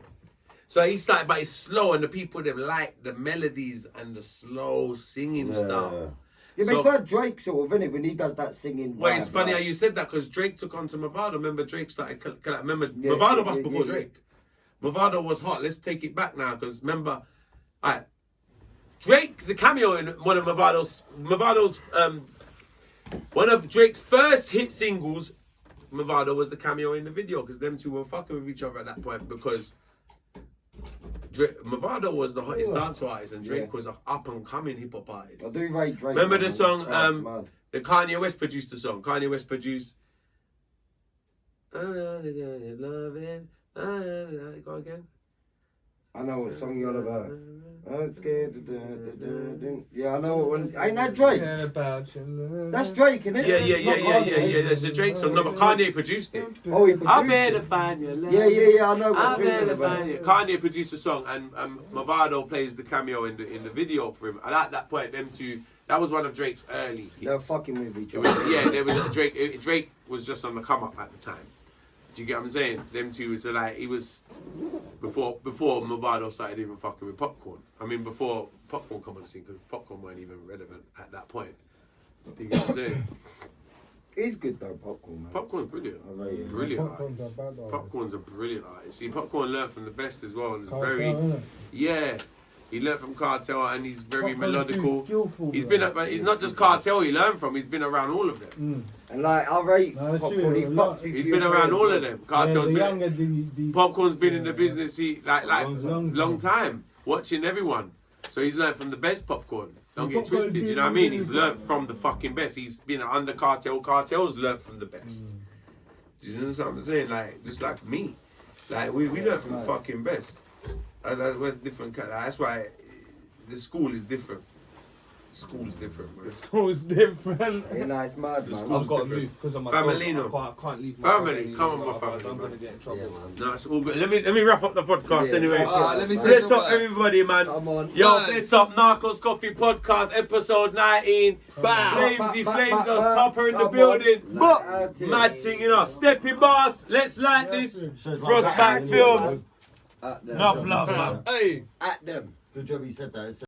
So he started, but it's slow, and the people them like the melodies and the slow singing style. Yeah, but it's like Drake sort of, isn't it? When he does that singing. Well, it's funny how you said that, because Drake took on to Movado. Remember, Drake started. Movado was before Drake. Movado was hot. Let's take it back now, because remember, alright, Drake's a cameo in one of Movado's one of Drake's first hit singles. Movado was the cameo in the video, because them two were fucking with each other at that point, because Movado was the hottest dancehall artist, and Drake was an up-and-coming hip-hop artist. I do rate Drake. Remember the song, the Kanye West produced the song. Kanye West produced... Go again. I know what song you're on about. I'm scared. Yeah, I know what one. Ain't that Drake? That's Drake, isn't it? Yeah. That's a Drake song. No, but Kanye produced it. Oh, he produced I better find your love. Yeah. I know what I Drake better about. find you. Kanye produced the song, and Movado plays the cameo in the video for him. And at that point, them two, that was one of Drake's early hits. They were fucking with each other. There was Drake. Drake was just on the come up at the time. Do you get what I'm saying? Them two was like, he was before Movado started even fucking with Popcorn. I mean, before Popcorn come on the scene, because Popcorn weren't even relevant at that point. Do you get what I'm saying? He's good though, Popcorn, man. Popcorn's brilliant. Brilliant artist. Popcorn's a brilliant artist. See, Popcorn learned from the best as well. And he learned from Cartel, and he's very melodical. He's he's not just Cartel he learned from, he's been around all of them. And like, I rate Popcorn, he's been around all of them. Popcorn's been in the business long time, watching everyone. So he's learned from the best Popcorn. Don't get twisted, you know what I mean? He's learned from the fucking best. He's been under Cartel. Cartel's learned from the best. Do you know what I'm saying? Like, just like me. Like, we learned from the fucking best. We're different. That's why the school is different. The school's different, man. The school's different. Yeah, nice, mad, man. I've got to move because I'm a Famelino. I can't leave my family. Come on, my family. I'm going to get in trouble. Yeah, no, it's all good. Let me wrap up the podcast anyway. Let me say Bless up everybody, man. Come on. Yo, bless up Narcos Coffee Podcast, episode 19. Flamezee, Flamezos, Topper in the building. Mad thing, you know. Steppy Boss, let's like this. Frostback Films. Enough love, man. Hey. At them. Good job you said that.